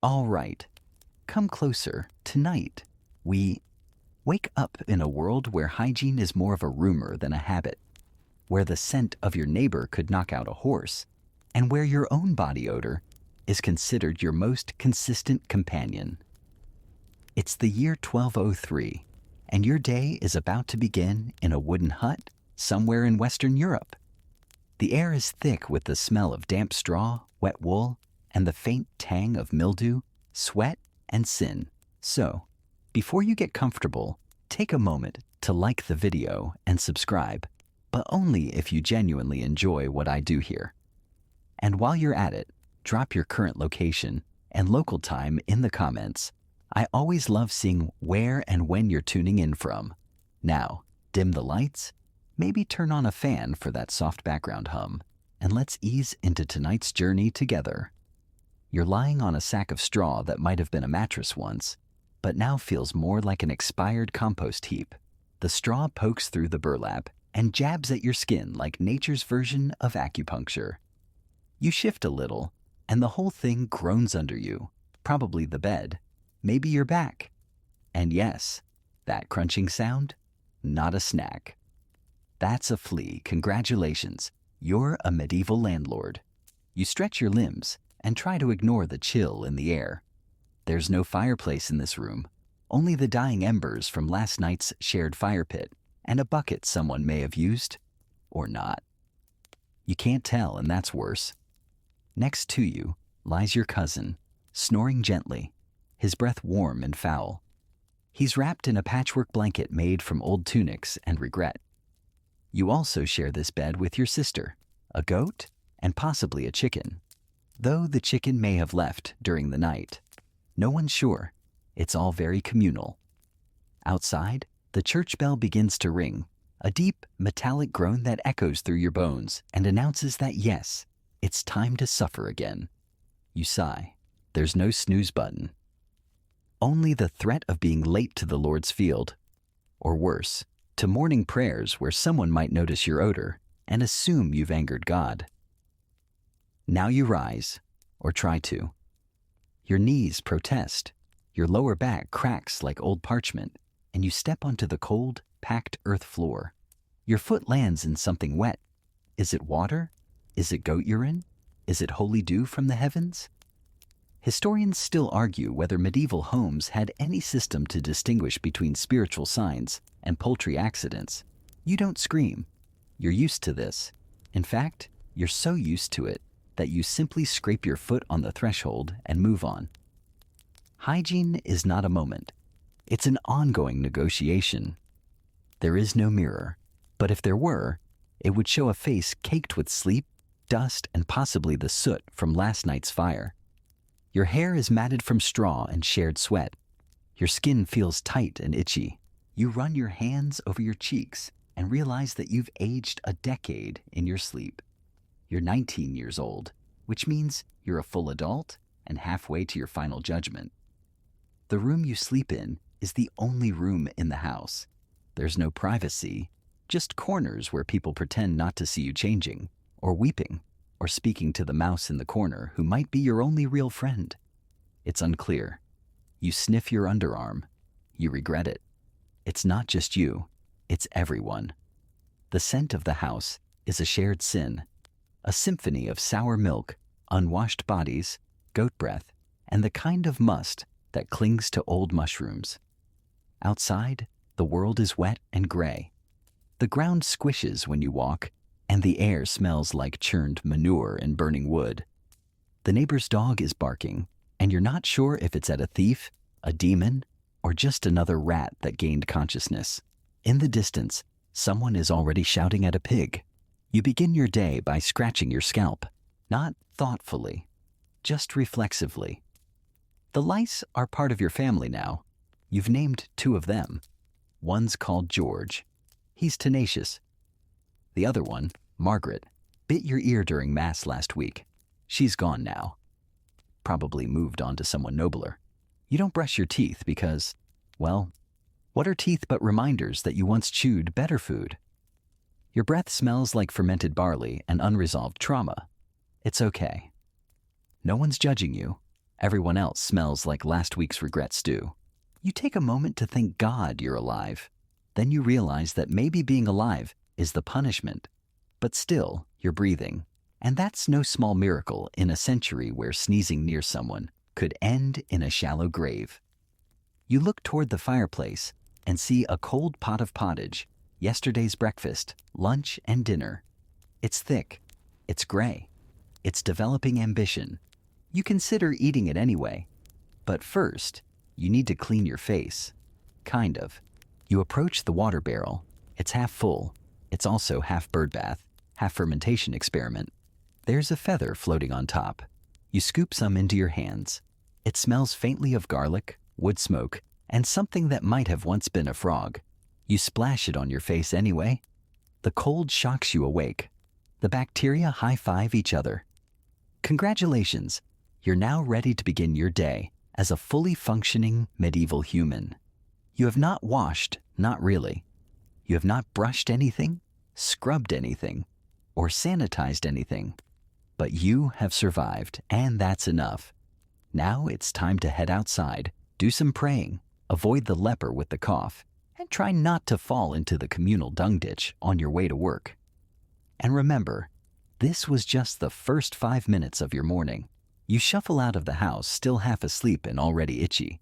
All right, come closer. Tonight, we wake up in a world where hygiene is more of a rumor than a habit, where the scent of your neighbor could knock out a horse, and where your own body odor is considered your most consistent companion. It's the year 1203, and your day is about to begin in a wooden hut somewhere in Western Europe. The air is thick with the smell of damp straw, wet wool, and the faint tang of mildew, sweat, and sin. So, before you get comfortable, take a moment to like the video and subscribe, but only if you genuinely enjoy what I do here. And while you're at it, drop your current location and local time in the comments. I always love seeing where and when you're tuning in from. Now, dim the lights, maybe turn on a fan for that soft background hum, and let's ease into tonight's journey together. You're lying on a sack of straw that might have been a mattress once, but now feels more like an expired compost heap. The straw pokes through the burlap and jabs at your skin like nature's version of acupuncture. You shift a little, and the whole thing groans under you, probably the bed, maybe your back. And yes, that crunching sound, not a snack. That's a flea. Congratulations, you're a medieval landlord. You stretch your limbs and try to ignore the chill in the air. There's no fireplace in this room, only the dying embers from last night's shared fire pit and a bucket someone may have used, or not. You can't tell, and that's worse. Next to you lies your cousin, snoring gently, his breath warm and foul. He's wrapped in a patchwork blanket made from old tunics and regret. You also share this bed with your sister, a goat, and possibly a chicken, though the chicken may have left during the night. No one's sure. It's all very communal. Outside, the church bell begins to ring, a deep, metallic groan that echoes through your bones and announces that yes, it's time to suffer again. You sigh. There's no snooze button. Only the threat of being late to the Lord's field, or worse, to morning prayers where someone might notice your odor and assume you've angered God. Now you rise, or try to. Your knees protest, your lower back cracks like old parchment, and you step onto the cold, packed earth floor. Your foot lands in something wet. Is it water? Is it goat urine? Is it holy dew from the heavens? Historians still argue whether medieval homes had any system to distinguish between spiritual signs and poultry accidents. You don't scream. You're used to this. In fact, you're so used to it that you simply scrape your foot on the threshold and move on. Hygiene is not a moment. It's an ongoing negotiation. There is no mirror, but if there were, it would show a face caked with sleep, dust, and possibly the soot from last night's fire. Your hair is matted from straw and shared sweat. Your skin feels tight and itchy. You run your hands over your cheeks and realize that you've aged a decade in your sleep. You're 19 years old, which means you're a full adult and halfway to your final judgment. The room you sleep in is the only room in the house. There's no privacy, just corners where people pretend not to see you changing, or weeping, or speaking to the mouse in the corner who might be your only real friend. It's unclear. You sniff your underarm. You regret it. It's not just you, it's everyone. The scent of the house is a shared sin, a symphony of sour milk, unwashed bodies, goat breath, and the kind of must that clings to old mushrooms. Outside, the world is wet and gray. The ground squishes when you walk, and the air smells like churned manure and burning wood. The neighbor's dog is barking, and you're not sure if it's at a thief, a demon, or just another rat that gained consciousness. In the distance, someone is already shouting at a pig. You begin your day by scratching your scalp, not thoughtfully, just reflexively. The lice are part of your family now. You've named 2 of them. One's called George. He's tenacious. The other one, Margaret, bit your ear during Mass last week. She's gone now. Probably moved on to someone nobler. You don't brush your teeth because, well, what are teeth but reminders that you once chewed better food? Your breath smells like fermented barley and unresolved trauma. It's okay. No one's judging you. Everyone else smells like last week's regret stew. You take a moment to thank God you're alive. Then you realize that maybe being alive is the punishment, but still, you're breathing. And that's no small miracle in a century where sneezing near someone could end in a shallow grave. You look toward the fireplace and see a cold pot of pottage, yesterday's breakfast, lunch, and dinner. It's thick. It's gray. It's developing ambition. You consider eating it anyway. But first, you need to clean your face. Kind of. You approach the water barrel. It's half full. It's also half bird bath, half fermentation experiment. There's a feather floating on top. You scoop some into your hands. It smells faintly of garlic, wood smoke, and something that might have once been a frog. You splash it on your face anyway. The cold shocks you awake. The bacteria high-five each other. Congratulations, you're now ready to begin your day as a fully functioning medieval human. You have not washed, not really. You have not brushed anything, scrubbed anything, or sanitized anything. But you have survived, and that's enough. Now it's time to head outside, do some praying, avoid the leper with the cough, and try not to fall into the communal dung ditch on your way to work. And remember, this was just the first 5 minutes of your morning. You shuffle out of the house still half asleep and already itchy.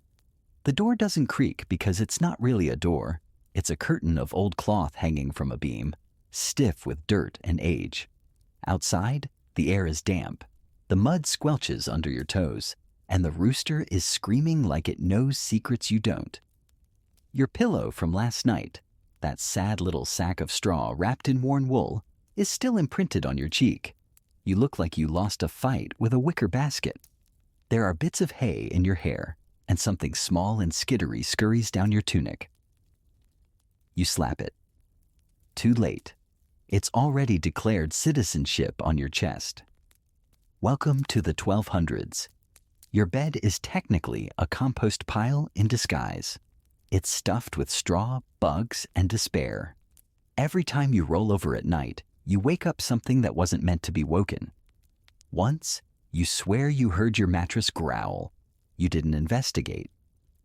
The door doesn't creak because it's not really a door. It's a curtain of old cloth hanging from a beam, stiff with dirt and age. Outside, the air is damp. The mud squelches under your toes, and the rooster is screaming like it knows secrets you don't. Your pillow from last night, that sad little sack of straw wrapped in worn wool, is still imprinted on your cheek. You look like you lost a fight with a wicker basket. There are bits of hay in your hair, and something small and skittery scurries down your tunic. You slap it. Too late. It's already declared citizenship on your chest. Welcome to the 1200s. Your bed is technically a compost pile in disguise. It's stuffed with straw, bugs, and despair. Every time you roll over at night, you wake up something that wasn't meant to be woken. Once, you swear you heard your mattress growl. You didn't investigate.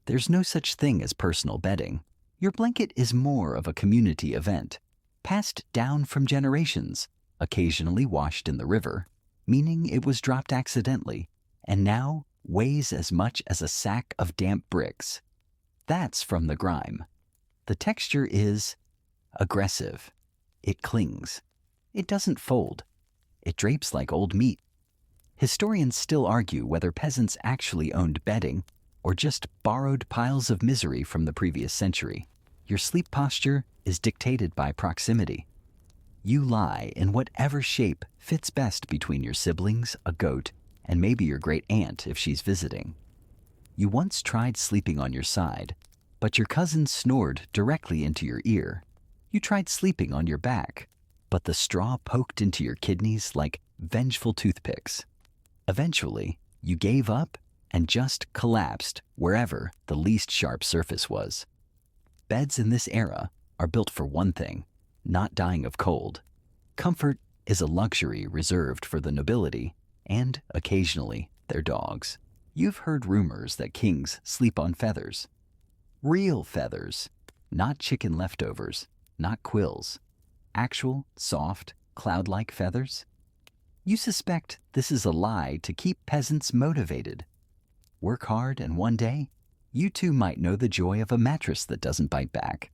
There's no such thing as personal bedding. Your blanket is more of a community event, passed down from generations, occasionally washed in the river, meaning it was dropped accidentally, and now weighs as much as a sack of damp bricks. That's from the grime. The texture is aggressive. It clings. It doesn't fold. It drapes like old meat. Historians still argue whether peasants actually owned bedding or just borrowed piles of misery from the previous century. Your sleep posture is dictated by proximity. You lie in whatever shape fits best between your siblings, a goat, and maybe your great aunt if she's visiting. You once tried sleeping on your side, but your cousin snored directly into your ear. You tried sleeping on your back, but the straw poked into your kidneys like vengeful toothpicks. Eventually, you gave up and just collapsed wherever the least sharp surface was. Beds in this era are built for one thing, not dying of cold. Comfort is a luxury reserved for the nobility and, occasionally, their dogs. You've heard rumors that kings sleep on feathers. Real feathers, not chicken leftovers, not quills. Actual, soft, cloud-like feathers. You suspect this is a lie to keep peasants motivated. Work hard and one day, you too might know the joy of a mattress that doesn't bite back.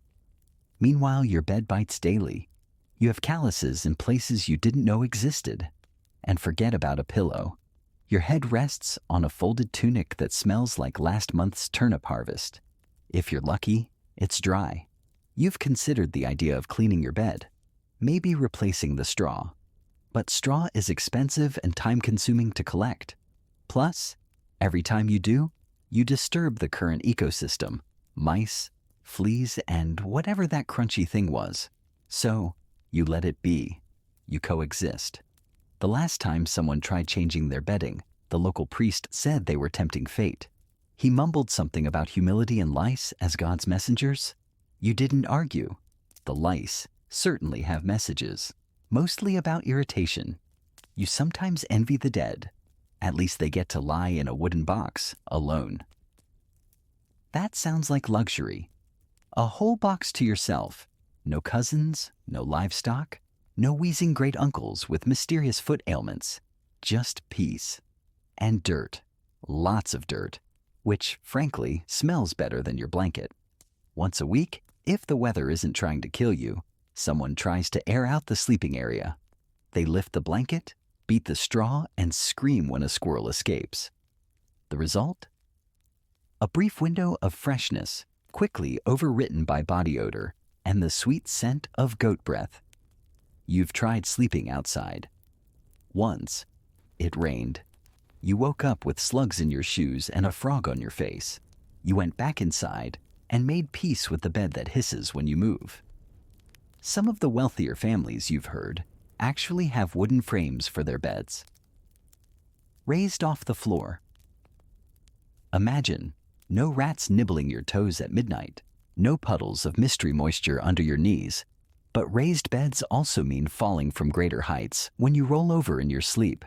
Meanwhile, your bed bites daily. You have calluses in places you didn't know existed. And forget about a pillow. Your head rests on a folded tunic that smells like last month's turnip harvest. If you're lucky, it's dry. You've considered the idea of cleaning your bed, maybe replacing the straw. But straw is expensive and time-consuming to collect. Plus, every time you do, you disturb the current ecosystem, mice, fleas, and whatever that crunchy thing was. So, you let it be. You coexist. The last time someone tried changing their bedding, the local priest said they were tempting fate. He mumbled something about humility and lice as God's messengers. You didn't argue. The lice certainly have messages, mostly about irritation. You sometimes envy the dead. At least they get to lie in a wooden box, alone. That sounds like luxury. A whole box to yourself. No cousins, no livestock, no wheezing great uncles with mysterious foot ailments. Just peace. And dirt. Lots of dirt. Which, frankly, smells better than your blanket. Once a week, if the weather isn't trying to kill you, someone tries to air out the sleeping area. They lift the blanket, beat the straw, and scream when a squirrel escapes. The result? A brief window of freshness, quickly overwritten by body odor and the sweet scent of goat breath. You've tried sleeping outside. Once, it rained. You woke up with slugs in your shoes and a frog on your face. You went back inside and made peace with the bed that hisses when you move. Some of the wealthier families you've heard actually have wooden frames for their beds. Raised off the floor. Imagine no rats nibbling your toes at midnight, no puddles of mystery moisture under your knees, but raised beds also mean falling from greater heights when you roll over in your sleep.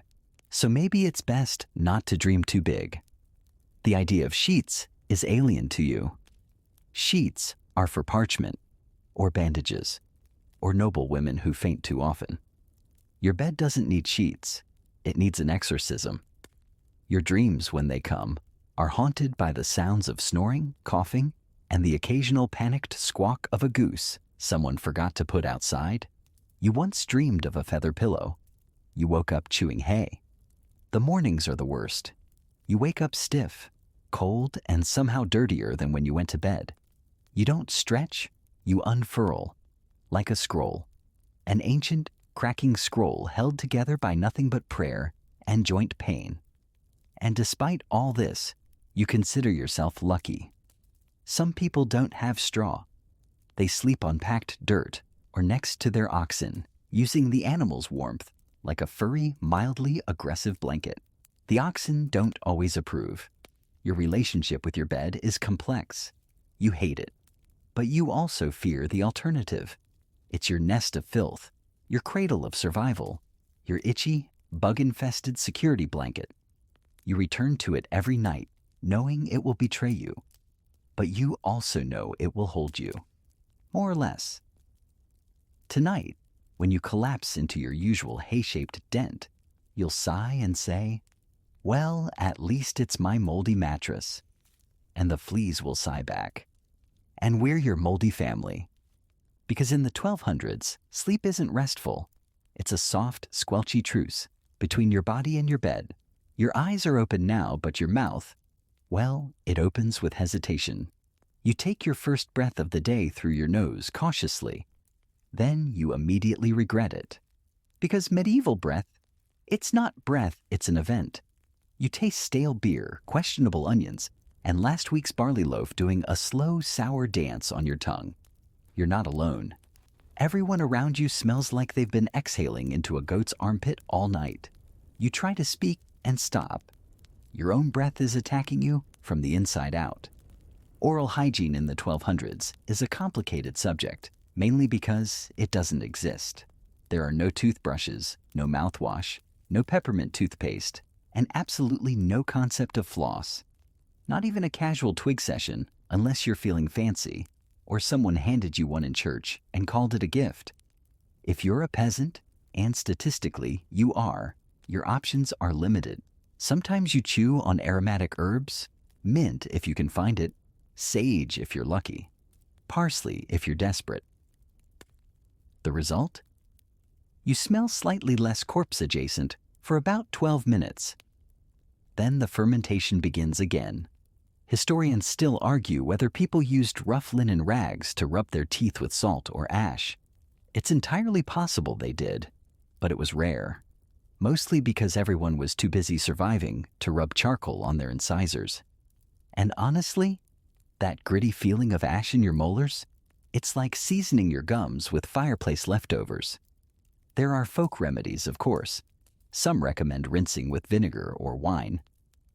So maybe it's best not to dream too big. The idea of sheets is alien to you. Sheets are for parchment, or bandages, or noble women who faint too often. Your bed doesn't need sheets. It needs an exorcism. Your dreams, when they come, are haunted by the sounds of snoring, coughing, and the occasional panicked squawk of a goose someone forgot to put outside. You once dreamed of a feather pillow. You woke up chewing hay. The mornings are the worst. You wake up stiff, cold, and somehow dirtier than when you went to bed. You don't stretch, you unfurl, like a scroll. An ancient, cracking scroll held together by nothing but prayer and joint pain. And despite all this, you consider yourself lucky. Some people don't have straw. They sleep on packed dirt or next to their oxen, using the animal's warmth like a furry, mildly aggressive blanket. The oxen don't always approve. Your relationship with your bed is complex. You hate it. But you also fear the alternative. It's your nest of filth, your cradle of survival, your itchy, bug-infested security blanket. You return to it every night, knowing it will betray you. But you also know it will hold you. More or less. Tonight, when you collapse into your usual hay-shaped dent, you'll sigh and say, "Well, at least it's my moldy mattress." And the fleas will sigh back. And we're your moldy family. Because in the 1200s, sleep isn't restful. It's a soft, squelchy truce between your body and your bed. Your eyes are open now, but your mouth, well, it opens with hesitation. You take your first breath of the day through your nose cautiously. Then you immediately regret it. Because medieval breath, it's not breath, it's an event. You taste stale beer, questionable onions, and last week's barley loaf doing a slow, sour dance on your tongue. You're not alone. Everyone around you smells like they've been exhaling into a goat's armpit all night. You try to speak and stop. Your own breath is attacking you from the inside out. Oral hygiene in the 1200s is a complicated subject, mainly because it doesn't exist. There are no toothbrushes, no mouthwash, no peppermint toothpaste, and absolutely no concept of floss. Not even a casual twig session, unless you're feeling fancy, or someone handed you one in church and called it a gift. If you're a peasant, and statistically you are, your options are limited. Sometimes you chew on aromatic herbs, mint if you can find it, sage if you're lucky, parsley if you're desperate. The result? You smell slightly less corpse-adjacent for about 12 minutes. Then the fermentation begins again. Historians still argue whether people used rough linen rags to rub their teeth with salt or ash. It's entirely possible they did, but it was rare. Mostly because everyone was too busy surviving to rub charcoal on their incisors. And honestly, that gritty feeling of ash in your molars, it's like seasoning your gums with fireplace leftovers. There are folk remedies, of course. Some recommend rinsing with vinegar or wine,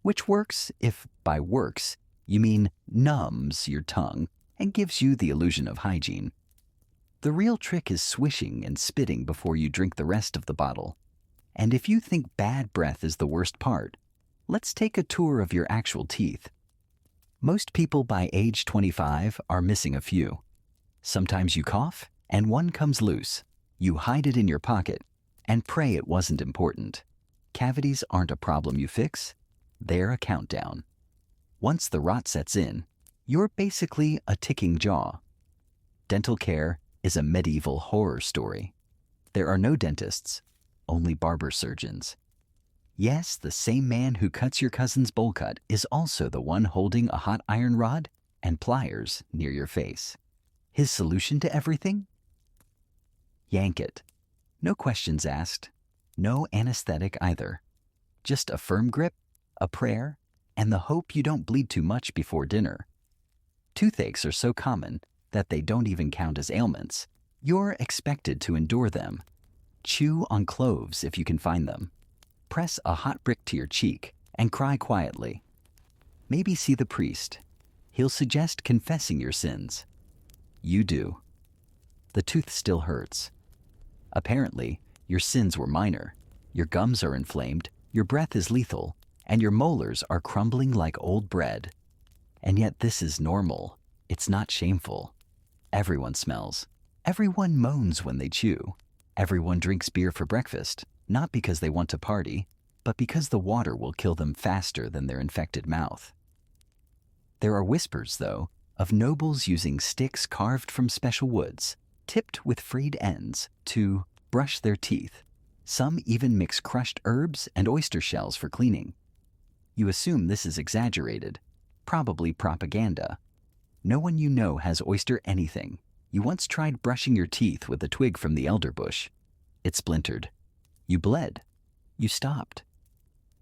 which works if by works you mean numbs your tongue and gives you the illusion of hygiene. The real trick is swishing and spitting before you drink the rest of the bottle. And if you think bad breath is the worst part, Let's take a tour of your actual teeth. Most people by age 25 are missing a few. Sometimes you cough, and one comes loose. You hide it in your pocket and pray it wasn't important. Cavities aren't a problem you fix, they're a countdown. Once the rot sets in, you're basically a ticking jaw. Dental care is a medieval horror story. There are no dentists, only barber surgeons. Yes, the same man who cuts your cousin's bowl cut is also the one holding a hot iron rod and pliers near your face. His solution to everything? Yank it. No questions asked. No anesthetic either. Just a firm grip, a prayer, and the hope you don't bleed too much before dinner. Toothaches are so common that they don't even count as ailments. You're expected to endure them. Chew on cloves if you can find them. Press a hot brick to your cheek and cry quietly. Maybe see the priest. He'll suggest confessing your sins. You do. The tooth still hurts. Apparently, your sins were minor. Your gums are inflamed, your breath is lethal, and your molars are crumbling like old bread. And yet this is normal. It's not shameful. Everyone smells. Everyone moans when they chew. Everyone drinks beer for breakfast, not because they want to party, but because the water will kill them faster than their infected mouth. There are whispers, though, of nobles using sticks carved from special woods, tipped with frayed ends, to brush their teeth. Some even mix crushed herbs and oyster shells for cleaning. You assume this is exaggerated, probably propaganda. No one you know has oyster anything. You once tried brushing your teeth with a twig from the elderbush. It splintered. You bled. You stopped.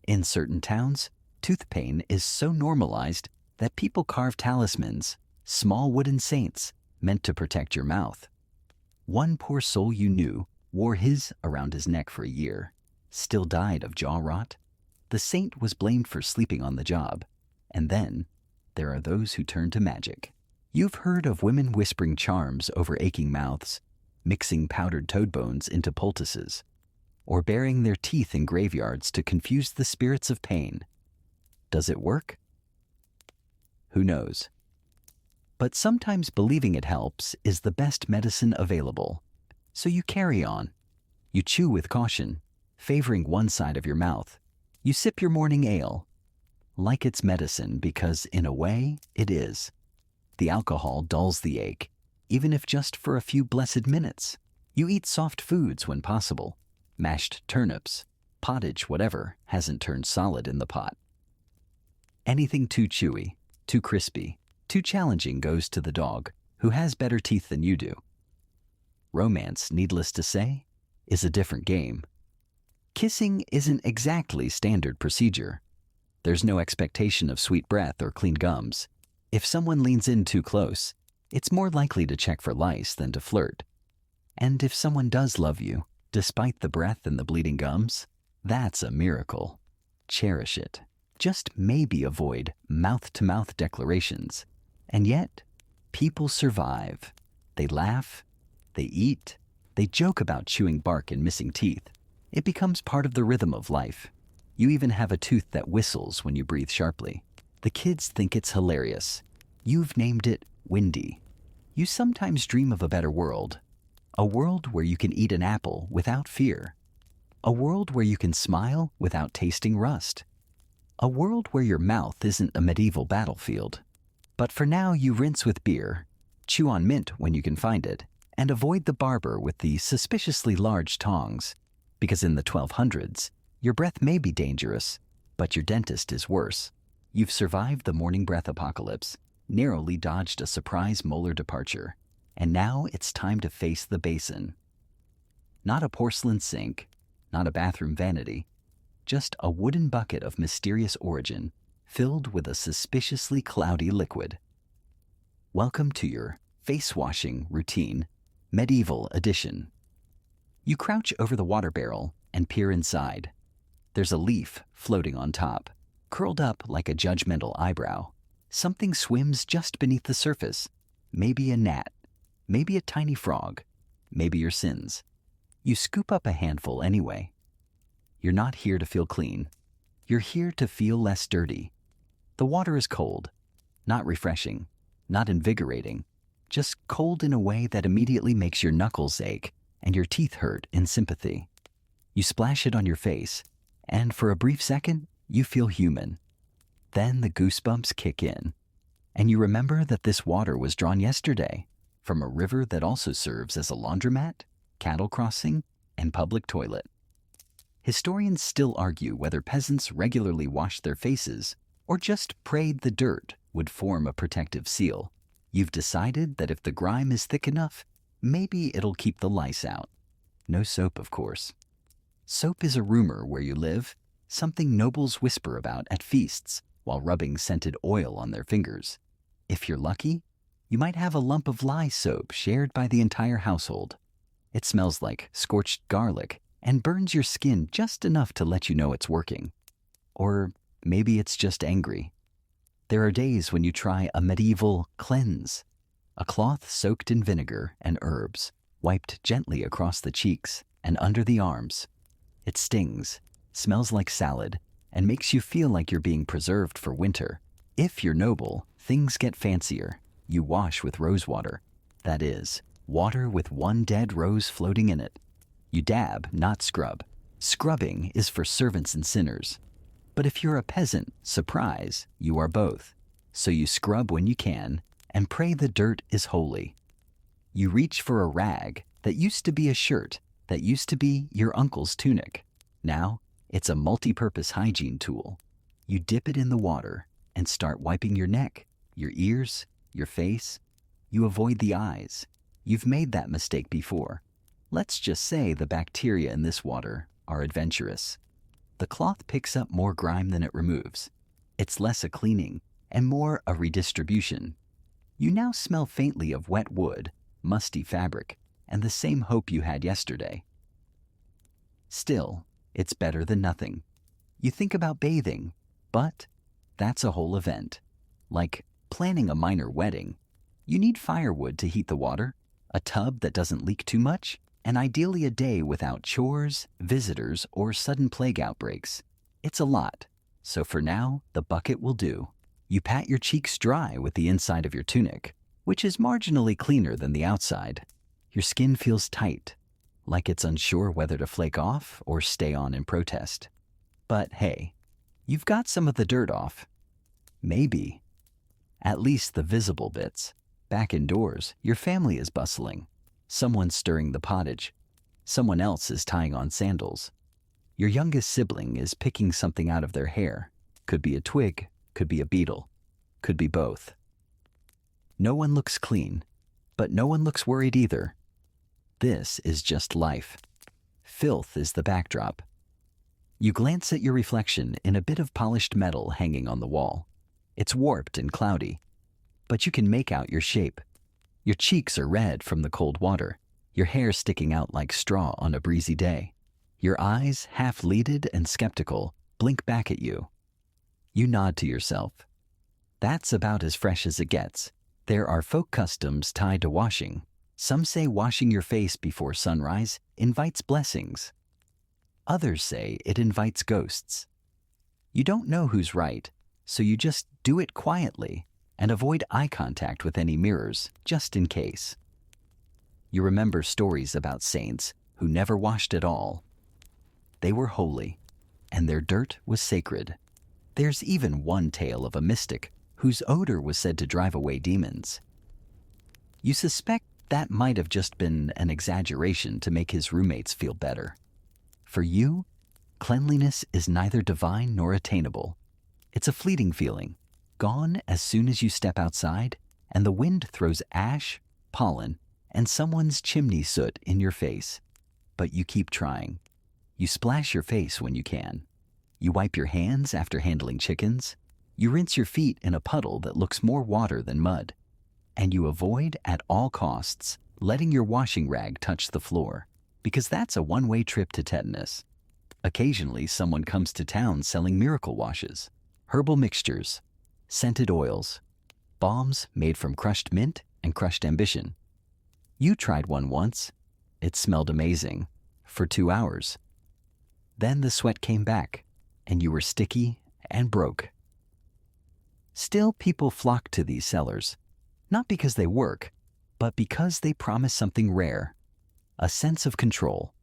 In certain towns, tooth pain is so normalized that people carve talismans, small wooden saints meant to protect your mouth. One poor soul you knew wore his around his neck for a year, still died of jaw rot. The saint was blamed for sleeping on the job. And then there are those who turn to magic. You've heard of women whispering charms over aching mouths, mixing powdered toad bones into poultices, or burying their teeth in graveyards to confuse the spirits of pain. Does it work? Who knows? But sometimes believing it helps is the best medicine available. So you carry on. You chew with caution, favoring one side of your mouth. You sip your morning ale, like it's medicine because, in a way, it is. The alcohol dulls the ache, even if just for a few blessed minutes. You eat soft foods when possible. Mashed turnips, pottage, whatever hasn't turned solid in the pot. Anything too chewy, too crispy, too challenging goes to the dog, who has better teeth than you do. Romance, needless to say, is a different game. Kissing isn't exactly standard procedure. There's no expectation of sweet breath or clean gums. If someone leans in too close, it's more likely to check for lice than to flirt. And if someone does love you, despite the breath and the bleeding gums, that's a miracle. Cherish it. Just maybe avoid mouth-to-mouth declarations. And yet, people survive. They laugh, they eat, they joke about chewing bark and missing teeth. It becomes part of the rhythm of life. You even have a tooth that whistles when you breathe sharply. The kids think it's hilarious. You've named it Windy. You sometimes dream of a better world. A world where you can eat an apple without fear. A world where you can smile without tasting rust. A world where your mouth isn't a medieval battlefield. But for now, you rinse with beer, chew on mint when you can find it, and avoid the barber with the suspiciously large tongs. Because in the 1200s, your breath may be dangerous, but your dentist is worse. You've survived the morning breath apocalypse, narrowly dodged a surprise molar departure, and now it's time to face the basin. Not a porcelain sink, not a bathroom vanity, just a wooden bucket of mysterious origin filled with a suspiciously cloudy liquid. Welcome to your face-washing routine, medieval edition. You crouch over the water barrel and peer inside. There's a leaf floating on top, curled up like a judgmental eyebrow. Something swims just beneath the surface. Maybe a gnat, maybe a tiny frog, maybe your sins. You scoop up a handful anyway. You're not here to feel clean. You're here to feel less dirty. The water is cold, not refreshing, not invigorating, just cold in a way that immediately makes your knuckles ache and your teeth hurt in sympathy. You splash it on your face, and for a brief second, you feel human. Then the goosebumps kick in, and you remember that this water was drawn yesterday from a river that also serves as a laundromat, cattle crossing, and public toilet. Historians still argue whether peasants regularly washed their faces or just prayed the dirt would form a protective seal. You've decided that if the grime is thick enough, maybe it'll keep the lice out. No soap, of course. Soap is a rumor where you live, something nobles whisper about at feasts while rubbing scented oil on their fingers. If you're lucky, you might have a lump of lye soap shared by the entire household. It smells like scorched garlic and burns your skin just enough to let you know it's working. Or maybe it's just angry. There are days when you try a medieval cleanse, a cloth soaked in vinegar and herbs, wiped gently across the cheeks and under the arms. It stings, smells like salad, and makes you feel like you're being preserved for winter. If you're noble, things get fancier. You wash with rose water. That is, water with one dead rose floating in it. You dab, not scrub. Scrubbing is for servants and sinners. But if you're a peasant, surprise, you are both. So you scrub when you can and pray the dirt is holy. You reach for a rag that used to be a shirt, that used to be your uncle's tunic. Now, it's a multi-purpose hygiene tool. You dip it in the water and start wiping your neck, your ears, your face. You avoid the eyes. You've made that mistake before. Let's just say the bacteria in this water are adventurous. The cloth picks up more grime than it removes. It's less a cleaning and more a redistribution. You now smell faintly of wet wood, musty fabric, and the same hope you had yesterday. Still, it's better than nothing. You think about bathing, but that's a whole event. Like planning a minor wedding. You need firewood to heat the water, a tub that doesn't leak too much, and ideally a day without chores, visitors, or sudden plague outbreaks. It's a lot, so for now, the bucket will do. You pat your cheeks dry with the inside of your tunic, which is marginally cleaner than the outside. Your skin feels tight, like it's unsure whether to flake off or stay on in protest. But hey, you've got some of the dirt off. Maybe. At least the visible bits. Back indoors, your family is bustling. Someone's stirring the pottage. Someone else is tying on sandals. Your youngest sibling is picking something out of their hair. Could be a twig, could be a beetle, could be both. No one looks clean, but no one looks worried either. This is just life. Filth is the backdrop. You glance at your reflection in a bit of polished metal hanging on the wall. It's warped and cloudy, but you can make out your shape. Your cheeks are red from the cold water, your hair sticking out like straw on a breezy day. Your eyes, half-lidded and skeptical, blink back at you. You nod to yourself. That's about as fresh as it gets. There are folk customs tied to washing. Some say washing your face before sunrise invites blessings. Others say it invites ghosts. You don't know who's right, so you just do it quietly and avoid eye contact with any mirrors, just in case. You remember stories about saints who never washed at all. They were holy, and their dirt was sacred. There's even one tale of a mystic whose odor was said to drive away demons. You suspect that might have just been an exaggeration to make his roommates feel better. For you, cleanliness is neither divine nor attainable. It's a fleeting feeling, gone as soon as you step outside and the wind throws ash, pollen, and someone's chimney soot in your face. But you keep trying. You splash your face when you can. You wipe your hands after handling chickens. You rinse your feet in a puddle that looks more water than mud. And you avoid at all costs letting your washing rag touch the floor, because that's a one-way trip to tetanus. Occasionally, someone comes to town selling miracle washes, herbal mixtures, scented oils, balms made from crushed mint and crushed ambition. You tried one once. It smelled amazing. For 2 hours. Then the sweat came back. and you were sticky and broke. Still, people flock to these sellers, not because they work, but because they promise something rare, a sense of control.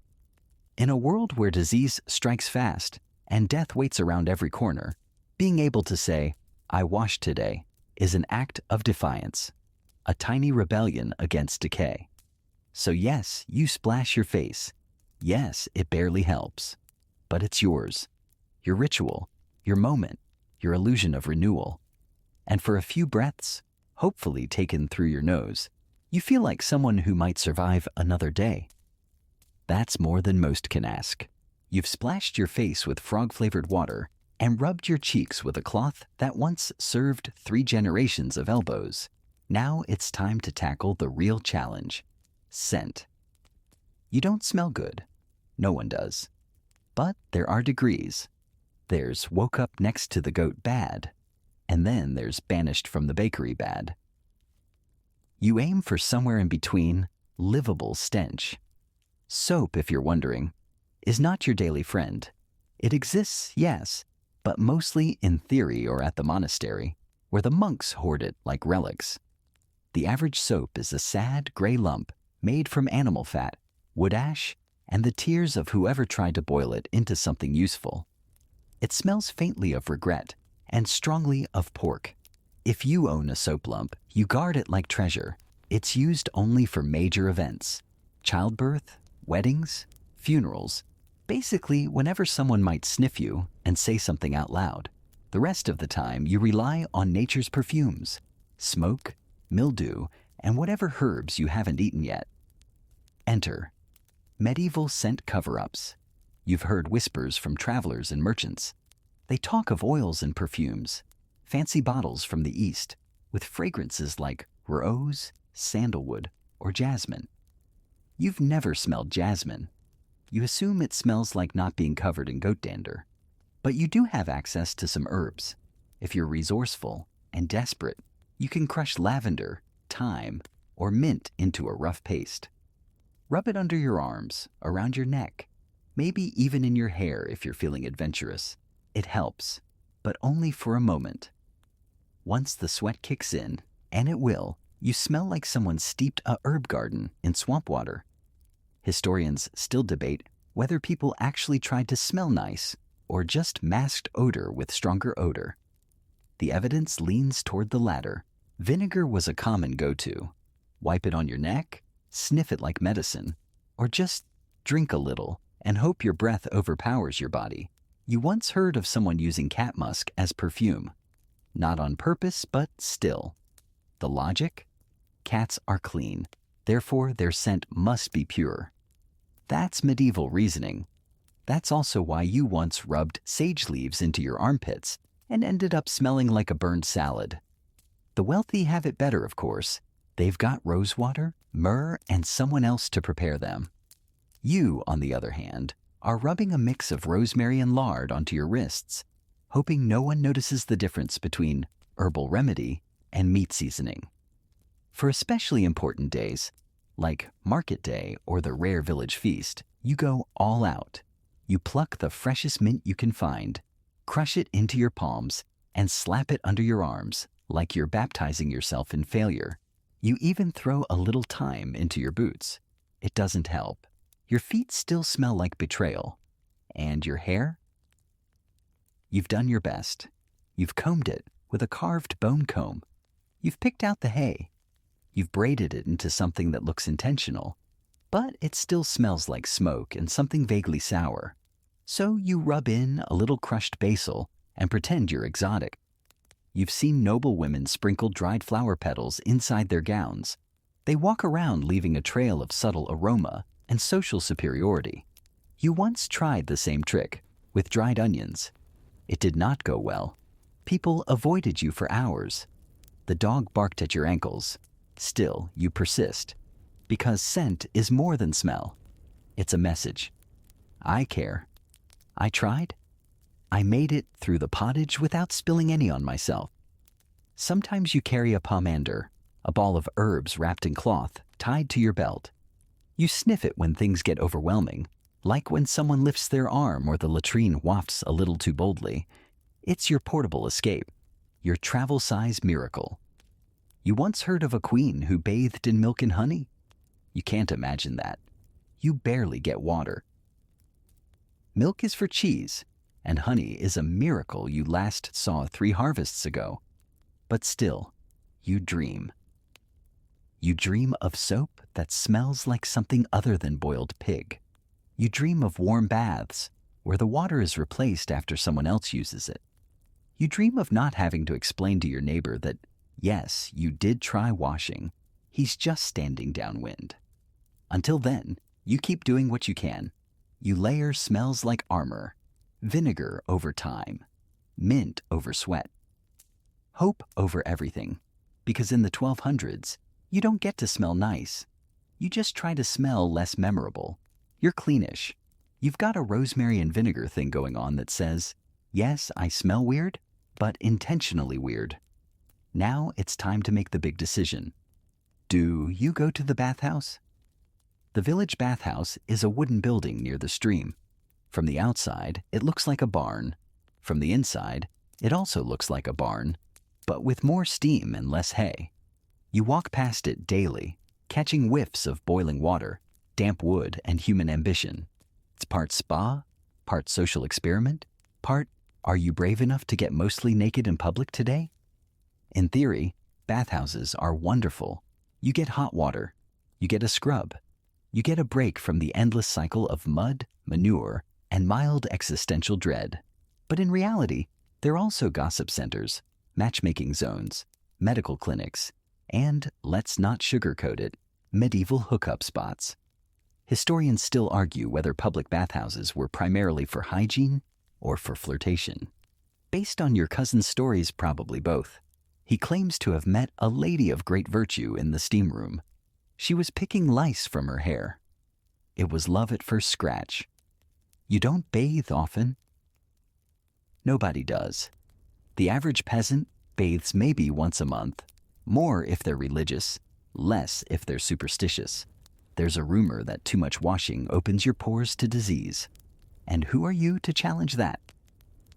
In a world where disease strikes fast and death waits around every corner, being able to say, "I washed today," is an act of defiance, a tiny rebellion against decay. So yes, you splash your face. Yes, it barely helps. But it's yours. Your ritual, your moment, your illusion of renewal. And for a few breaths, hopefully taken through your nose, you feel like someone who might survive another day. That's more than most can ask. You've splashed your face with frog-flavored water and rubbed your cheeks with a cloth that once served 3 generations of elbows. Now it's time to tackle the real challenge: scent. You don't smell good. No one does. But there are degrees. There's woke up next to the goat bad, and then there's banished from the bakery bad. You aim for somewhere in between, livable stench. Soap, if you're wondering, is not your daily friend. It exists, yes, but mostly in theory or at the monastery, where the monks hoard it like relics. The average soap is a sad gray lump made from animal fat, wood ash, and the tears of whoever tried to boil it into something useful. It smells faintly of regret and strongly of pork. If you own a soap lump, you guard it like treasure. It's used only for major events: childbirth, weddings, funerals. Basically, whenever someone might sniff you and say something out loud. The rest of the time, you rely on nature's perfumes: smoke, mildew, and whatever herbs you haven't eaten yet. Enter medieval scent cover-ups. You've heard whispers from travelers and merchants. They talk of oils and perfumes, fancy bottles from the East, with fragrances like rose, sandalwood, or jasmine. You've never smelled jasmine. You assume it smells like not being covered in goat dander. But you do have access to some herbs. If you're resourceful and desperate, you can crush lavender, thyme, or mint into a rough paste. Rub it under your arms, around your neck, maybe even in your hair if you're feeling adventurous. It helps, but only for a moment. Once the sweat kicks in, and it will, you smell like someone steeped a herb garden in swamp water. Historians still debate whether people actually tried to smell nice or just masked odor with stronger odor. The evidence leans toward the latter. Vinegar was a common go-to. Wipe it on your neck, sniff it like medicine, or just drink a little and hope your breath overpowers your body. You once heard of someone using cat musk as perfume. Not on purpose, but still. The logic? Cats are clean. Therefore, their scent must be pure. That's medieval reasoning. That's also why you once rubbed sage leaves into your armpits and ended up smelling like a burned salad. The wealthy have it better, of course. They've got rosewater, myrrh, and someone else to prepare them. You, on the other hand, are rubbing a mix of rosemary and lard onto your wrists, hoping no one notices the difference between herbal remedy and meat seasoning. For especially important days, like Market Day or the rare village feast, you go all out. You pluck the freshest mint you can find, crush it into your palms, and slap it under your arms like you're baptizing yourself in failure. You even throw a little thyme into your boots. It doesn't help. Your feet still smell like betrayal. And your hair? You've done your best. You've combed it with a carved bone comb. You've picked out the hay. You've braided it into something that looks intentional, but it still smells like smoke and something vaguely sour. So you rub in a little crushed basil and pretend you're exotic. You've seen noble women sprinkle dried flower petals inside their gowns. They walk around leaving a trail of subtle aroma and social superiority. You once tried the same trick with dried onions. It did not go well. People avoided you for hours. The dog barked at your ankles. Still, you persist. Because scent is more than smell. It's a message. I care. I tried. I made it through the pottage without spilling any on myself. Sometimes you carry a pomander, a ball of herbs wrapped in cloth, tied to your belt. You sniff it when things get overwhelming, Like when someone lifts their arm or the latrine wafts a little too boldly, it's your portable escape, your travel-size miracle. You once heard of a queen who bathed in milk and honey? You can't imagine that. You barely get water. Milk is for cheese, and honey is a miracle you last saw 3 harvests ago. But still, you dream. You dream of soap that smells like something other than boiled pig. You dream of warm baths where the water is replaced after someone else uses it. You dream of not having to explain to your neighbor that, yes, you did try washing. He's just standing downwind. Until then, you keep doing what you can. You layer smells like armor, vinegar over time, mint over sweat, hope over everything, because in the 1200s, you don't get to smell nice. You just try to smell less memorable. You're cleanish. You've got a rosemary and vinegar thing going on that says, yes, I smell weird, but intentionally weird. Now it's time to make the big decision. Do you go to the bathhouse? The village bathhouse is a wooden building near the stream. From the outside, it looks like a barn. From the inside, it also looks like a barn, but with more steam and less hay. You walk past it daily, catching whiffs of boiling water, damp wood, and human ambition. It's part spa, part social experiment, part, are you brave enough to get mostly naked in public today? In theory, bathhouses are wonderful. You get hot water. You get a scrub. You get a break from the endless cycle of mud, manure, and mild existential dread. But in reality, they're also gossip centers, matchmaking zones, medical clinics, and, let's not sugarcoat it, medieval hookup spots. Historians still argue whether public bathhouses were primarily for hygiene or for flirtation. Based on your cousin's stories, probably both. He claims to have met a lady of great virtue in the steam room. She was picking lice from her hair. It was love at first scratch. You don't bathe often. Nobody does. The average peasant bathes maybe once a month, more if they're religious, less if they're superstitious. There's a rumor that too much washing opens your pores to disease. And who are you to challenge that?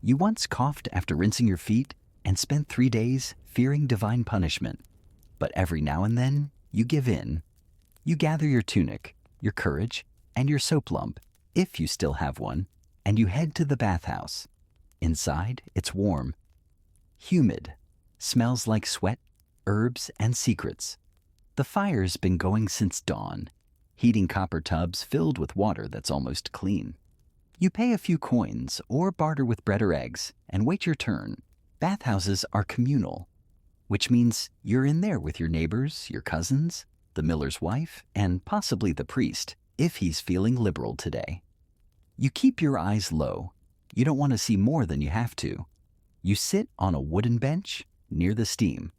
You once coughed after rinsing your feet and spent 3 days fearing divine punishment. But every now and then, you give in. You gather your tunic, your courage, and your soap lump, if you still have one, and you head to the bathhouse. Inside, it's warm, humid, smells like sweat, herbs, and secrets. The fire's been going since dawn, heating copper tubs filled with water that's almost clean. You pay a few coins or barter with bread or eggs and wait your turn. Bathhouses are communal, which means you're in there with your neighbors, your cousins, the miller's wife, and possibly the priest, if he's feeling liberal today. You keep your eyes low. You don't want to see more than you have to. You sit on a wooden bench near the steam.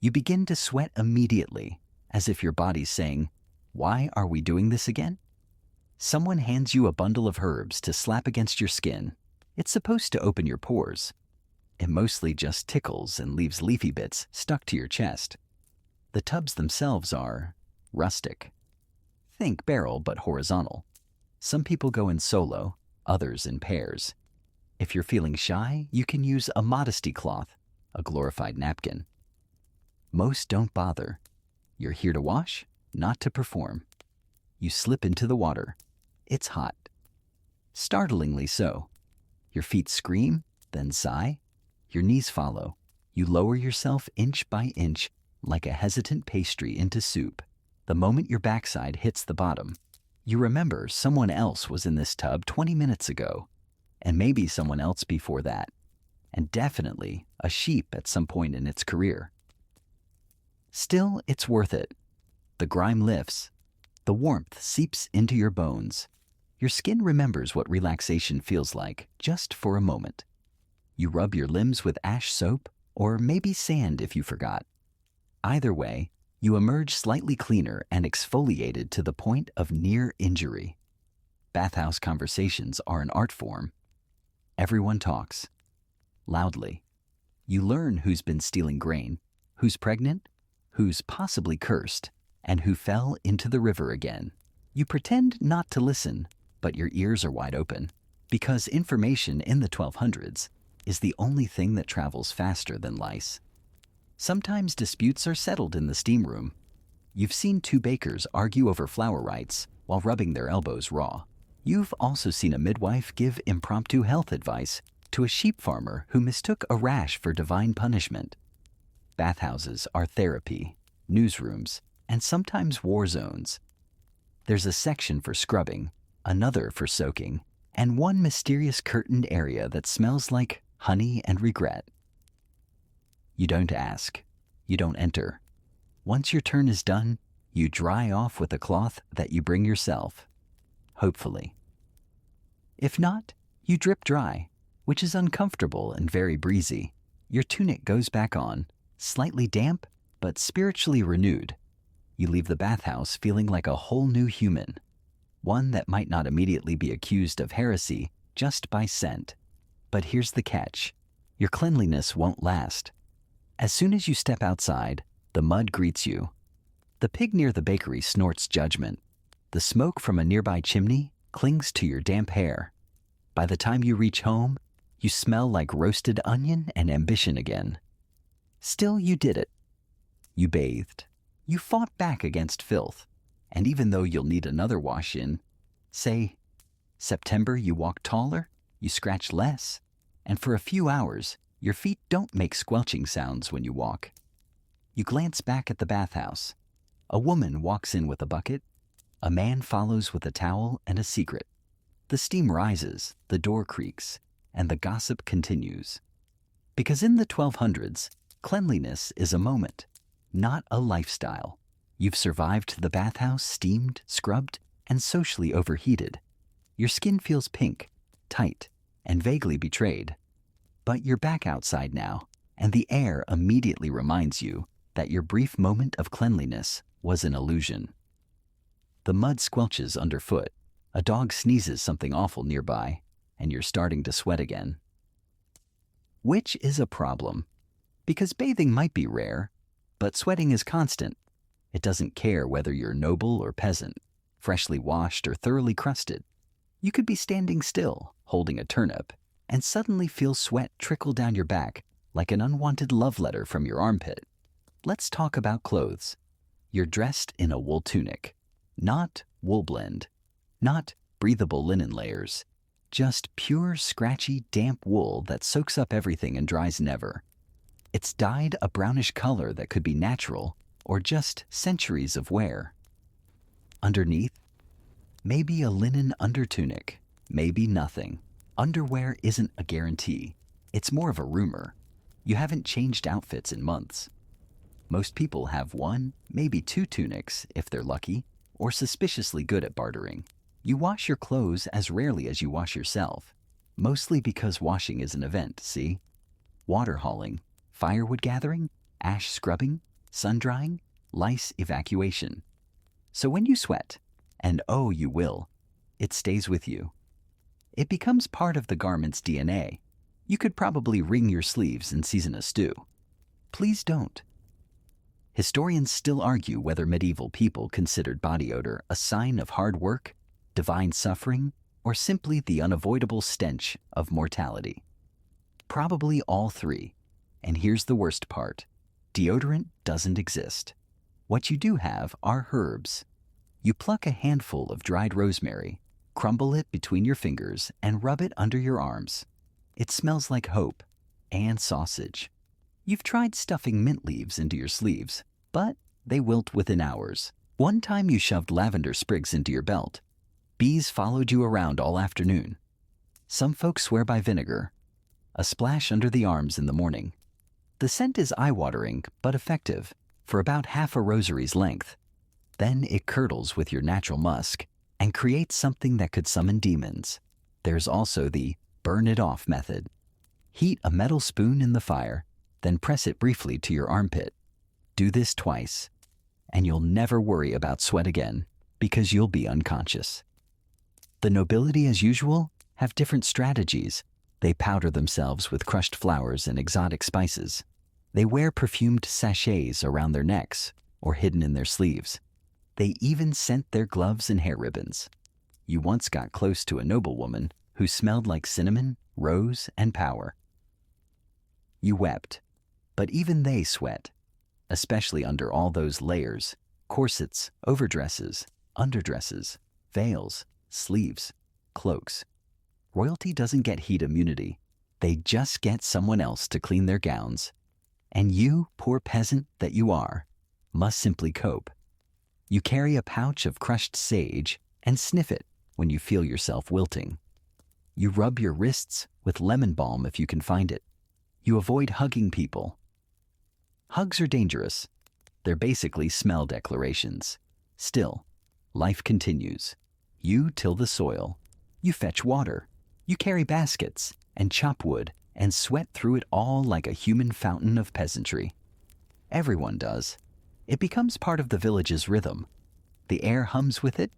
You begin to sweat immediately, as if your body's saying, why are we doing this again? Someone hands you a bundle of herbs to slap against your skin. It's supposed to open your pores. It mostly just tickles and leaves leafy bits stuck to your chest. The tubs themselves are rustic. Think barrel, but horizontal. Some people go in solo, others in pairs. If you're feeling shy, you can use a modesty cloth, a glorified napkin. Most don't bother. You're here to wash, not to perform. You slip into the water. It's hot. Startlingly so. Your feet scream, then sigh. Your knees follow. You lower yourself inch by inch, like a hesitant pastry into soup. The moment your backside hits the bottom, you remember someone else was in this tub 20 minutes ago, and maybe someone else before that, and definitely a sheep at some point in its career. Still, it's worth it. The grime lifts. The warmth seeps into your bones. Your skin remembers what relaxation feels like, just for a moment. You rub your limbs with ash soap, or maybe sand if you forgot. Either way, you emerge slightly cleaner and exfoliated to the point of near injury. Bathhouse conversations are an art form. Everyone talks. Loudly. You learn who's been stealing grain, who's pregnant, who's possibly cursed, and who fell into the river again. You pretend not to listen, but your ears are wide open, because information in the 1200s is the only thing that travels faster than lice. Sometimes disputes are settled in the steam room. You've seen two bakers argue over flour rights while rubbing their elbows raw. You've also seen a midwife give impromptu health advice to a sheep farmer who mistook a rash for divine punishment. Bathhouses are therapy, newsrooms, and sometimes war zones. There's a section for scrubbing, another for soaking, and one mysterious curtained area that smells like honey and regret. You don't ask. You don't enter. Once your turn is done, you dry off with a cloth that you bring yourself. Hopefully. If not, you drip dry, which is uncomfortable and very breezy. Your tunic goes back on, slightly damp, but spiritually renewed. You leave the bathhouse feeling like a whole new human, one that might not immediately be accused of heresy just by scent. But here's the catch. Your cleanliness won't last. As soon as you step outside, the mud greets you. The pig near the bakery snorts judgment. The smoke from a nearby chimney clings to your damp hair. By the time you reach home, you smell like roasted onion and ambition again. Still, you did it. You bathed. You fought back against filth. And even though you'll need another wash in, say, September, you walk taller, you scratch less, and for a few hours, your feet don't make squelching sounds when you walk. You glance back at the bathhouse. A woman walks in with a bucket. A man follows with a towel and a secret. The steam rises, the door creaks, and the gossip continues. Because in the 1200s, cleanliness is a moment, not a lifestyle. You've survived the bathhouse steamed, scrubbed, and socially overheated. Your skin feels pink, tight, and vaguely betrayed. But you're back outside now, and the air immediately reminds you that your brief moment of cleanliness was an illusion. The mud squelches underfoot, a dog sneezes something awful nearby, and you're starting to sweat again. Which is a problem, because bathing might be rare, but sweating is constant. It doesn't care whether you're noble or peasant, freshly washed or thoroughly crusted. You could be standing still, holding a turnip, and suddenly feel sweat trickle down your back like an unwanted love letter from your armpit. Let's talk about clothes. You're dressed in a wool tunic, not wool blend, not breathable linen layers, just pure, scratchy, damp wool that soaks up everything and dries never. It's dyed a brownish color that could be natural or just centuries of wear. Underneath, maybe a linen undertunic, maybe nothing. Underwear isn't a guarantee. It's more of a rumor. You haven't changed outfits in months. Most people have one, maybe two tunics if they're lucky, or suspiciously good at bartering. You wash your clothes as rarely as you wash yourself, mostly because washing is an event, see? Water hauling, firewood gathering, ash scrubbing, sun drying, lice evacuation. So when you sweat, and oh, you will, it stays with you. It becomes part of the garment's DNA. You could probably wring your sleeves and season a stew. Please don't. Historians still argue whether medieval people considered body odor a sign of hard work, divine suffering, or simply the unavoidable stench of mortality. Probably all three. And here's the worst part. Deodorant doesn't exist. What you do have are herbs. You pluck a handful of dried rosemary, crumble it between your fingers, and rub it under your arms. It smells like hope and sausage. You've tried stuffing mint leaves into your sleeves, but they wilt within hours. One time you shoved lavender sprigs into your belt. Bees followed you around all afternoon. Some folks swear by vinegar. A splash under the arms in the morning. The scent is eye-watering, but effective, for about half a rosary's length. Then it curdles with your natural musk and creates something that could summon demons. There's also the burn it off method. Heat a metal spoon in the fire, then press it briefly to your armpit. Do this twice, and you'll never worry about sweat again because you'll be unconscious. The nobility, as usual, have different strategies. They powder themselves with crushed flowers and exotic spices. They wear perfumed sachets around their necks or hidden in their sleeves. They even scent their gloves and hair ribbons. You once got close to a noblewoman who smelled like cinnamon, rose, and power. You wept, but even they sweat, especially under all those layers, corsets, overdresses, underdresses, veils, sleeves, cloaks. Royalty doesn't get heat immunity. They just get someone else to clean their gowns. And you, poor peasant that you are, must simply cope. You carry a pouch of crushed sage and sniff it when you feel yourself wilting. You rub your wrists with lemon balm if you can find it. You avoid hugging people. Hugs are dangerous. They're basically smell declarations. Still, life continues. You till the soil. You fetch water. You carry baskets and chop wood and sweat through it all like a human fountain of peasantry. Everyone does. It becomes part of the village's rhythm. The air hums with it.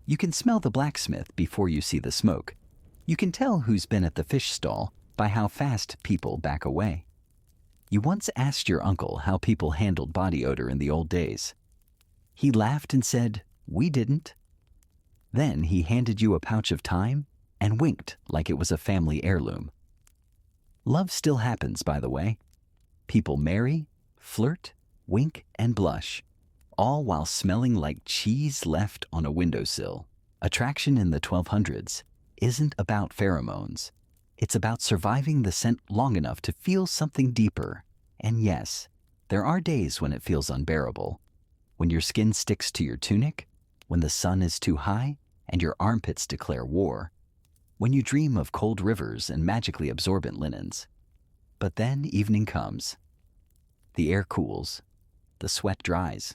You can smell the blacksmith before you see the smoke. You can tell who's been at the fish stall by how fast people back away. You once asked your uncle how people handled body odor in the old days. He laughed and said, "We didn't." Then he handed you a pouch of thyme and winked like it was a family heirloom. Love still happens, by the way. People marry, flirt, wink, and blush, all while smelling like cheese left on a windowsill. Attraction in the 1200s isn't about pheromones. It's about surviving the scent long enough to feel something deeper. And yes, there are days when it feels unbearable. When your skin sticks to your tunic, when the sun is too high and your armpits declare war, when you dream of cold rivers and magically absorbent linens. But then evening comes. The air cools. The sweat dries.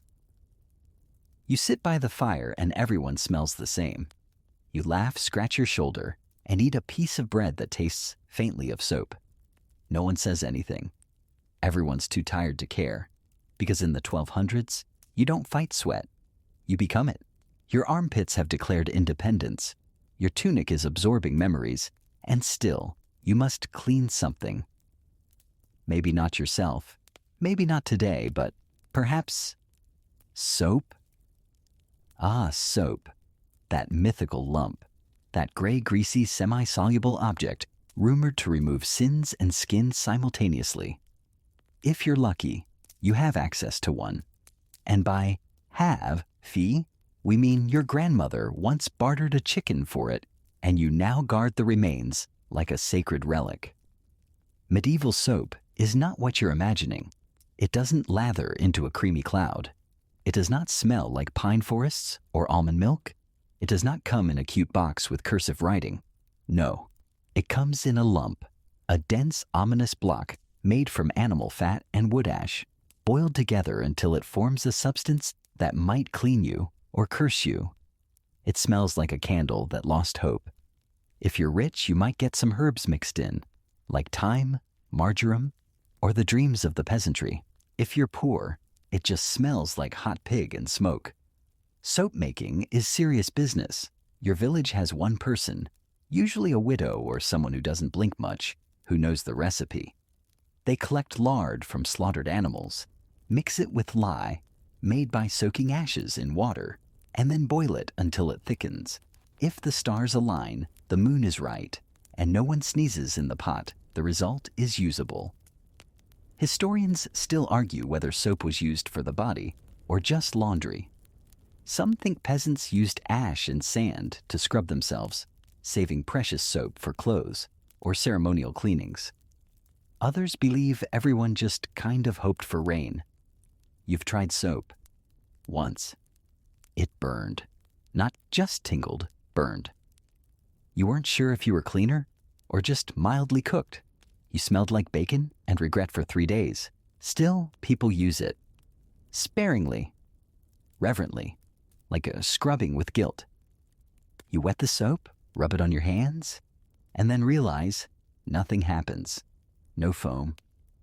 You sit by the fire and everyone smells the same. You laugh, scratch your shoulder, and eat a piece of bread that tastes faintly of soap. No one says anything. Everyone's too tired to care, because in the 1200s, you don't fight sweat. You become it. Your armpits have declared independence. Your tunic is absorbing memories, and still, you must clean something. Maybe not yourself, maybe not today, but perhaps soap? Ah, soap. That mythical lump. That gray, greasy, semi-soluble object rumored to remove sins and skin simultaneously. If you're lucky, you have access to one. And by have, fee, we mean your grandmother once bartered a chicken for it, and you now guard the remains like a sacred relic. Medieval soap is not what you're imagining. It doesn't lather into a creamy cloud. It does not smell like pine forests or almond milk. It does not come in a cute box with cursive writing. No, it comes in a lump, a dense, ominous block made from animal fat and wood ash, boiled together until it forms a substance that might clean you or curse you. It smells like a candle that lost hope. If you're rich, you might get some herbs mixed in, like thyme, marjoram, or the dreams of the peasantry. If you're poor, it just smells like hot pig and smoke. Soap making is serious business. Your village has one person, usually a widow or someone who doesn't blink much, who knows the recipe. They collect lard from slaughtered animals, mix it with lye, made by soaking ashes in water, and then boil it until it thickens. If the stars align, the moon is right, and no one sneezes in the pot, the result is usable. Historians still argue whether soap was used for the body or just laundry. Some think peasants used ash and sand to scrub themselves, saving precious soap for clothes or ceremonial cleanings. Others believe everyone just kind of hoped for rain. You've tried soap. Once. It burned. Not just tingled, burned. You weren't sure if you were cleaner or just mildly cooked. You smelled like bacon and regret for 3 days. Still, people use it. Sparingly. Reverently. Like a scrubbing with guilt. You wet the soap, rub it on your hands, and then realize nothing happens. No foam,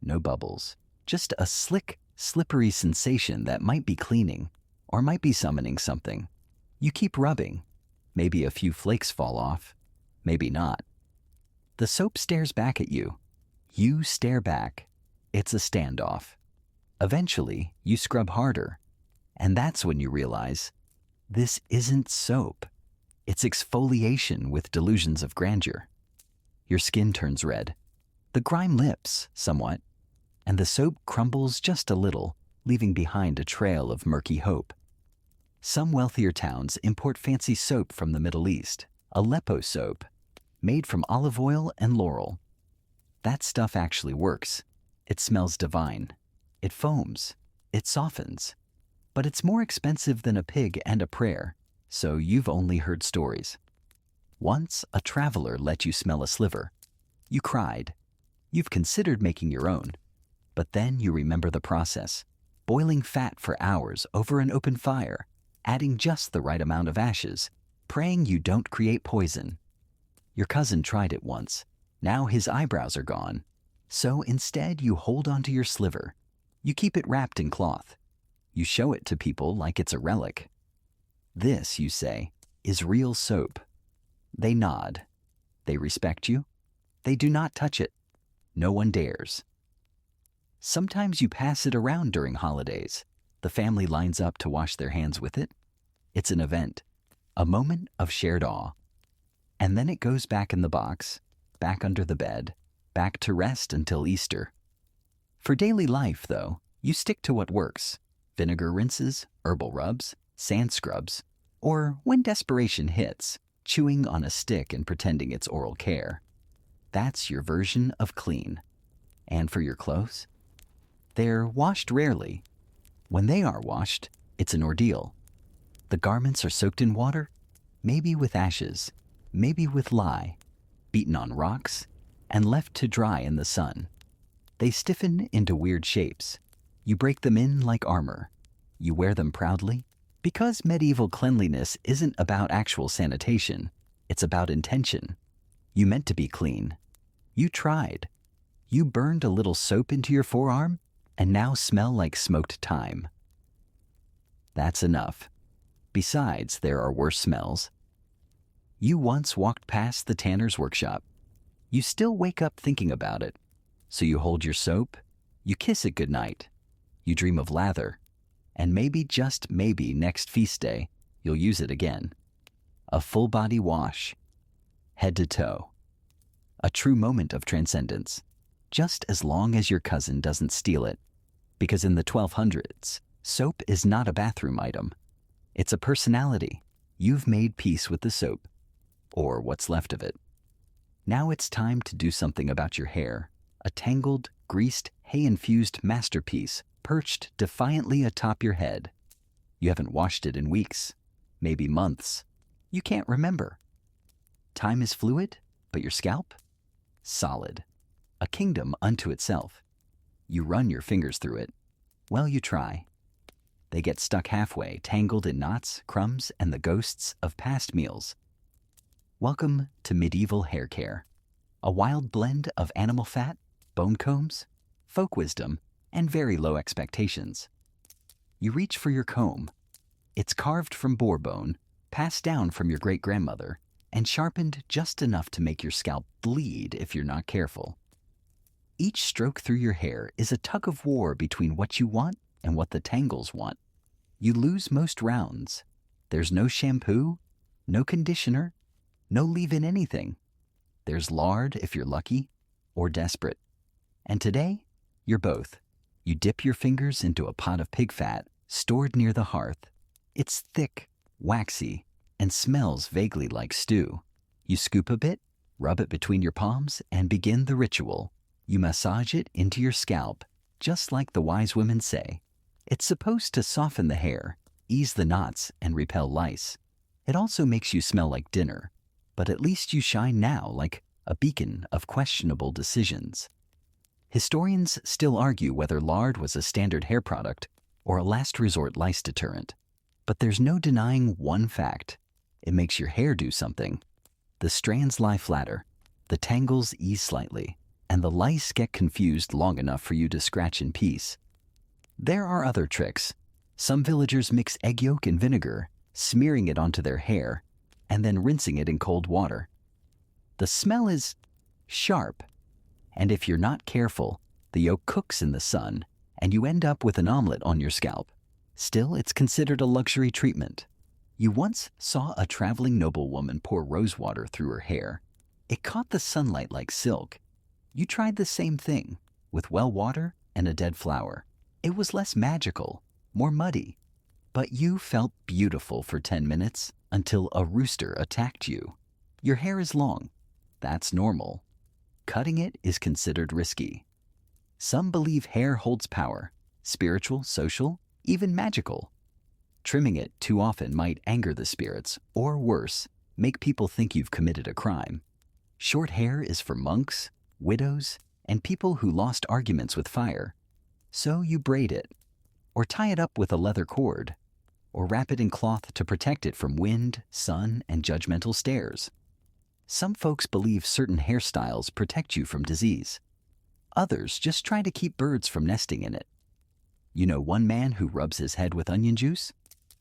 no bubbles. Just a slick, slippery sensation that might be cleaning or might be summoning something. You keep rubbing. Maybe a few flakes fall off. Maybe not. The soap stares back at you. You stare back. It's a standoff. Eventually, you scrub harder. And that's when you realize, this isn't soap. It's exfoliation with delusions of grandeur. Your skin turns red, the grime lifts somewhat, and the soap crumbles just a little, leaving behind a trail of murky hope. Some wealthier towns import fancy soap from the Middle East, Aleppo soap, made from olive oil and laurel. That stuff actually works. It smells divine. It foams. It softens. But it's more expensive than a pig and a prayer, so you've only heard stories. Once a traveler let you smell a sliver. You cried. You've considered making your own. But then you remember the process. Boiling fat for hours over an open fire, adding just the right amount of ashes, praying you don't create poison. Your cousin tried it once. Now his eyebrows are gone. So instead you hold onto your sliver. You keep it wrapped in cloth. You show it to people like it's a relic. This, you say, is real soap. They nod. They respect you. They do not touch it. No one dares. Sometimes you pass it around during holidays. The family lines up to wash their hands with it. It's an event, a moment of shared awe. And then it goes back in the box, back under the bed, back to rest until Easter. For daily life, though, you stick to what works. Vinegar rinses, herbal rubs, sand scrubs, or when desperation hits, chewing on a stick and pretending it's oral care. That's your version of clean. And for your clothes? They're washed rarely. When they are washed, it's an ordeal. The garments are soaked in water, maybe with ashes, maybe with lye, beaten on rocks, and left to dry in the sun. They stiffen into weird shapes. You break them in like armor. You wear them proudly, because medieval cleanliness isn't about actual sanitation. It's about intention. You meant to be clean. You tried. You burned a little soap into your forearm, and now smell like smoked thyme. That's enough. Besides, there are worse smells. You once walked past the tanner's workshop. You still wake up thinking about it. So you hold your soap, you kiss it goodnight, you dream of lather, and maybe, just maybe, next feast day, you'll use it again. A full body wash, head to toe. A true moment of transcendence, just as long as your cousin doesn't steal it. Because in the 1200s, soap is not a bathroom item. It's a personality. You've made peace with the soap, or what's left of it. Now it's time to do something about your hair. A tangled, greased, hay-infused masterpiece perched defiantly atop your head. You haven't washed it in weeks, maybe months. You can't remember. Time is fluid, but your scalp? Solid. A kingdom unto itself. You run your fingers through it. Well, you try. They get stuck halfway, tangled in knots, crumbs, and the ghosts of past meals. Welcome to medieval hair care. A wild blend of animal fat, bone combs, folk wisdom, and very low expectations. You reach for your comb. It's carved from boar bone, passed down from your great-grandmother, and sharpened just enough to make your scalp bleed if you're not careful. Each stroke through your hair is a tug of war between what you want and what the tangles want. You lose most rounds. There's no shampoo, no conditioner, no leave-in anything. There's lard if you're lucky, or desperate. And today, you're both. You dip your fingers into a pot of pig fat stored near the hearth. It's thick, waxy, and smells vaguely like stew. You scoop a bit, rub it between your palms, and begin the ritual. You massage it into your scalp, just like the wise women say. It's supposed to soften the hair, ease the knots, and repel lice. It also makes you smell like dinner, but at least you shine now like a beacon of questionable decisions. Historians still argue whether lard was a standard hair product or a last resort lice deterrent. But there's no denying one fact. It makes your hair do something. The strands lie flatter, the tangles ease slightly, and the lice get confused long enough for you to scratch in peace. There are other tricks. Some villagers mix egg yolk and vinegar, smearing it onto their hair, and then rinsing it in cold water. The smell is sharp, and if you're not careful, the yolk cooks in the sun, and you end up with an omelet on your scalp. Still, it's considered a luxury treatment. You once saw a traveling noblewoman pour rosewater through her hair. It caught the sunlight like silk. You tried the same thing, with well water and a dead flower. It was less magical, more muddy. But you felt beautiful for 10 minutes until a rooster attacked you. Your hair is long. That's normal. Cutting it is considered risky. Some believe hair holds power, spiritual, social, even magical. Trimming it too often might anger the spirits, or worse, make people think you've committed a crime. Short hair is for monks, widows, and people who lost arguments with fire. So you braid it, or tie it up with a leather cord, or wrap it in cloth to protect it from wind, sun, and judgmental stares. Some folks believe certain hairstyles protect you from disease. Others just try to keep birds from nesting in it. You know one man who rubs his head with onion juice?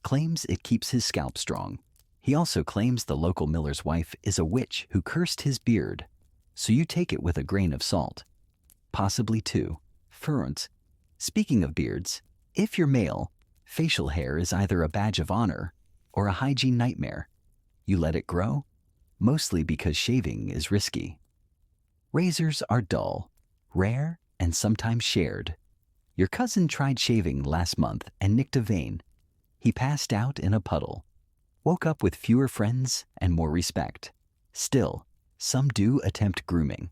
Claims it keeps his scalp strong. He also claims the local miller's wife is a witch who cursed his beard, so you take it with a grain of salt. Possibly two. Ferns. Speaking of beards, if you're male, facial hair is either a badge of honor or a hygiene nightmare. You let it grow, mostly because shaving is risky. Razors are dull, rare, and sometimes shared. Your cousin tried shaving last month and nicked a vein. He passed out in a puddle, woke up with fewer friends and more respect. Still, some do attempt grooming.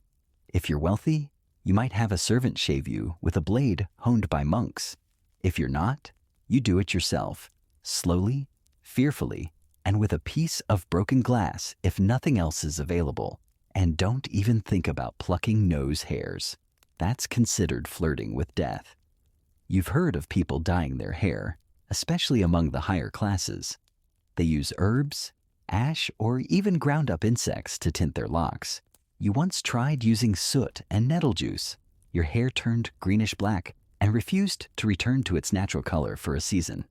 If you're wealthy, you might have a servant shave you with a blade honed by monks. If you're not, you do it yourself, slowly, fearfully, and with a piece of broken glass if nothing else is available. And don't even think about plucking nose hairs. That's considered flirting with death. You've heard of people dyeing their hair, especially among the higher classes. They use herbs, ash, or even ground up insects to tint their locks. You once tried using soot and nettle juice. Your hair turned greenish-black and refused to return to its natural color for a season.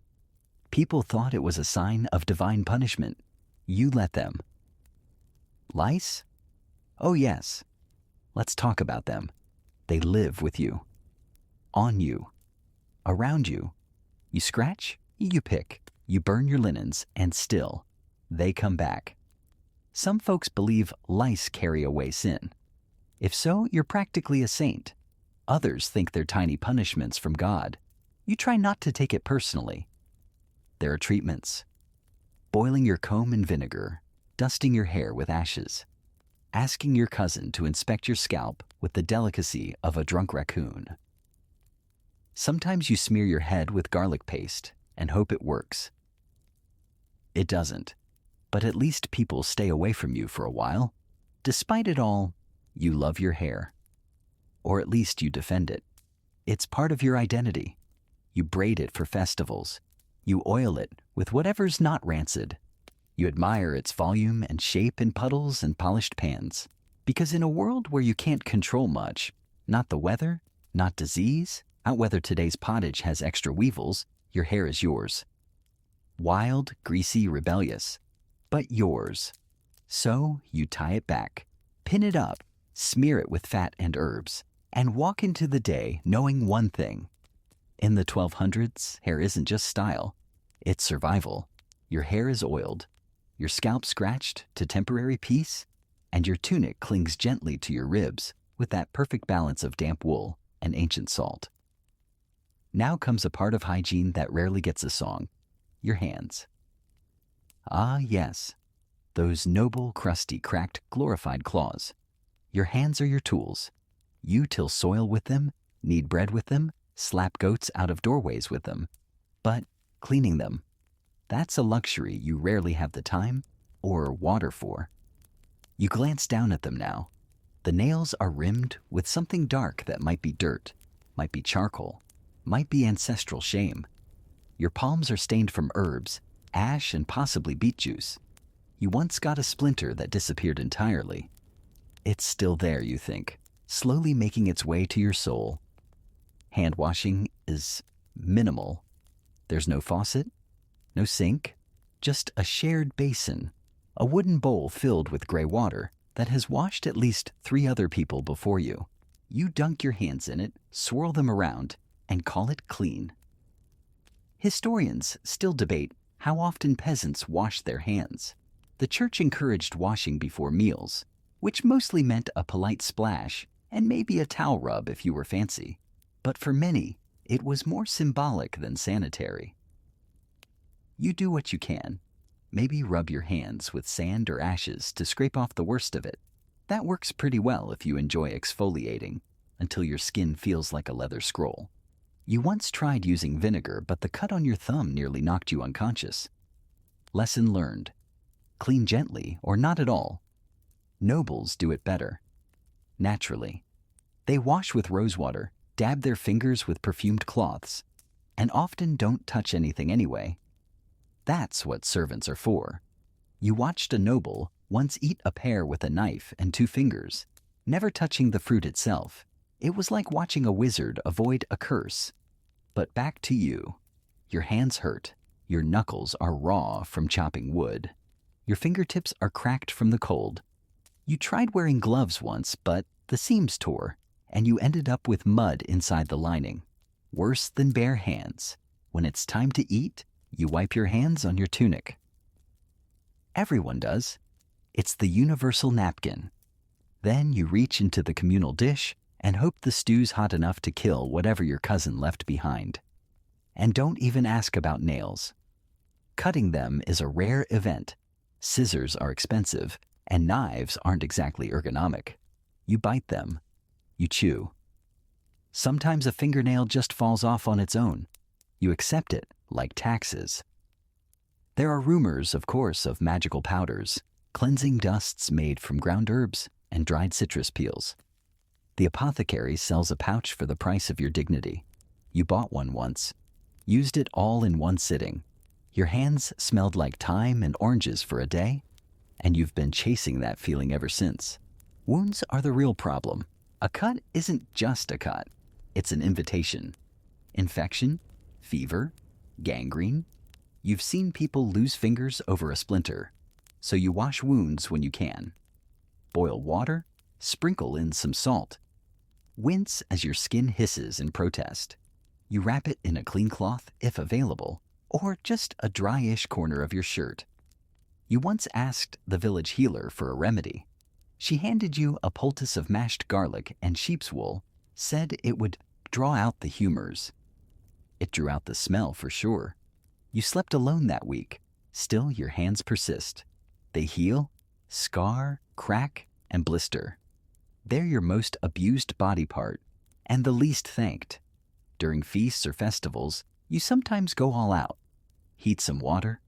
People thought it was a sign of divine punishment. You let them. Lice? Oh yes. Let's talk about them. They live with you. On you. Around you. You scratch, you pick, you burn your linens, and still, they come back. Some folks believe lice carry away sin. If so, you're practically a saint. Others think they're tiny punishments from God. You try not to take it personally. There are treatments. Boiling your comb in vinegar, dusting your hair with ashes, asking your cousin to inspect your scalp with the delicacy of a drunk raccoon. Sometimes you smear your head with garlic paste and hope it works. It doesn't, but at least people stay away from you for a while. Despite it all, you love your hair. Or at least you defend it. It's part of your identity. You braid it for festivals. You oil it with whatever's not rancid. You admire its volume and shape in puddles and polished pans. Because in a world where you can't control much, not the weather, not disease, not whether today's pottage has extra weevils, your hair is yours. Wild, greasy, rebellious, but yours. So you tie it back, pin it up, smear it with fat and herbs, and walk into the day knowing one thing. In the 1200s, hair isn't just style, it's survival. Your hair is oiled, your scalp scratched to temporary peace, and your tunic clings gently to your ribs with that perfect balance of damp wool and ancient salt. Now comes a part of hygiene that rarely gets a song, your hands. Ah, yes, those noble, crusty, cracked, glorified claws. Your hands are your tools. You till soil with them, knead bread with them, slap goats out of doorways with them. But cleaning them, that's a luxury you rarely have the time or water for. You glance down at them now. The nails are rimmed with something dark that might be dirt, might be charcoal, might be ancestral shame. Your palms are stained from herbs, ash, and possibly beet juice. You once got a splinter that disappeared entirely. It's still there, you think, slowly making its way to your soul. Hand washing is minimal. There's no faucet, no sink, just a shared basin, a wooden bowl filled with gray water that has washed at least 3 other people before you. You dunk your hands in it, swirl them around, and call it clean. Historians still debate how often peasants washed their hands. The church encouraged washing before meals, which mostly meant a polite splash and maybe a towel rub if you were fancy. But for many, it was more symbolic than sanitary. You do what you can. Maybe rub your hands with sand or ashes to scrape off the worst of it. That works pretty well if you enjoy exfoliating, until your skin feels like a leather scroll. You once tried using vinegar, but the cut on your thumb nearly knocked you unconscious. Lesson learned. Clean gently or not at all. Nobles do it better. Naturally. They wash with rosewater, dab their fingers with perfumed cloths, and often don't touch anything anyway. That's what servants are for. You watched a noble once eat a pear with a knife and 2 fingers, never touching the fruit itself. It was like watching a wizard avoid a curse. But back to you. Your hands hurt. Your knuckles are raw from chopping wood. Your fingertips are cracked from the cold. You tried wearing gloves once, but the seams tore, and you ended up with mud inside the lining. Worse than bare hands. When it's time to eat, you wipe your hands on your tunic. Everyone does. It's the universal napkin. Then you reach into the communal dish and hope the stew's hot enough to kill whatever your cousin left behind. And don't even ask about nails. Cutting them is a rare event. Scissors are expensive, and knives aren't exactly ergonomic. You bite them. You chew. Sometimes a fingernail just falls off on its own. You accept it, like taxes. There are rumors, of course, of magical powders, cleansing dusts made from ground herbs and dried citrus peels. The apothecary sells a pouch for the price of your dignity. You bought one once. Used it all in one sitting. Your hands smelled like thyme and oranges for a day, and you've been chasing that feeling ever since. Wounds are the real problem. A cut isn't just a cut. It's an invitation. Infection, fever, gangrene. You've seen people lose fingers over a splinter, so you wash wounds when you can. Boil water, sprinkle in some salt. Wince as your skin hisses in protest. You wrap it in a clean cloth if available, or just a dry-ish corner of your shirt. You once asked the village healer for a remedy. She handed you a poultice of mashed garlic and sheep's wool, said it would draw out the humors. It drew out the smell for sure. You slept alone that week. Still, your hands persist. They heal, scar, crack, and blister. They're your most abused body part, and the least thanked. During feasts or festivals, you sometimes go all out. Heat some water,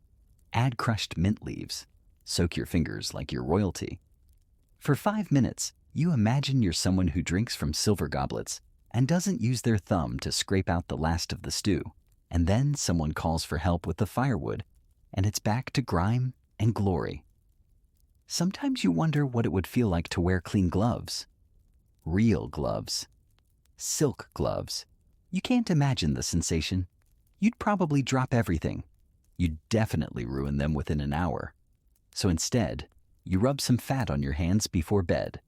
add crushed mint leaves, soak your fingers like you're royalty. For 5 minutes, you imagine you're someone who drinks from silver goblets and doesn't use their thumb to scrape out the last of the stew. And then someone calls for help with the firewood, and it's back to grime and glory. Sometimes you wonder what it would feel like to wear clean gloves. Real gloves. Silk gloves. You can't imagine the sensation. You'd probably drop everything. You'd definitely ruin them within an hour. So instead, you rub some fat on your hands before bed,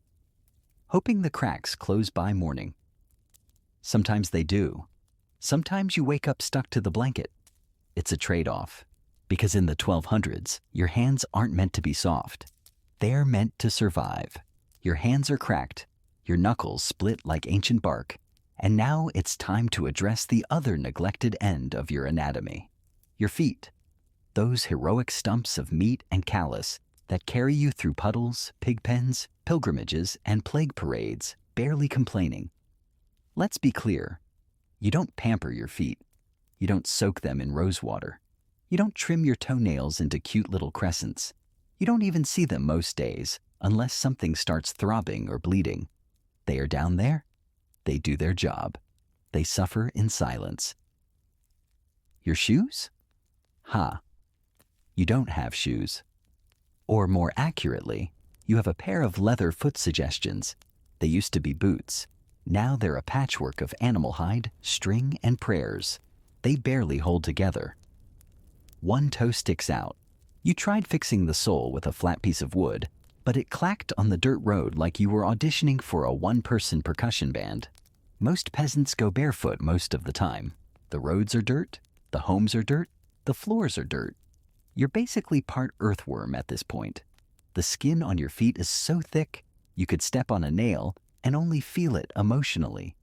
hoping the cracks close by morning. Sometimes they do. Sometimes you wake up stuck to the blanket. It's a trade-off, because in the 1200s, your hands aren't meant to be soft. They're meant to survive. Your hands are cracked, your knuckles split like ancient bark, and now it's time to address the other neglected end of your anatomy. Your feet. Those heroic stumps of meat and callus that carry you through puddles, pig pens, pilgrimages, and plague parades, barely complaining. Let's be clear. You don't pamper your feet. You don't soak them in rose water. You don't trim your toenails into cute little crescents. You don't even see them most days, unless something starts throbbing or bleeding. They are down there. They do their job. They suffer in silence. Your shoes? You don't have shoes. Or more accurately, you have a pair of leather foot suggestions. They used to be boots. Now they're a patchwork of animal hide, string, and prayers. They barely hold together. One toe sticks out. You tried fixing the sole with a flat piece of wood, but it clacked on the dirt road like you were auditioning for a one-person percussion band. Most peasants go barefoot most of the time. The roads are dirt, the homes are dirt, the floors are dirt. You're basically part earthworm at this point. The skin on your feet is so thick, you could step on a nail and only feel it emotionally.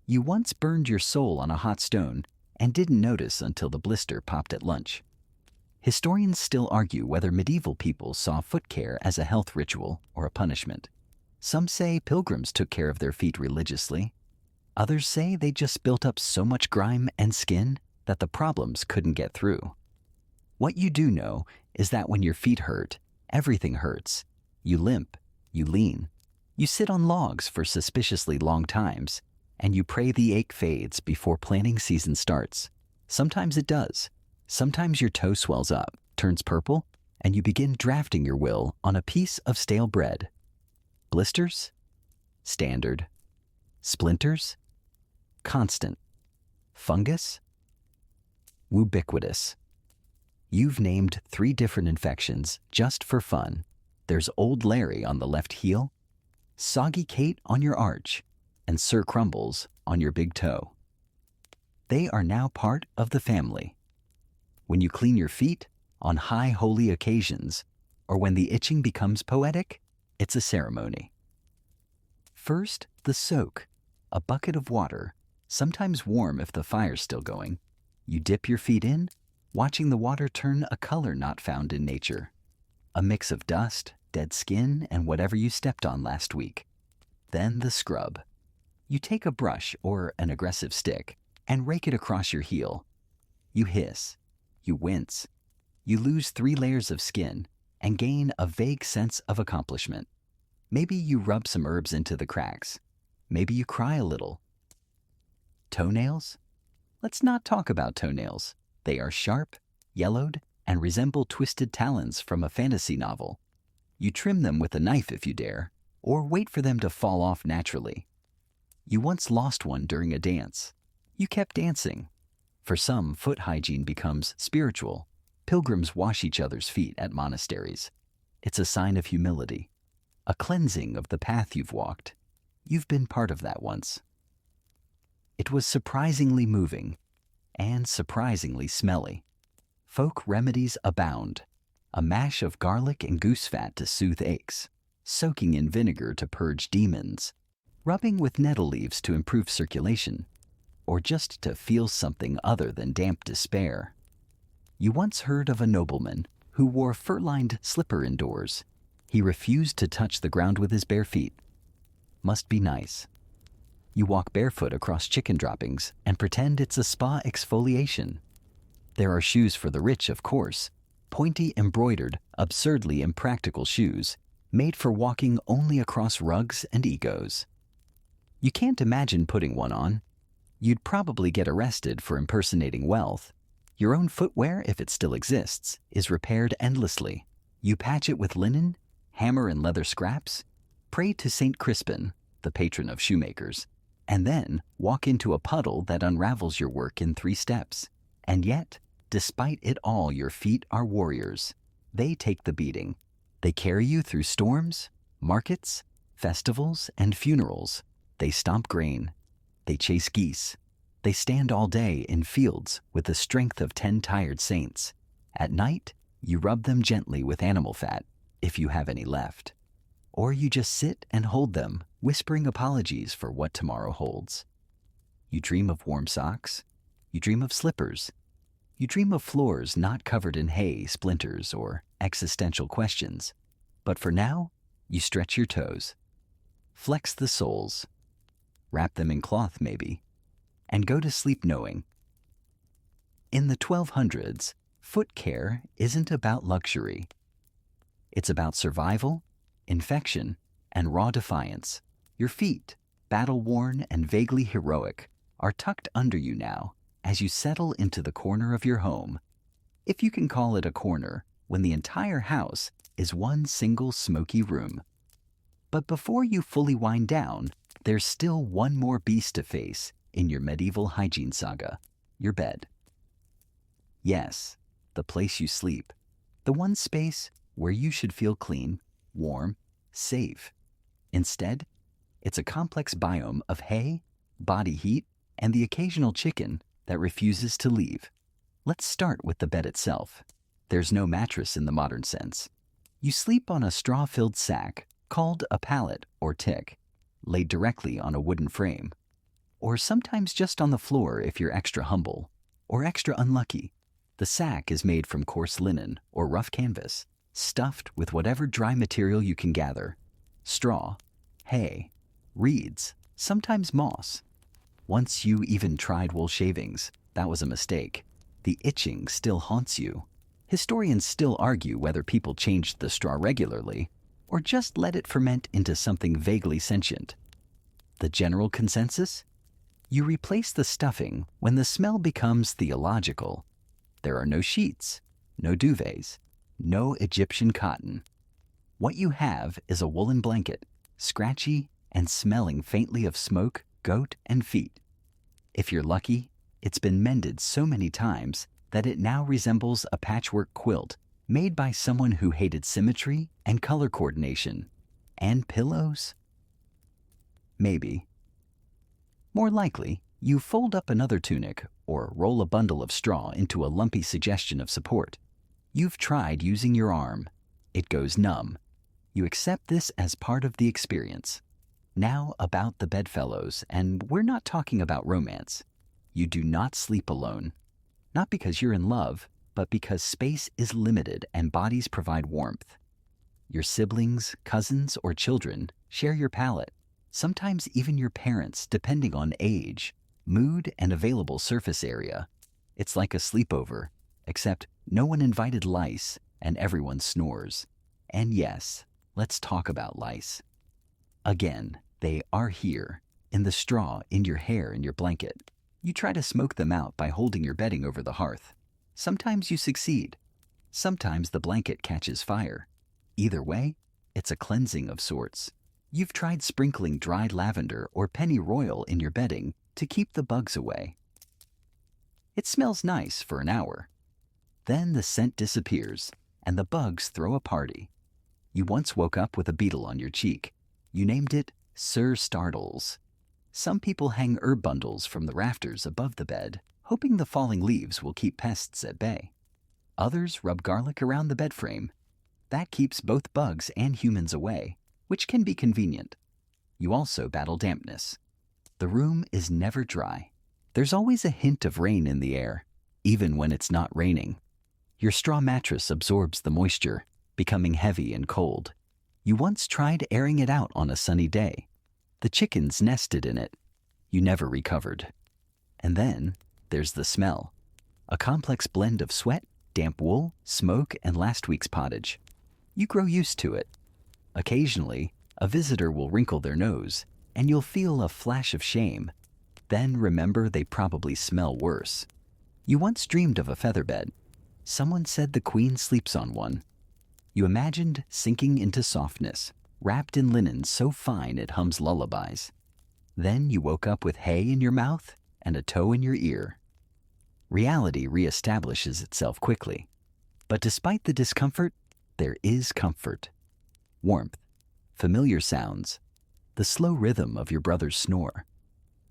You once burned your soul on a hot stone and didn't notice until the blister popped at lunch. Historians still argue whether medieval people saw foot care as a health ritual or a punishment. Some say pilgrims took care of their feet religiously. Others say they just built up so much grime and skin that the problems couldn't get through. What you do know is that when your feet hurt, everything hurts. You limp, you lean, you sit on logs for suspiciously long times, and you pray the ache fades before planting season starts. Sometimes it does. Sometimes your toe swells up, turns purple, and you begin drafting your will on a piece of stale bread. Blisters? Standard. Splinters? Constant. Fungus? Ubiquitous. You've named 3 different infections just for fun. There's Old Larry on the left heel, Soggy Kate on your arch, and Sir Crumbles on your big toe. They are now part of the family. When you clean your feet on high holy occasions, or when the itching becomes poetic, it's a ceremony. First, the soak, a bucket of water, sometimes warm if the fire's still going. You dip your feet in, watching the water turn a color not found in nature. A mix of dust, dead skin, and whatever you stepped on last week. Then the scrub. You take a brush or an aggressive stick and rake it across your heel. You hiss. You wince. You lose 3 layers of skin and gain a vague sense of accomplishment. Maybe you rub some herbs into the cracks. Maybe you cry a little. Toenails? Let's not talk about toenails. They are sharp, yellowed, and resemble twisted talons from a fantasy novel. You trim them with a knife if you dare, or wait for them to fall off naturally. You once lost one during a dance. You kept dancing. For some, foot hygiene becomes spiritual. Pilgrims wash each other's feet at monasteries. It's a sign of humility, a cleansing of the path you've walked. You've been part of that once. It was surprisingly moving and surprisingly smelly. Folk remedies abound. A mash of garlic and goose fat to soothe aches, soaking in vinegar to purge demons, rubbing with nettle leaves to improve circulation, or just to feel something other than damp despair. You once heard of a nobleman who wore fur-lined slipper indoors. He refused to touch the ground with his bare feet. Must be nice. You walk barefoot across chicken droppings and pretend it's a spa exfoliation. There are shoes for the rich, of course, pointy, embroidered, absurdly impractical shoes made for walking only across rugs and egos. You can't imagine putting one on. You'd probably get arrested for impersonating wealth. Your own footwear, if it still exists, is repaired endlessly. You patch it with linen, hammer and leather scraps, pray to St. Crispin, the patron of shoemakers, and then walk into a puddle that unravels your work in 3 steps. And yet, despite it all, your feet are warriors. They take the beating. They carry you through storms, markets, festivals, and funerals. They stomp grain. They chase geese. They stand all day in fields with the strength of 10 tired saints. At night, you rub them gently with animal fat, if you have any left. Or you just sit and hold them, whispering apologies for what tomorrow holds. You dream of warm socks. You dream of slippers. You dream of floors not covered in hay, splinters, or existential questions. But for now, you stretch your toes. Flex the soles. Wrap them in cloth, maybe. And go to sleep knowing. In the 1200s, foot care isn't about luxury. It's about survival, infection, and raw defiance. Your feet, battle-worn and vaguely heroic, are tucked under you now as you settle into the corner of your home. If you can call it a corner when the entire house is one single smoky room. But before you fully wind down, there's still one more beast to face in your medieval hygiene saga, your bed. Yes, the place you sleep, the one space where you should feel clean, warm, safe. Instead, it's a complex biome of hay, body heat, and the occasional chicken that refuses to leave. Let's start with the bed itself. There's no mattress in the modern sense. You sleep on a straw-filled sack called a pallet or tick, laid directly on a wooden frame, or sometimes just on the floor if you're extra humble or extra unlucky. The sack is made from coarse linen or rough canvas, stuffed with whatever dry material you can gather: straw, hay, reeds, sometimes moss. Once you even tried wool shavings. That was a mistake. The itching still haunts you. Historians still argue whether people changed the straw regularly or just let it ferment into something vaguely sentient. The general consensus? You replace the stuffing when the smell becomes theological. There are no sheets, no duvets, no Egyptian cotton. What you have is a woolen blanket, scratchy and smelling faintly of smoke, goat, and feet. If you're lucky, it's been mended so many times that it now resembles a patchwork quilt made by someone who hated symmetry and color coordination. And pillows? Maybe. More likely, you fold up another tunic or roll a bundle of straw into a lumpy suggestion of support. You've tried using your arm. It goes numb. You accept this as part of the experience. Now about the bedfellows, and we're not talking about romance. You do not sleep alone. Not because you're in love, but because space is limited and bodies provide warmth. Your siblings, cousins, or children share your pallet. Sometimes even your parents, depending on age, mood, and available surface area. It's like a sleepover, except no one invited lice and everyone snores. And yes, let's talk about lice. Again, they are here, in the straw, in your hair, in your blanket. You try to smoke them out by holding your bedding over the hearth. Sometimes you succeed. Sometimes the blanket catches fire. Either way, it's a cleansing of sorts. You've tried sprinkling dried lavender or pennyroyal in your bedding to keep the bugs away. It smells nice for an hour. Then the scent disappears, and the bugs throw a party. You once woke up with a beetle on your cheek. You named it Sir Startles. Some people hang herb bundles from the rafters above the bed, hoping the falling leaves will keep pests at bay. Others rub garlic around the bed frame. That keeps both bugs and humans away, which can be convenient. You also battle dampness. The room is never dry. There's always a hint of rain in the air, even when it's not raining. Your straw mattress absorbs the moisture, becoming heavy and cold. You once tried airing it out on a sunny day. The chickens nested in it. You never recovered. And then there's the smell. A complex blend of sweat, damp wool, smoke, and last week's pottage. You grow used to it. Occasionally, a visitor will wrinkle their nose, and you'll feel a flash of shame. Then remember they probably smell worse. You once dreamed of a feather bed. Someone said the queen sleeps on one. You imagined sinking into softness, wrapped in linen so fine it hums lullabies. Then you woke up with hay in your mouth and a toe in your ear. Reality reestablishes itself quickly. But despite the discomfort, there is comfort. Warmth, familiar sounds, the slow rhythm of your brother's snore,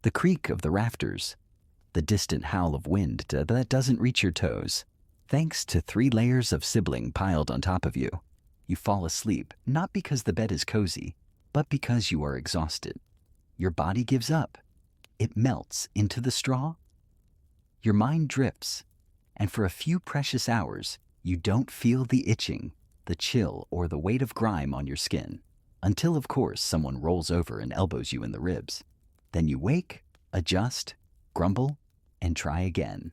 the creak of the rafters, the distant howl of wind that doesn't reach your toes. Thanks to 3 layers of sibling piled on top of you, you fall asleep not because the bed is cozy, but because you are exhausted. Your body gives up. It melts into the straw. Your mind drifts, and for a few precious hours, you don't feel the itching, the chill, or the weight of grime on your skin, until, of course, someone rolls over and elbows you in the ribs. Then you wake, adjust, grumble, and try again.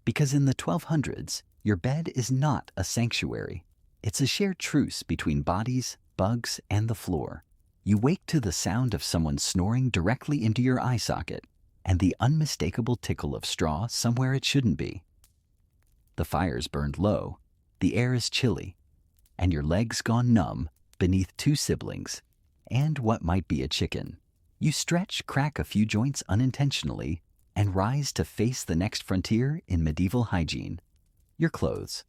Because in the 1200s, your bed is not a sanctuary. It's a shared truce between bodies, bugs, and the floor. You wake to the sound of someone snoring directly into your eye socket and the unmistakable tickle of straw somewhere it shouldn't be. The fire's burned low, the air is chilly, and your legs gone numb beneath 2 siblings and what might be a chicken. You stretch, crack a few joints unintentionally, and rise to face the next frontier in medieval hygiene: your clothes.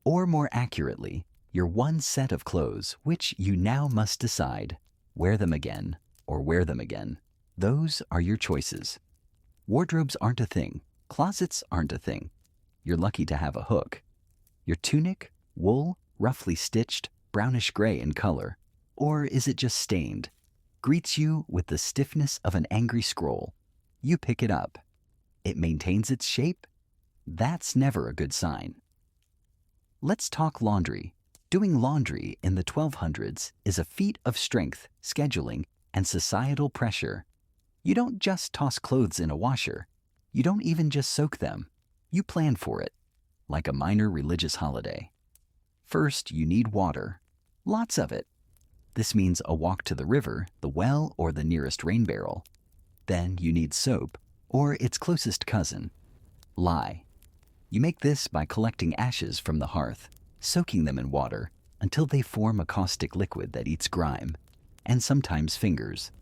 Or more accurately, your one set of clothes, which you now must decide: wear them again or wear them again. Those are your choices. Wardrobes aren't a thing. Closets aren't a thing. You're lucky to have a hook. Your tunic, wool, roughly stitched, brownish gray in color, or is it just stained, greets you with the stiffness of an angry scroll. You pick it up. It maintains its shape? That's never a good sign. Let's talk laundry. Doing laundry in the 1200s is a feat of strength, scheduling, and societal pressure. You don't just toss clothes in a washer. You don't even just soak them. You plan for it, like a minor religious holiday. First, you need water. Lots of it. This means a walk to the river, the well, or the nearest rain barrel. Then you need soap, or its closest cousin, lye. You make this by collecting ashes from the hearth, soaking them in water until they form a caustic liquid that eats grime, and sometimes fingers.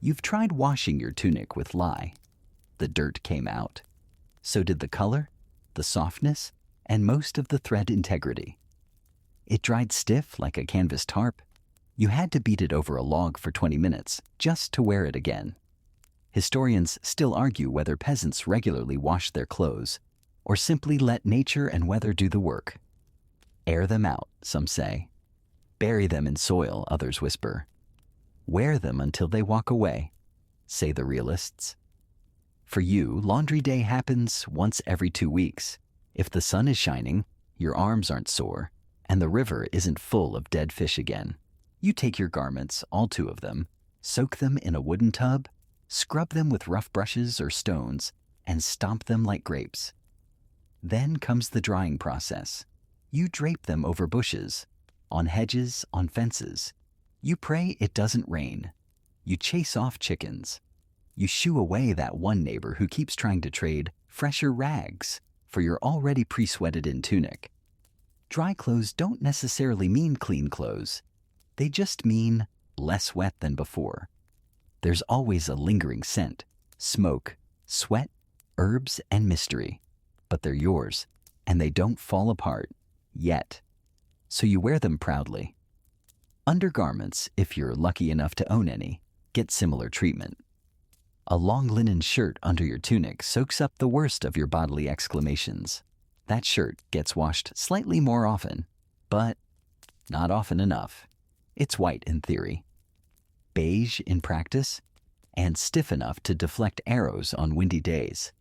You've tried washing your tunic with lye. The dirt came out. So did the color, the softness, and most of the thread integrity. It dried stiff like a canvas tarp. You had to beat it over a log for 20 minutes just to wear it again. Historians still argue whether peasants regularly washed their clothes or simply let nature and weather do the work. Air them out, some say. Bury them in soil, others whisper. Wear them until they walk away, say the realists. For you, laundry day happens once every 2 weeks. If the sun is shining, your arms aren't sore, and the river isn't full of dead fish again. You take your garments, all 2 of them, soak them in a wooden tub, scrub them with rough brushes or stones, and stomp them like grapes. Then comes the drying process. You drape them over bushes, on hedges, on fences. You pray it doesn't rain. You chase off chickens. You shoo away that one neighbor who keeps trying to trade fresher rags for your already pre-sweated-in tunic. Dry clothes don't necessarily mean clean clothes. They just mean less wet than before. There's always a lingering scent, smoke, sweat, herbs, and mystery. But they're yours, and they don't fall apart, yet. So you wear them proudly. Undergarments, if you're lucky enough to own any, get similar treatment. A long linen shirt under your tunic soaks up the worst of your bodily exclamations. That shirt gets washed slightly more often, but not often enough. It's white in theory, beige in practice, and stiff enough to deflect arrows on windy days.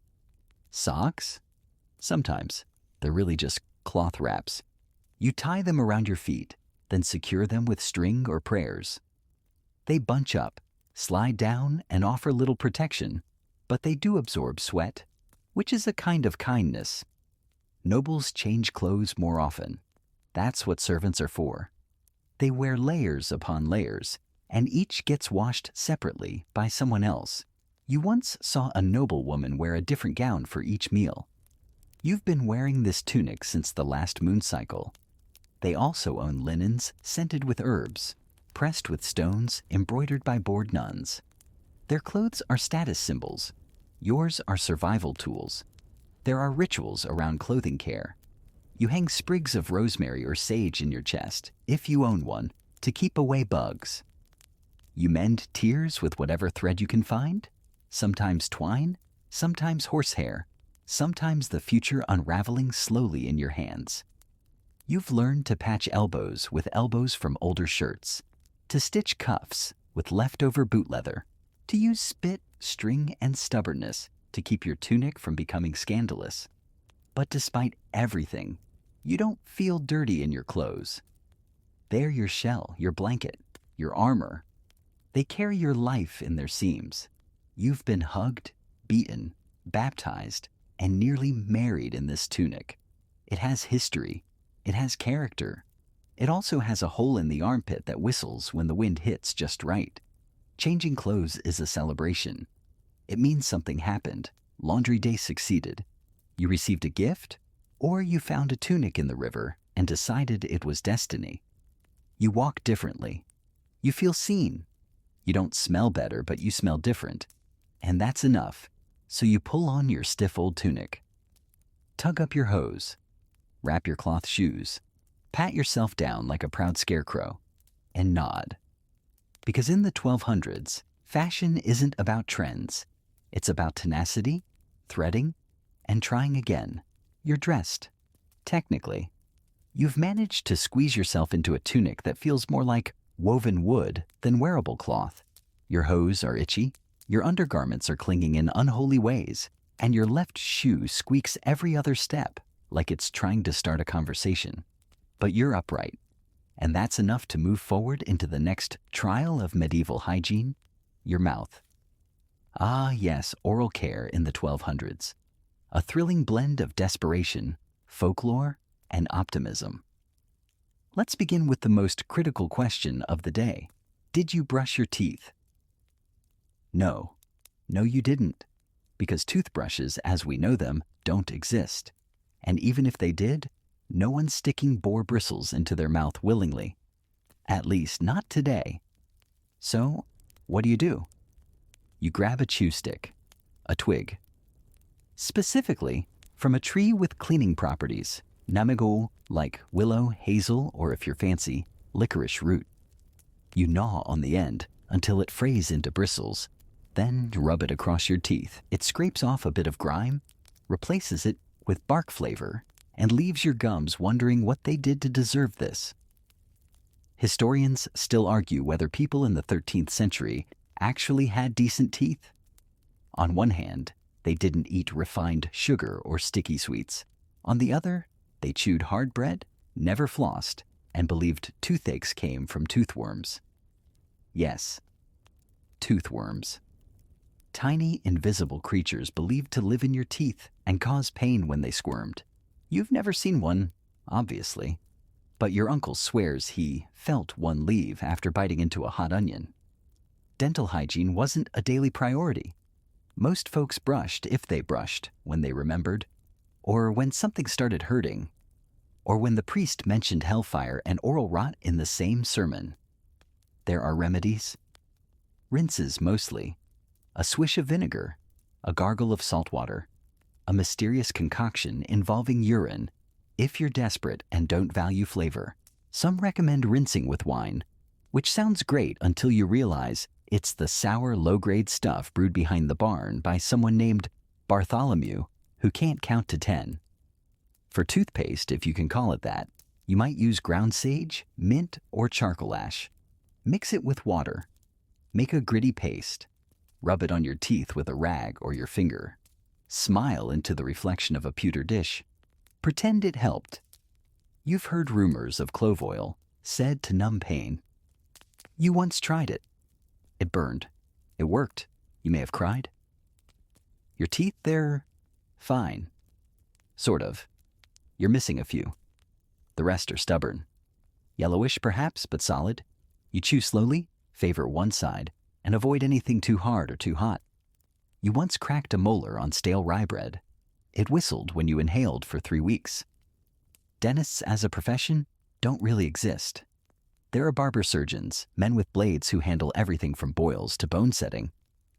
Socks? Sometimes. They're really just cloth wraps. You tie them around your feet, then secure them with string or prayers. They bunch up, slide down, and offer little protection, but they do absorb sweat, which is a kind of kindness. Nobles change clothes more often. That's what servants are for. They wear layers upon layers, and each gets washed separately by someone else. You once saw a noble woman wear a different gown for each meal. You've been wearing this tunic since the last moon cycle. They also own linens scented with herbs, pressed with stones, embroidered by bored nuns. Their clothes are status symbols. Yours are survival tools. There are rituals around clothing care. You hang sprigs of rosemary or sage in your chest, if you own one, to keep away bugs. You mend tears with whatever thread you can find, sometimes twine, sometimes horsehair, sometimes the future unraveling slowly in your hands. You've learned to patch elbows with elbows from older shirts, to stitch cuffs with leftover boot leather, to use spit, string, and stubbornness to keep your tunic from becoming scandalous. But despite everything, you don't feel dirty in your clothes. They're your shell, your blanket, your armor. They carry your life in their seams. You've been hugged, beaten, baptized, and nearly married in this tunic. It has history. It has character. It also has a hole in the armpit that whistles when the wind hits just right. Changing clothes is a celebration. It means something happened. Laundry day succeeded. You received a gift, or you found a tunic in the river and decided it was destiny. You walk differently. You feel seen. You don't smell better, but you smell different. And that's enough. So you pull on your stiff old tunic. Tug up your hose. Wrap your cloth shoes. Pat yourself down like a proud scarecrow. And nod. Because in the 1200s, fashion isn't about trends. It's about tenacity, threading, and trying again. You're dressed. Technically, you've managed to squeeze yourself into a tunic that feels more like woven wood than wearable cloth. Your hose are itchy, your undergarments are clinging in unholy ways, and your left shoe squeaks every other step like it's trying to start a conversation. But you're upright, and that's enough to move forward into the next trial of medieval hygiene, your mouth. Ah, yes, oral care in the 1200s. A thrilling blend of desperation, folklore, and optimism. Let's begin with the most critical question of the day. Did you brush your teeth? No. No, you didn't. Because toothbrushes, as we know them, don't exist. And even if they did, no one's sticking boar bristles into their mouth willingly. At least not today. So, what do? You grab a chew stick, a twig. Specifically, from a tree with cleaning properties, namago, like willow, hazel, or if you're fancy, licorice root. You gnaw on the end until it frays into bristles, then rub it across your teeth. It scrapes off a bit of grime, replaces it with bark flavor, and leaves your gums wondering what they did to deserve this. Historians still argue whether people in the 13th century actually had decent teeth. On one hand, they didn't eat refined sugar or sticky sweets. On the other, they chewed hard bread, never flossed, and believed toothaches came from toothworms. Yes, toothworms. Tiny, invisible creatures believed to live in your teeth and cause pain when they squirmed. You've never seen one, obviously, but your uncle swears he felt one leave after biting into a hot onion. Dental hygiene wasn't a daily priority. Most folks brushed if they brushed when they remembered, or when something started hurting, or when the priest mentioned hellfire and oral rot in the same sermon. There are remedies. Rinses mostly. A swish of vinegar, a gargle of salt water, a mysterious concoction involving urine. If you're desperate and don't value flavor, some recommend rinsing with wine, which sounds great until you realize it's the sour, low-grade stuff brewed behind the barn by someone named Bartholomew who can't count to 10. For toothpaste, if you can call it that, you might use ground sage, mint, or charcoal ash. Mix it with water. Make a gritty paste. Rub it on your teeth with a rag or your finger. Smile into the reflection of a pewter dish. Pretend it helped. You've heard rumors of clove oil, said to numb pain. You once tried it. It burned. It worked. You may have cried. Your teeth, they're fine. Sort of. You're missing a few. The rest are stubborn. Yellowish perhaps, but solid. You chew slowly, favor one side, and avoid anything too hard or too hot. You once cracked a molar on stale rye bread. It whistled when you inhaled for 3 weeks. Dentists as a profession don't really exist. There are barber surgeons, men with blades who handle everything from boils to bone setting.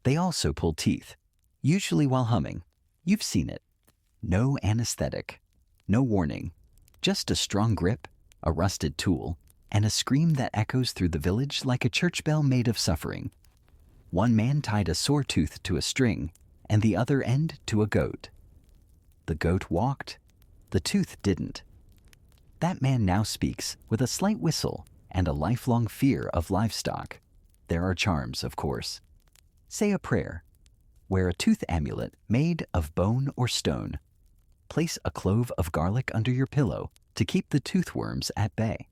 They also pull teeth, usually while humming. You've seen it. No anesthetic, no warning, just a strong grip, a rusted tool, and a scream that echoes through the village like a church bell made of suffering. One man tied a sore tooth to a string, and the other end to a goat. The goat walked, the tooth didn't. That man now speaks with a slight whistle and a lifelong fear of livestock. There are charms, of course. Say a prayer. Wear a tooth amulet made of bone or stone. Place a clove of garlic under your pillow to keep the toothworms at bay.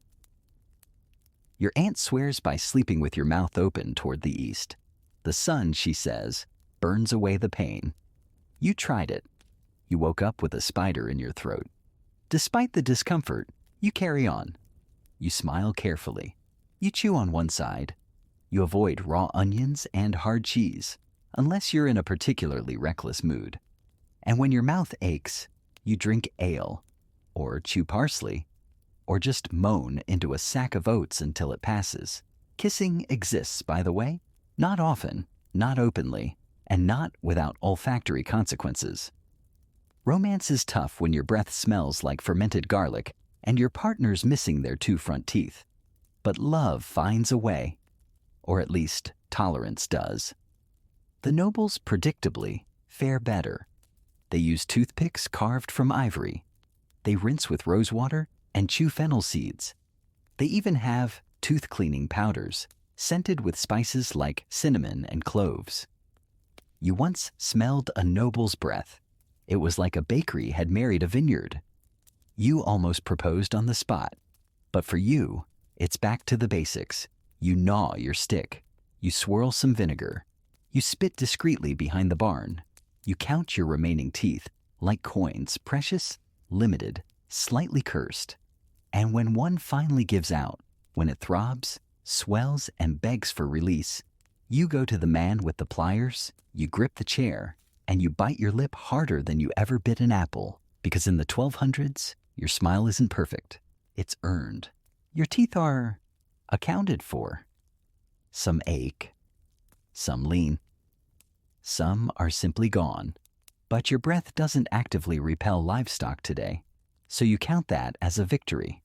Your aunt swears by sleeping with your mouth open toward the east. The sun, she says, burns away the pain. You tried it. You woke up with a spider in your throat. Despite the discomfort, you carry on. You smile carefully. You chew on one side. You avoid raw onions and hard cheese, unless you're in a particularly reckless mood. And when your mouth aches, you drink ale, or chew parsley, or just moan into a sack of oats until it passes. Kissing exists, by the way. Not often, not openly, and not without olfactory consequences. Romance is tough when your breath smells like fermented garlic and your partner's missing their 2 front teeth. But love finds a way, or at least tolerance does. The nobles, predictably, fare better. They use toothpicks carved from ivory. They rinse with rose water and chew fennel seeds. They even have tooth cleaning powders, scented with spices like cinnamon and cloves. You once smelled a noble's breath. It was like a bakery had married a vineyard. You almost proposed on the spot. But for you, it's back to the basics. You gnaw your stick. You swirl some vinegar. You spit discreetly behind the barn. You count your remaining teeth, like coins, precious, limited, slightly cursed. And when one finally gives out, when it throbs, swells, and begs for release, you go to the man with the pliers, you grip the chair, and you bite your lip harder than you ever bit an apple, because in the 1200s, your smile isn't perfect. It's earned. Your teeth are accounted for. Some ache, some lean, some are simply gone. But your breath doesn't actively repel livestock today, so you count that as a victory.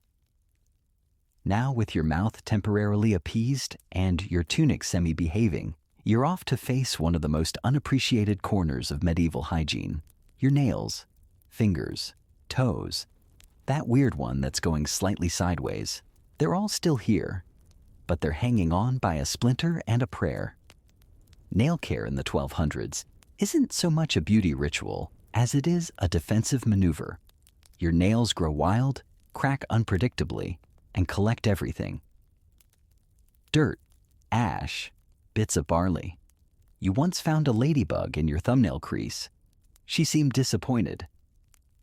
Now, with your mouth temporarily appeased and your tunic semi-behaving, you're off to face one of the most unappreciated corners of medieval hygiene. Your nails, fingers, toes, that weird one that's going slightly sideways. They're all still here, but they're hanging on by a splinter and a prayer. Nail care in the 1200s isn't so much a beauty ritual as it is a defensive maneuver. Your nails grow wild, crack unpredictably, and collect everything. Dirt, ash, bits of barley. You once found a ladybug in your thumbnail crease. She seemed disappointed.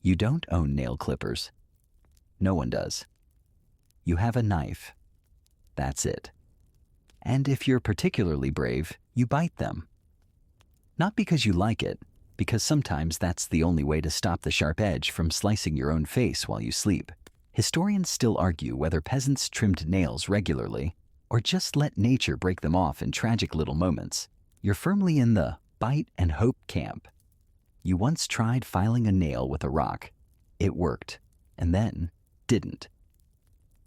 You don't own nail clippers. No one does. You have a knife. That's it. And if you're particularly brave, you bite them. Not because you like it, because sometimes that's the only way to stop the sharp edge from slicing your own face while you sleep. Historians still argue whether peasants trimmed nails regularly or just let nature break them off in tragic little moments. You're firmly in the bite and hope camp. You once tried filing a nail with a rock. It worked, and then didn't.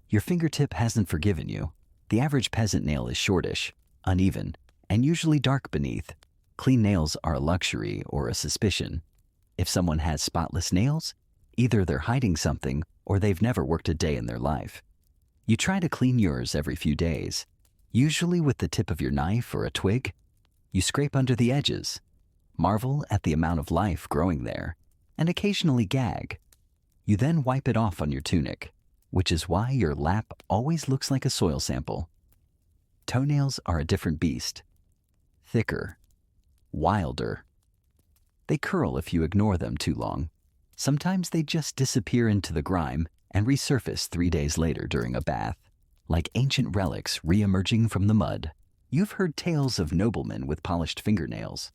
Your fingertip hasn't forgiven you. The average peasant nail is shortish, uneven, and usually dark beneath. Clean nails are a luxury or a suspicion. If someone has spotless nails, either they're hiding something or they've never worked a day in their life. You try to clean yours every few days, usually with the tip of your knife or a twig. You scrape under the edges, marvel at the amount of life growing there, and occasionally gag. You then wipe it off on your tunic, which is why your lap always looks like a soil sample. Toenails are a different beast. Thicker, wilder. They curl if you ignore them too long. Sometimes they just disappear into the grime and resurface 3 days later during a bath, like ancient relics re-emerging from the mud. You've heard tales of noblemen with polished fingernails.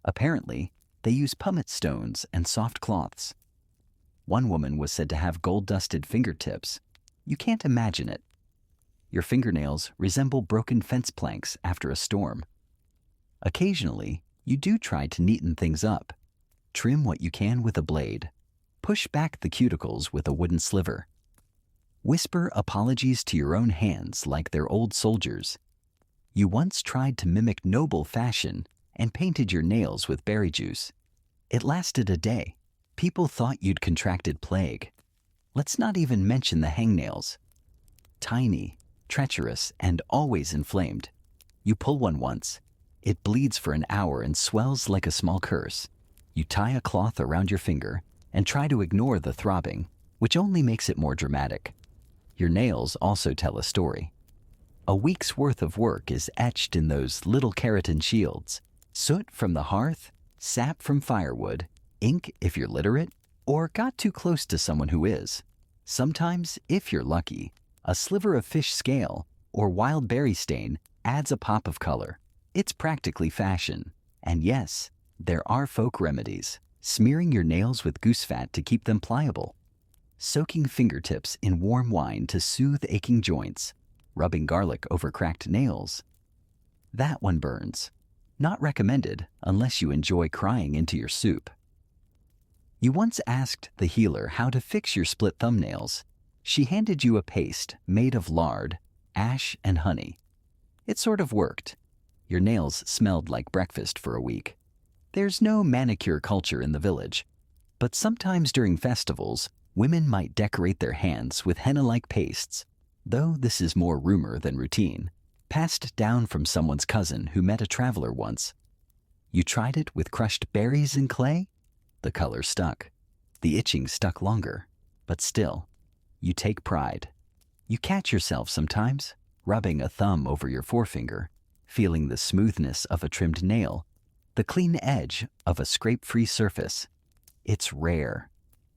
Apparently, they use pumice stones and soft cloths. One woman was said to have gold-dusted fingertips. You can't imagine it. Your fingernails resemble broken fence planks after a storm. Occasionally, you do try to neaten things up. Trim what you can with a blade. Push back the cuticles with a wooden sliver. Whisper apologies to your own hands like they're old soldiers. You once tried to mimic noble fashion and painted your nails with berry juice. It lasted a day. People thought you'd contracted plague. Let's not even mention the hangnails. Tiny, treacherous, and always inflamed. You pull one once. It bleeds for an hour and swells like a small curse. You tie a cloth around your finger and try to ignore the throbbing, which only makes it more dramatic. Your nails also tell a story. A week's worth of work is etched in those little keratin shields. Soot from the hearth, sap from firewood, ink if you're literate, or got too close to someone who is. Sometimes, if you're lucky, a sliver of fish scale or wild berry stain adds a pop of color. It's practically fashion. And yes, there are folk remedies. Smearing your nails with goose fat to keep them pliable. Soaking fingertips in warm wine to soothe aching joints. Rubbing garlic over cracked nails. That one burns. Not recommended unless you enjoy crying into your soup. You once asked the healer how to fix your split thumbnails. She handed you a paste made of lard, ash, and honey. It sort of worked. Your nails smelled like breakfast for a week. There's no manicure culture in the village, But sometimes during festivals, women might decorate their hands with henna-like pastes, though this is more rumor than routine, passed down from someone's cousin who met a traveler once. You tried it with crushed berries and clay? The color stuck. The itching stuck longer. But still, you take pride. You catch yourself sometimes, rubbing a thumb over your forefinger, feeling the smoothness of a trimmed nail, the clean edge of a scrape-free surface. It's rare.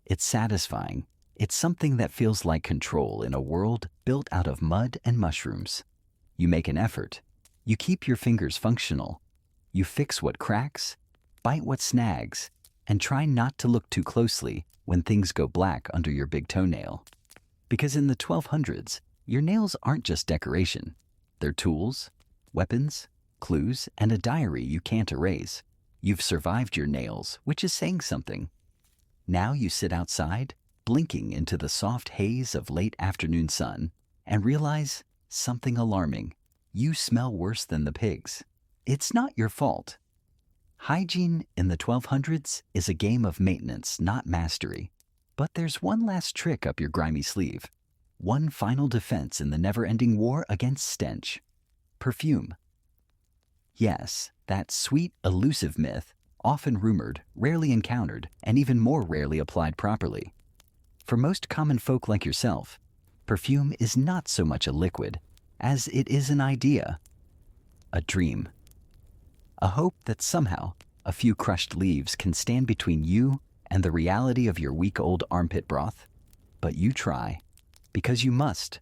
It's satisfying. It's something that feels like control in a world built out of mud and mushrooms. You make an effort. You keep your fingers functional. You fix what cracks, bite what snags, and try not to look too closely when things go black under your big toenail. Because in the 1200s, your nails aren't just decoration. They're tools, weapons, clues, and a diary you can't erase. You've survived your nails, which is saying something. Now you sit outside, blinking into the soft haze of late afternoon sun, and realize something alarming. You smell worse than the pigs. It's not your fault. Hygiene in the 1200s is a game of maintenance, not mastery. But there's one last trick up your grimy sleeve. One final defense in the never-ending war against stench. Perfume. Yes, that sweet, elusive myth, often rumored, rarely encountered, and even more rarely applied properly. For most common folk like yourself, perfume is not so much a liquid as it is an idea, a dream. A hope that somehow a few crushed leaves can stand between you and the reality of your week-old armpit broth. But you try, because you must,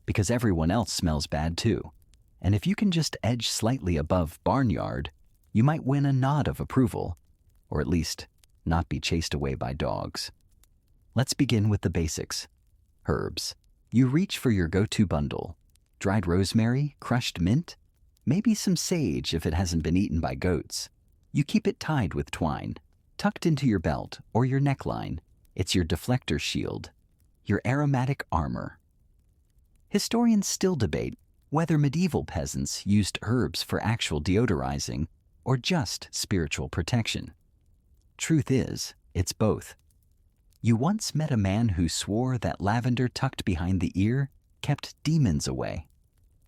because everyone else smells bad too. And if you can just edge slightly above barnyard, you might win a nod of approval, or at least not be chased away by dogs. Let's begin with the basics. Herbs. You reach for your go-to bundle. Dried rosemary, crushed mint, maybe some sage if it hasn't been eaten by goats. You keep it tied with twine, tucked into your belt or your neckline. It's your deflector shield, your aromatic armor. Historians still debate whether medieval peasants used herbs for actual deodorizing or just spiritual protection. Truth is, it's both. You once met a man who swore that lavender tucked behind the ear kept demons away.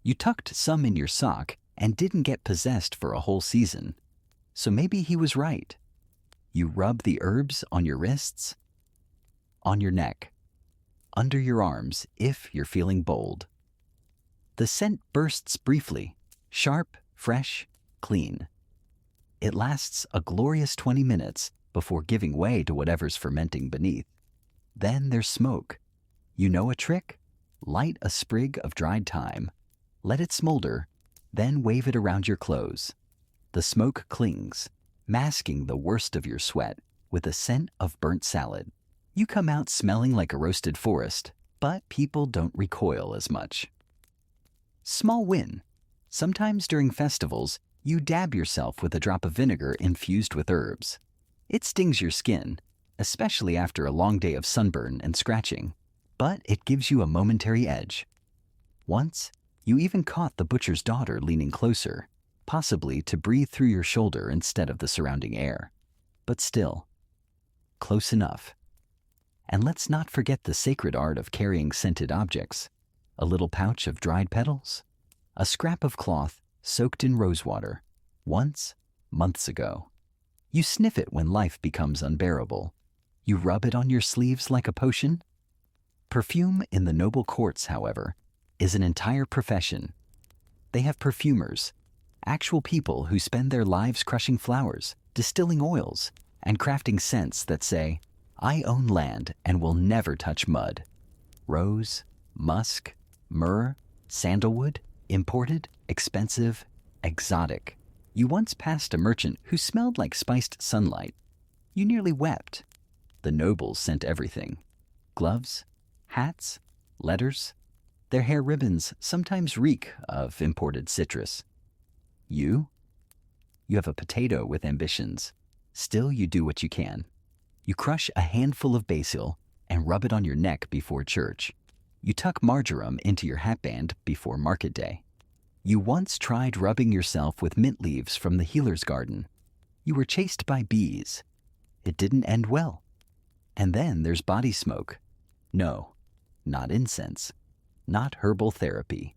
You tucked some in your sock and didn't get possessed for a whole season. So maybe he was right. You rub the herbs on your wrists, on your neck, under your arms if you're feeling bold. The scent bursts briefly, sharp, fresh, clean. It lasts a glorious 20 minutes before giving way to whatever's fermenting beneath. Then there's smoke. You know a trick? Light a sprig of dried thyme, let it smolder, then wave it around your clothes. The smoke clings, masking the worst of your sweat with a scent of burnt salad. You come out smelling like a roasted forest, but people don't recoil as much. Small win. Sometimes during festivals, you dab yourself with a drop of vinegar infused with herbs. It stings your skin, especially after a long day of sunburn and scratching, but it gives you a momentary edge. Once, you even caught the butcher's daughter leaning closer, possibly to breathe through your shoulder instead of the surrounding air. But still, close enough. And let's not forget the sacred art of carrying scented objects. A little pouch of dried petals, a scrap of cloth soaked in rosewater, once, months ago. You sniff it when life becomes unbearable. You rub it on your sleeves like a potion. Perfume in the noble courts, however, is an entire profession. They have perfumers, actual people who spend their lives crushing flowers, distilling oils, and crafting scents that say, "I own land and will never touch mud." Rose, musk, myrrh, sandalwood, imported, expensive, exotic. You once passed a merchant who smelled like spiced sunlight. You nearly wept. The nobles sent everything. Gloves, hats, letters. Their hair ribbons sometimes reek of imported citrus. You have a potato with ambitions. Still, you do what you can. You crush a handful of basil and rub it on your neck before church. You tuck marjoram into your hatband before market day. You once tried rubbing yourself with mint leaves from the healer's garden. You were chased by bees. It didn't end well. And then there's body smoke. No, not incense, not herbal therapy.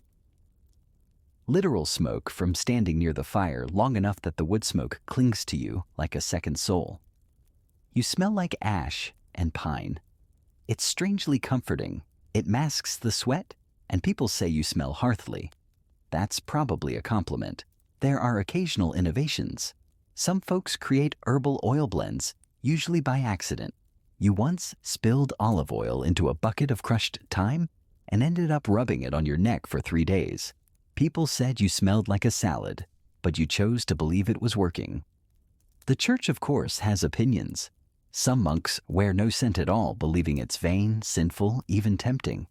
Literal smoke from standing near the fire long enough that the wood smoke clings to you like a second soul. You smell like ash and pine. It's strangely comforting. It masks the sweat, and people say you smell hearthly. That's probably a compliment. There are occasional innovations. Some folks create herbal oil blends, usually by accident. You once spilled olive oil into a bucket of crushed thyme and ended up rubbing it on your neck for 3 days. People said you smelled like a salad, but you chose to believe it was working. The church, of course, has opinions. Some monks wear no scent at all, believing it's vain, sinful, even tempting.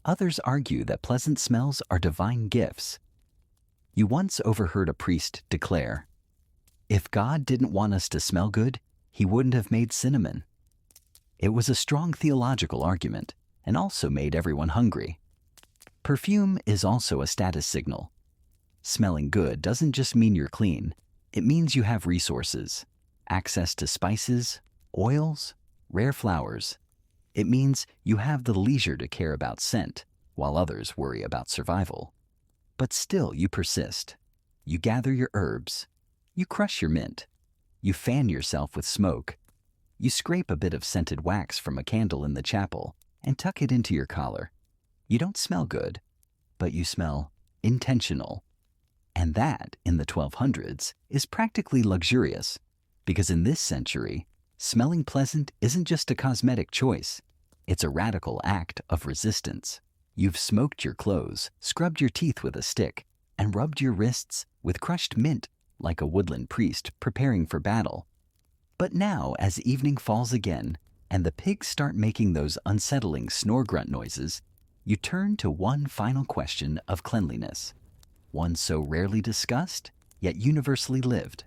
Others argue that pleasant smells are divine gifts. You once overheard a priest declare, "If God didn't want us to smell good, he wouldn't have made cinnamon." It was a strong theological argument and also made everyone hungry. Perfume is also a status signal. Smelling good doesn't just mean you're clean. It means you have resources, access to spices, oils, rare flowers. It means you have the leisure to care about scent, while others worry about survival. But still, you persist. You gather your herbs. You crush your mint. You fan yourself with smoke. You scrape a bit of scented wax from a candle in the chapel and tuck it into your collar. You don't smell good, but you smell intentional. And that, in the 1200s, is practically luxurious, because in this century, smelling pleasant isn't just a cosmetic choice. It's a radical act of resistance. You've smoked your clothes, scrubbed your teeth with a stick, and rubbed your wrists with crushed mint like a woodland priest preparing for battle. But now, as evening falls again, and the pigs start making those unsettling snore-grunt noises, you turn to one final question of cleanliness. One so rarely discussed, yet universally lived.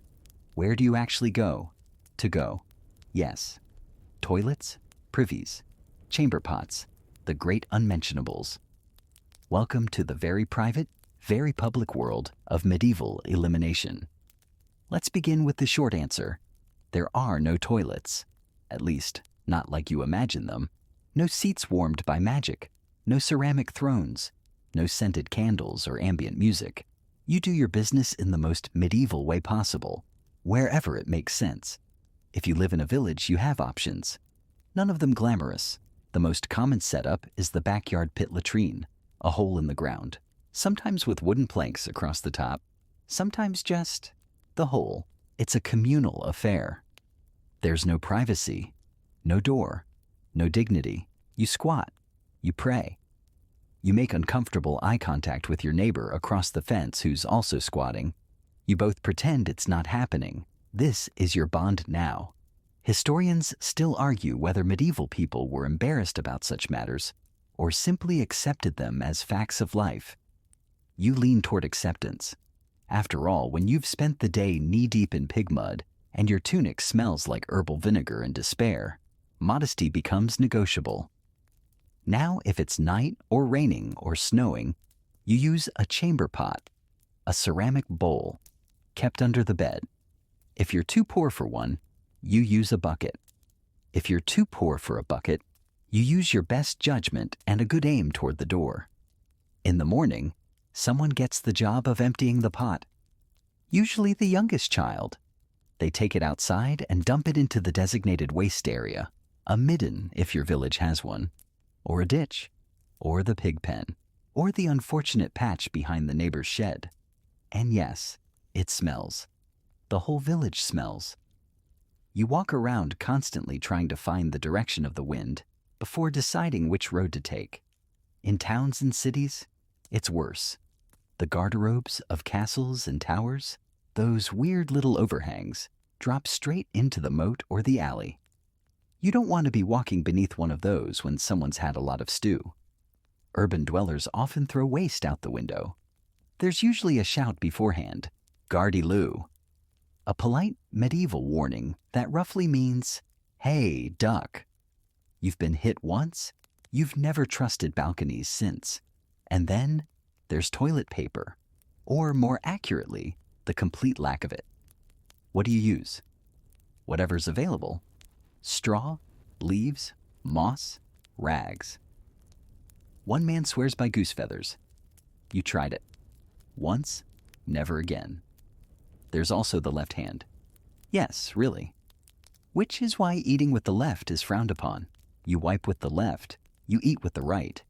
Where do you actually go? To go. Yes. Toilets, privies, chamber pots, the great unmentionables. Welcome to the very private, very public world of medieval elimination. Let's begin with the short answer. There are no toilets. At least, not like you imagine them. No seats warmed by magic. No ceramic thrones. No scented candles or ambient music. You do your business in the most medieval way possible, wherever it makes sense. If you live in a village, you have options. None of them glamorous. The most common setup is the backyard pit latrine, a hole in the ground, sometimes with wooden planks across the top, sometimes just the hole. It's a communal affair. There's no privacy, no door, no dignity. You squat, you pray. You make uncomfortable eye contact with your neighbor across the fence who's also squatting. You both pretend it's not happening. This is your bond now. Historians still argue whether medieval people were embarrassed about such matters or simply accepted them as facts of life. You lean toward acceptance. After all, when you've spent the day knee-deep in pig mud and your tunic smells like herbal vinegar and despair, modesty becomes negotiable. Now, if it's night or raining or snowing, you use a chamber pot, a ceramic bowl, kept under the bed. If you're too poor for one, you use a bucket. If you're too poor for a bucket, you use your best judgment and a good aim toward the door. In the morning, someone gets the job of emptying the pot. Usually the youngest child. They take it outside and dump it into the designated waste area, a midden if your village has one, or a ditch, or the pig pen, or the unfortunate patch behind the neighbor's shed. And yes, it smells. The whole village smells. You walk around constantly trying to find the direction of the wind before deciding which road to take. In towns and cities, it's worse. The garderobes of castles and towers, those weird little overhangs, drop straight into the moat or the alley. You don't want to be walking beneath one of those when someone's had a lot of stew. Urban dwellers often throw waste out the window. There's usually a shout beforehand, "Gardy-loo," a polite medieval warning that roughly means, "Hey, duck." You've been hit once, you've never trusted balconies since. And then there's toilet paper, or more accurately, the complete lack of it. What do you use? Whatever's available. Straw, leaves, moss, rags. One man swears by goose feathers. You tried it. Once, never again. There's also the left hand. Yes, really. Which is why eating with the left is frowned upon. You wipe with the left, you eat with the right.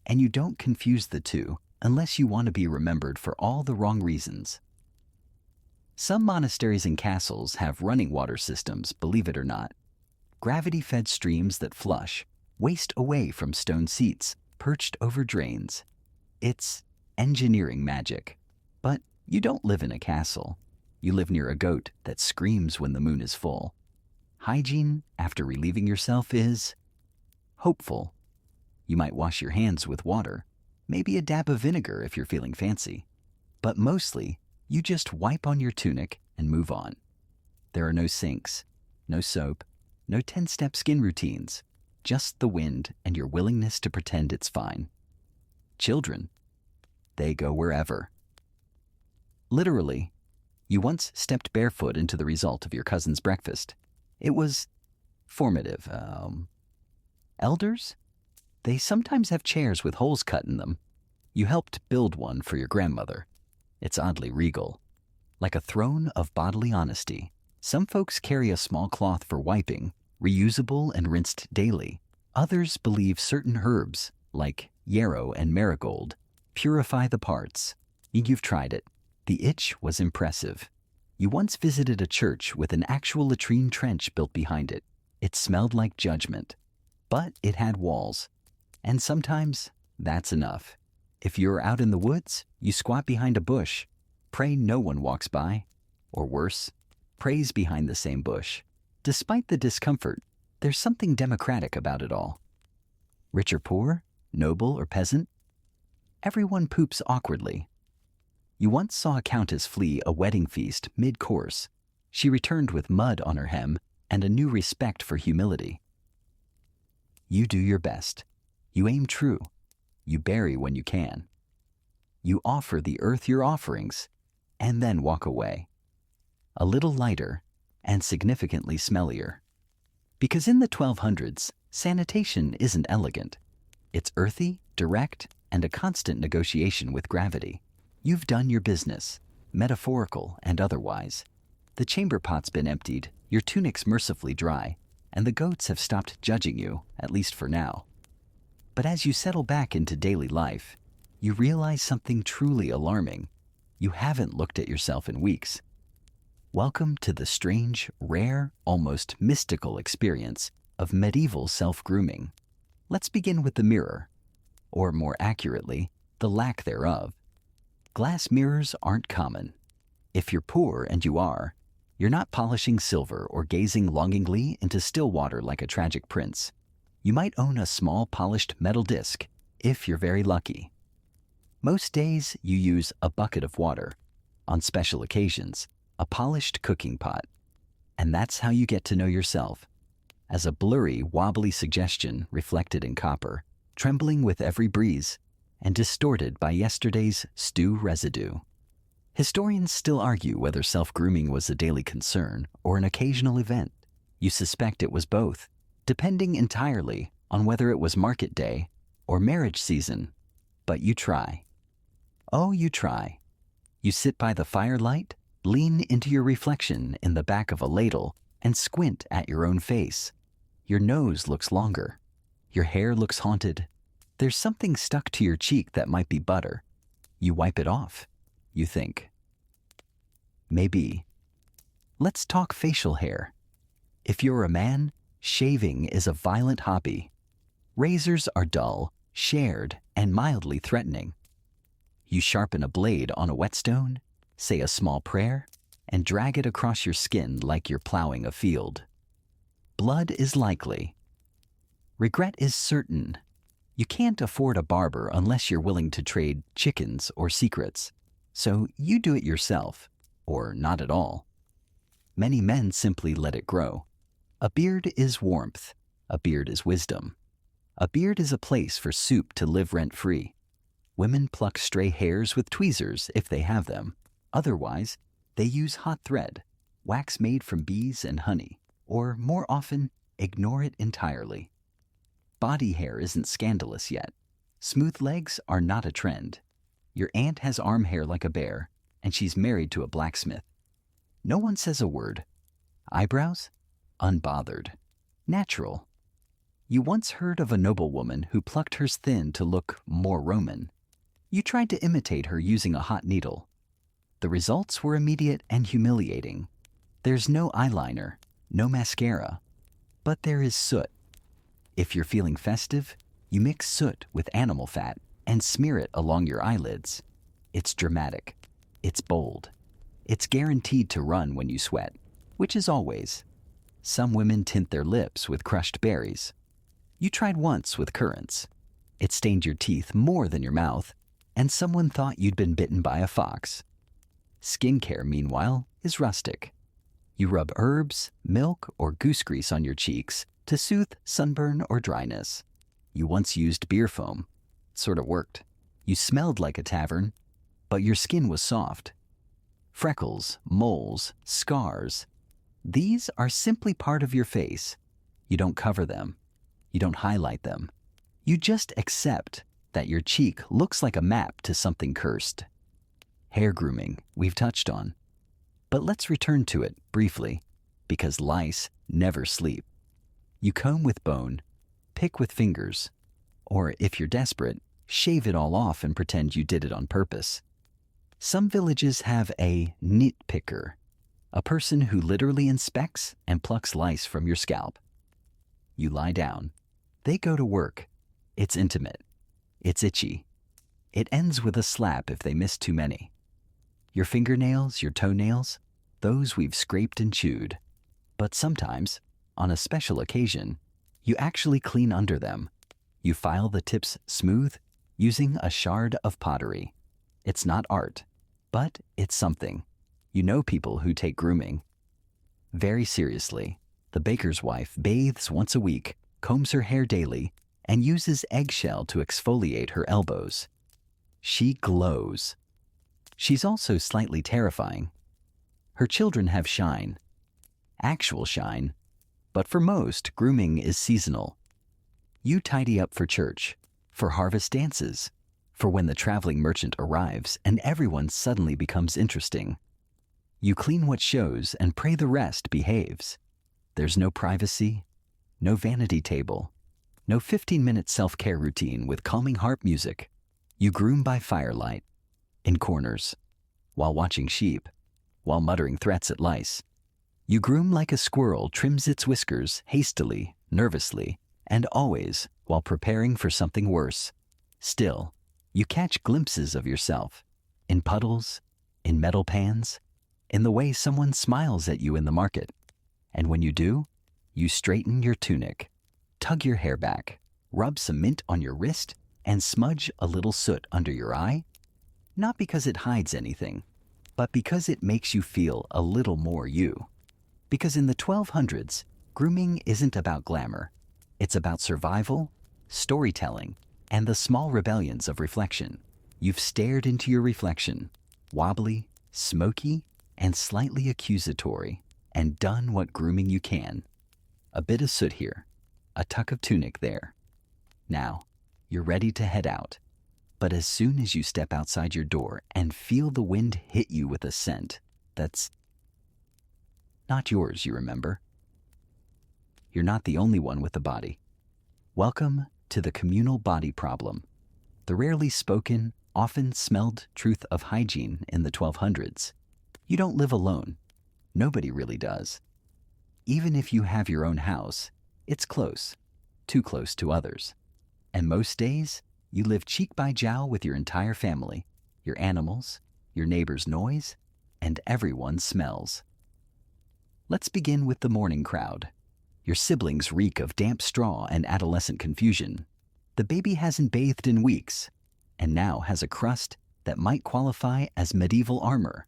And you don't confuse the two unless you want to be remembered for all the wrong reasons. Some monasteries and castles have running water systems, believe it or not. Gravity-fed streams that flush, waste away from stone seats perched over drains. It's engineering magic. But you don't live in a castle. You live near a goat that screams when the moon is full. Hygiene, after relieving yourself, is hopeful. You might wash your hands with water, maybe a dab of vinegar if you're feeling fancy. But mostly, you just wipe on your tunic and move on. There are no sinks, no soap, no 10-step skin routines, just the wind and your willingness to pretend it's fine. Children, they go wherever. Literally, you once stepped barefoot into the result of your cousin's breakfast. It was formative. Elders? They sometimes have chairs with holes cut in them. You helped build one for your grandmother. It's oddly regal. Like a throne of bodily honesty. Some folks carry a small cloth for wiping, reusable and rinsed daily. Others believe certain herbs, like yarrow and marigold, purify the parts. You've tried it. The itch was impressive. You once visited a church with an actual latrine trench built behind it. It smelled like judgment, but it had walls. And sometimes, that's enough. If you're out in the woods, you squat behind a bush, pray no one walks by, or worse, prays behind the same bush. Despite the discomfort, there's something democratic about it all. Rich or poor, noble or peasant, everyone poops awkwardly. You once saw a countess flee a wedding feast mid-course. She returned with mud on her hem and a new respect for humility. You do your best. You aim true. You bury when you can. You offer the earth your offerings, and then walk away. A little lighter and significantly smellier. Because in the 1200s, sanitation isn't elegant. It's earthy, direct, and a constant negotiation with gravity. You've done your business, metaphorical and otherwise. The chamber pot's been emptied, your tunic's mercifully dry, and the goats have stopped judging you, at least for now. But as you settle back into daily life, you realize something truly alarming. You haven't looked at yourself in weeks. Welcome to the strange, rare, almost mystical experience of medieval self-grooming. Let's begin with the mirror, or more accurately, the lack thereof. Glass mirrors aren't common. If you're poor, and you are, you're not polishing silver or gazing longingly into still water like a tragic prince. You might own a small polished metal disc, if you're very lucky. Most days, you use a bucket of water. On special occasions, a polished cooking pot. And that's how you get to know yourself, as a blurry, wobbly suggestion reflected in copper, trembling with every breeze, and distorted by yesterday's stew residue. Historians still argue whether self-grooming was a daily concern or an occasional event. You suspect it was both, depending entirely on whether it was market day or marriage season. But you try. Oh, you try. You sit by the firelight, lean into your reflection in the back of a ladle, and squint at your own face. Your nose looks longer. Your hair looks haunted. There's something stuck to your cheek that might be butter. You wipe it off. You think. Maybe. Let's talk facial hair. If you're a man, shaving is a violent hobby. Razors are dull, shared, and mildly threatening. You sharpen a blade on a whetstone, say a small prayer, and drag it across your skin like you're plowing a field. Blood is likely. Regret is certain. You can't afford a barber unless you're willing to trade chickens or secrets. So you do it yourself, or not at all. Many men simply let it grow. A beard is warmth. A beard is wisdom. A beard is a place for soup to live rent-free. Women pluck stray hairs with tweezers if they have them. Otherwise, they use hot thread, wax made from bees and honey, or more often, ignore it entirely. Body hair isn't scandalous yet. Smooth legs are not a trend. Your aunt has arm hair like a bear, and she's married to a blacksmith. No one says a word. Eyebrows? Unbothered. Natural. You once heard of a noblewoman who plucked hers thin to look more Roman. You tried to imitate her using a hot needle. The results were immediate and humiliating. There's no eyeliner, no mascara, but there is soot. If you're feeling festive, you mix soot with animal fat and smear it along your eyelids. It's dramatic. It's bold. It's guaranteed to run when you sweat, which is always. Some women tint their lips with crushed berries. You tried once with currants. It stained your teeth more than your mouth, and someone thought you'd been bitten by a fox. Skincare, meanwhile, is rustic. You rub herbs, milk, or goose grease on your cheeks to soothe sunburn or dryness. You once used beer foam. Sort of worked. You smelled like a tavern, but your skin was soft. Freckles, moles, scars. These are simply part of your face. You don't cover them. You don't highlight them. You just accept that your cheek looks like a map to something cursed. Hair grooming, we've touched on. But let's return to it briefly, because lice never sleep. You comb with bone, pick with fingers, or if you're desperate, shave it all off and pretend you did it on purpose. Some villages have a nitpicker, a person who literally inspects and plucks lice from your scalp. You lie down. They go to work. It's intimate. It's itchy. It ends with a slap if they miss too many. Your fingernails, your toenails, those we've scraped and chewed. But sometimes, on a special occasion, you actually clean under them. You file the tips smooth using a shard of pottery. It's not art, but it's something. You know people who take grooming very seriously. The baker's wife bathes once a week, combs her hair daily, and uses eggshell to exfoliate her elbows. She glows. She's also slightly terrifying. Her children have shine. Actual shine. But for most, grooming is seasonal. You tidy up for church, for harvest dances, for when the traveling merchant arrives and everyone suddenly becomes interesting. You clean what shows and pray the rest behaves. There's no privacy, no vanity table, no 15-minute self-care routine with calming harp music. You groom by firelight, in corners, while watching sheep, while muttering threats at lice. You groom like a squirrel trims its whiskers hastily, nervously, and always while preparing for something worse. Still, you catch glimpses of yourself, in puddles, in metal pans, in the way someone smiles at you in the market. And when you do, you straighten your tunic, tug your hair back, rub some mint on your wrist, and smudge a little soot under your eye. Not because it hides anything, but because it makes you feel a little more you. Because in the 1200s, grooming isn't about glamour. It's about survival, storytelling, and the small rebellions of reflection. You've stared into your reflection, wobbly, smoky, and slightly accusatory, and done what grooming you can. A bit of soot here, a tuck of tunic there. Now, you're ready to head out. But as soon as you step outside your door and feel the wind hit you with a scent that's not yours, you remember. You're not the only one with a body. Welcome to the communal body problem, the rarely spoken, often smelled truth of hygiene in the 1200s. You don't live alone. Nobody really does. Even if you have your own house, it's close, too close to others. And most days, you live cheek by jowl with your entire family, your animals, your neighbor's noise, and everyone's smells. Let's begin with the morning crowd. Your siblings reek of damp straw and adolescent confusion. The baby hasn't bathed in weeks, and now has a crust that might qualify as medieval armor.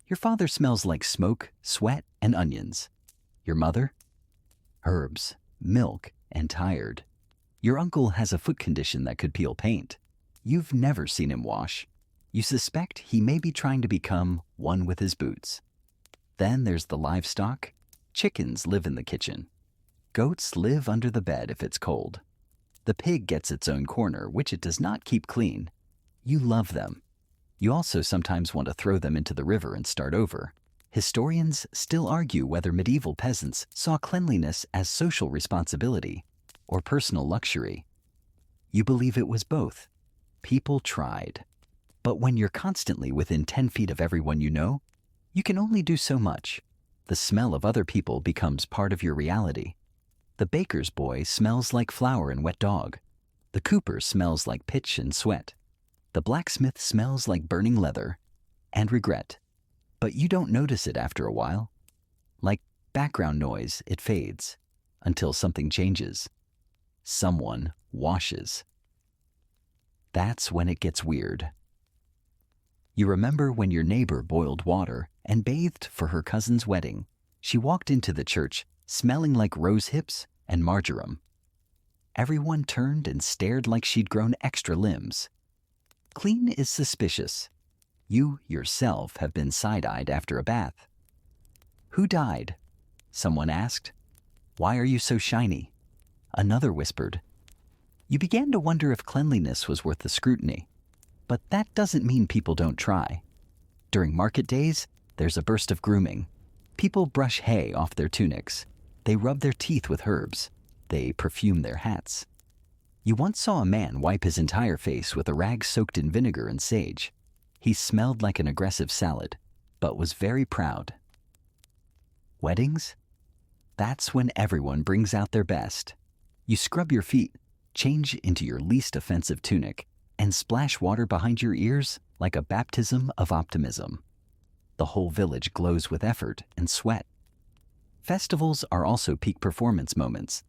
Your father smells like smoke, sweat, and onions. Your mother? Herbs, milk, and tired. Your uncle has a foot condition that could peel paint. You've never seen him wash. You suspect he may be trying to become one with his boots. Then there's the livestock. Chickens live in the kitchen. Goats live under the bed if it's cold. The pig gets its own corner, which it does not keep clean. You love them. You also sometimes want to throw them into the river and start over. Historians still argue whether medieval peasants saw cleanliness as social responsibility or personal luxury. You believe it was both. People tried. But when you're constantly within 10 feet of everyone you know, you can only do so much. The smell of other people becomes part of your reality. The baker's boy smells like flour and wet dog. The cooper smells like pitch and sweat. The blacksmith smells like burning leather and regret. But you don't notice it after a while. Like background noise, it fades until something changes. Someone washes. That's when it gets weird. You remember when your neighbor boiled water and bathed for her cousin's wedding. She walked into the church smelling like rose hips and marjoram. Everyone turned and stared like she'd grown extra limbs. Clean is suspicious. You yourself have been side-eyed after a bath. Who died? Someone asked. Why are you so shiny? Another whispered. You began to wonder if cleanliness was worth the scrutiny. But that doesn't mean people don't try. During market days, there's a burst of grooming. People brush hay off their tunics. They rub their teeth with herbs. They perfume their hats. You once saw a man wipe his entire face with a rag soaked in vinegar and sage. He smelled like an aggressive salad, but was very proud. Weddings? That's when everyone brings out their best. You scrub your feet, change into your least offensive tunic, and splash water behind your ears like a baptism of optimism. The whole village glows with effort and sweat. Festivals are also peak performance moments.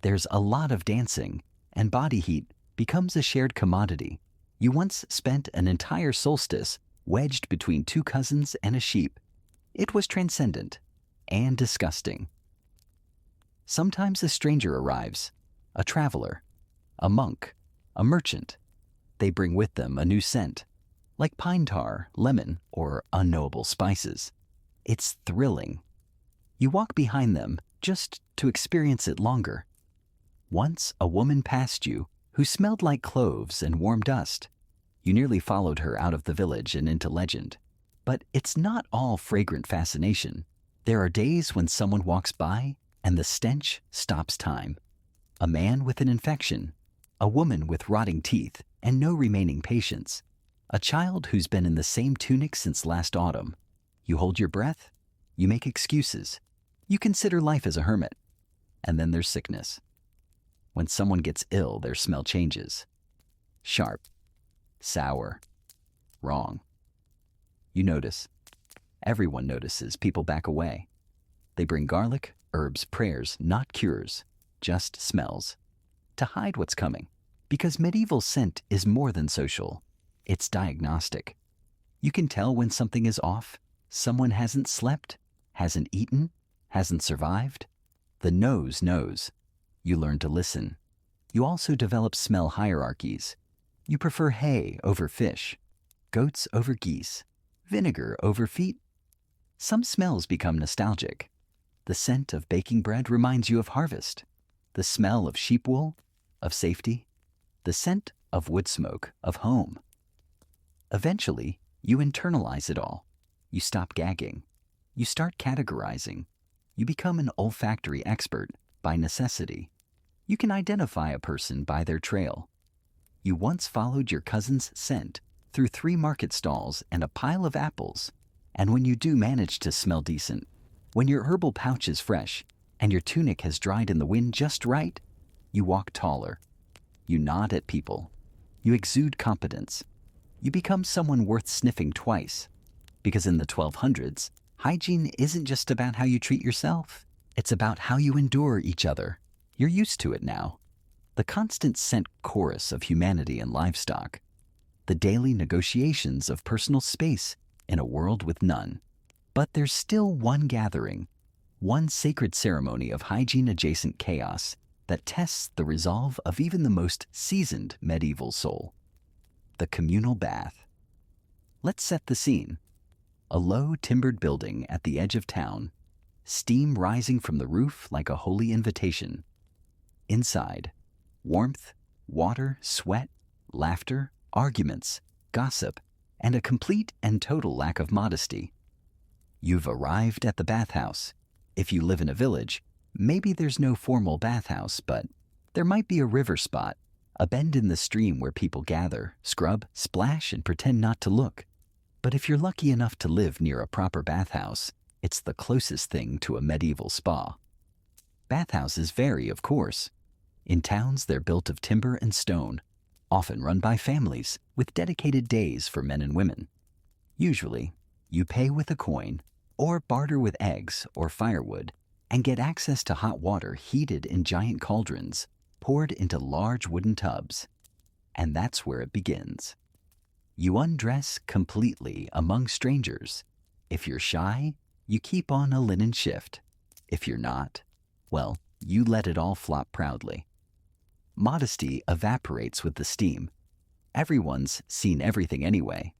There's a lot of dancing, and body heat becomes a shared commodity. You once spent an entire solstice wedged between two cousins and a sheep. It was transcendent and disgusting. Sometimes a stranger arrives, a traveler, a monk, a merchant. They bring with them a new scent, like pine tar, lemon, or unknowable spices. It's thrilling. You walk behind them just to experience it longer. Once a woman passed you who smelled like cloves and warm dust. You nearly followed her out of the village and into legend. But it's not all fragrant fascination. There are days when someone walks by and the stench stops time. A man with an infection, a woman with rotting teeth and no remaining patience, a child who's been in the same tunic since last autumn. You hold your breath, you make excuses, you consider life as a hermit, and then there's sickness. When someone gets ill, their smell changes. Sharp, sour, wrong. You notice. Everyone notices. People back away. They bring garlic, herbs, prayers, not cures, just smells, to hide what's coming. Because medieval scent is more than social. It's diagnostic. You can tell when something is off. Someone hasn't slept, hasn't eaten, hasn't survived. The nose knows. You learn to listen. You also develop smell hierarchies. You prefer hay over fish, goats over geese, vinegar over feet. Some smells become nostalgic. The scent of baking bread reminds you of harvest. The smell of sheep wool, of safety. The scent of wood smoke, of home. Eventually, you internalize it all. You stop gagging. You start categorizing. You become an olfactory expert by necessity. You can identify a person by their trail. You once followed your cousin's scent through 3 market stalls and a pile of apples. And when you do manage to smell decent, when your herbal pouch is fresh and your tunic has dried in the wind just right, you walk taller. You nod at people. You exude competence. You become someone worth sniffing twice. Because in the 1200s, hygiene isn't just about how you treat yourself. It's about how you endure each other. You're used to it now. The constant scent chorus of humanity and livestock. The daily negotiations of personal space in a world with none. But there's still one gathering, one sacred ceremony of hygiene-adjacent chaos that tests the resolve of even the most seasoned medieval soul. The communal bath. Let's set the scene. A low, timbered building at the edge of town. steam rising from the roof like a holy invitation. Inside, warmth, water, sweat, laughter, arguments, gossip, and a complete and total lack of modesty. You've arrived at the bathhouse. If you live in a village, maybe there's no formal bathhouse, but there might be a river spot, a bend in the stream where people gather, scrub, splash, and pretend not to look. But if you're lucky enough to live near a proper bathhouse, it's the closest thing to a medieval spa. Bathhouses vary, of course. In towns, they're built of timber and stone, often run by families with dedicated days for men and women. Usually, you pay with a coin or barter with eggs or firewood and get access to hot water heated in giant cauldrons, poured into large wooden tubs. And that's where it begins. You undress completely among strangers. If you're shy, you keep on a linen shift. If you're not, well, you let it all flop proudly. Modesty evaporates with the steam. Everyone's seen everything anyway.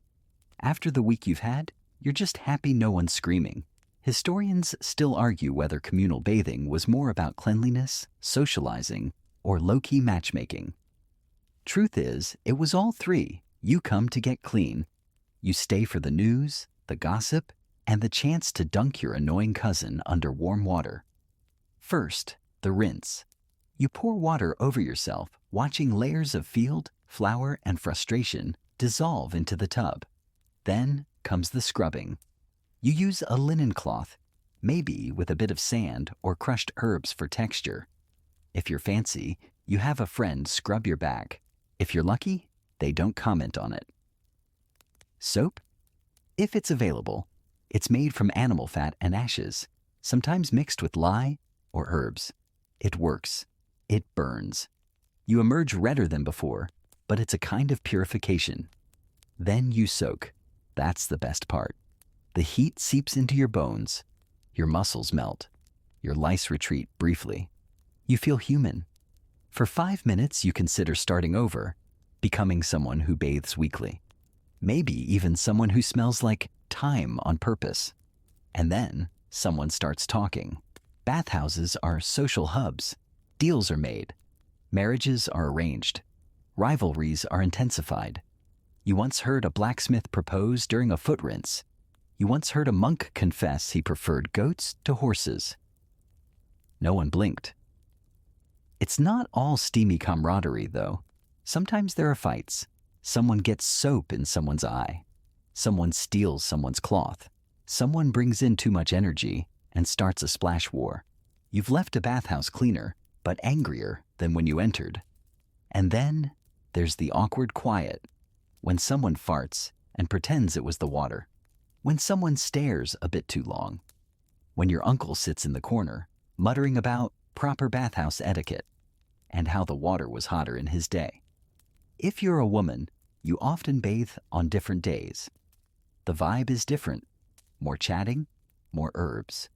After the week you've had, you're just happy no one's screaming. Historians still argue whether communal bathing was more about cleanliness, socializing, or low-key matchmaking. Truth is, it was all three. You come to get clean. You stay for the news, the gossip, and the chance to dunk your annoying cousin under warm water. First, the rinse. You pour water over yourself, watching layers of field, flour, and frustration dissolve into the tub. Then comes the scrubbing. You use a linen cloth, maybe with a bit of sand or crushed herbs for texture. If you're fancy, you have a friend scrub your back. If you're lucky, they don't comment on it. Soap? If it's available, it's made from animal fat and ashes, sometimes mixed with lye or herbs. It works. It burns. You emerge redder than before, but it's a kind of purification. Then you soak. That's the best part. The heat seeps into your bones. Your muscles melt. Your lice retreat briefly. You feel human. For 5 minutes, you consider starting over, becoming someone who bathes weekly. Maybe even someone who smells like thyme on purpose. And then someone starts talking. Bathhouses are social hubs. Deals are made. Marriages are arranged. Rivalries are intensified. You once heard a blacksmith propose during a foot rinse. You once heard a monk confess he preferred goats to horses. No one blinked. It's not all steamy camaraderie, though. Sometimes there are fights. Someone gets soap in someone's eye. Someone steals someone's cloth. Someone brings in too much energy and starts a splash war. You've left a bathhouse cleaner, but angrier than when you entered. And then there's the awkward quiet, when someone farts and pretends it was the water, when someone stares a bit too long, when your uncle sits in the corner, muttering about proper bathhouse etiquette and how the water was hotter in his day. If you're a woman, you often bathe on different days. The vibe is different. More chatting, more herbs.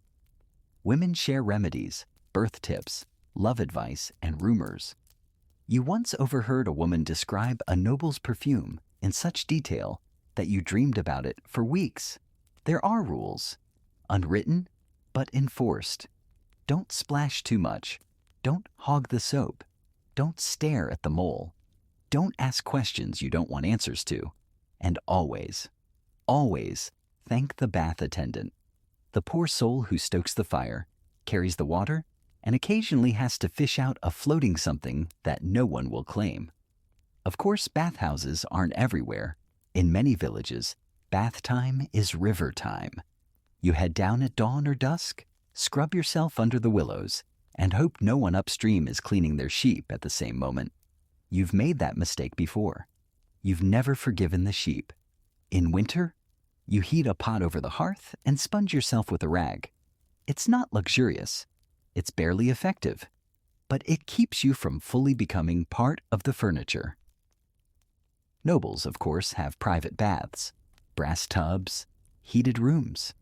Women share remedies, birth tips, love advice, and rumors. You once overheard a woman describe a noble's perfume in such detail that you dreamed about it for weeks. There are rules, unwritten but enforced. Don't splash too much. Don't hog the soap. Don't stare at the mole. Don't ask questions you don't want answers to. And always, always thank the bath attendant, the poor soul who stokes the fire, carries the water, and occasionally has to fish out a floating something that no one will claim. Of course, bathhouses aren't everywhere. In many villages, bath time is river time. You head down at dawn or dusk, scrub yourself under the willows, and hope no one upstream is cleaning their sheep at the same moment. You've made that mistake before. You've never forgiven the sheep. In winter, you heat a pot over the hearth and sponge yourself with a rag. It's not luxurious. It's barely effective, but it keeps you from fully becoming part of the furniture. Nobles, of course, have private baths, brass tubs, heated rooms,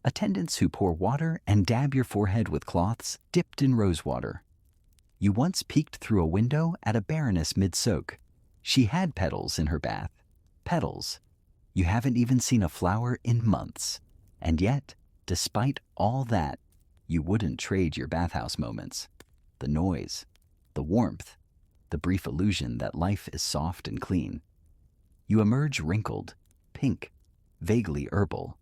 attendants who pour water and dab your forehead with cloths dipped in rosewater. You once peeked through a window at a baroness mid-soak. She had petals in her bath. Petals. You haven't even seen a flower in months. And yet, despite all that, You wouldn't trade your bathhouse moments. The noise, the warmth, the brief illusion that life is soft and clean. You emerge wrinkled, pink, vaguely herbal.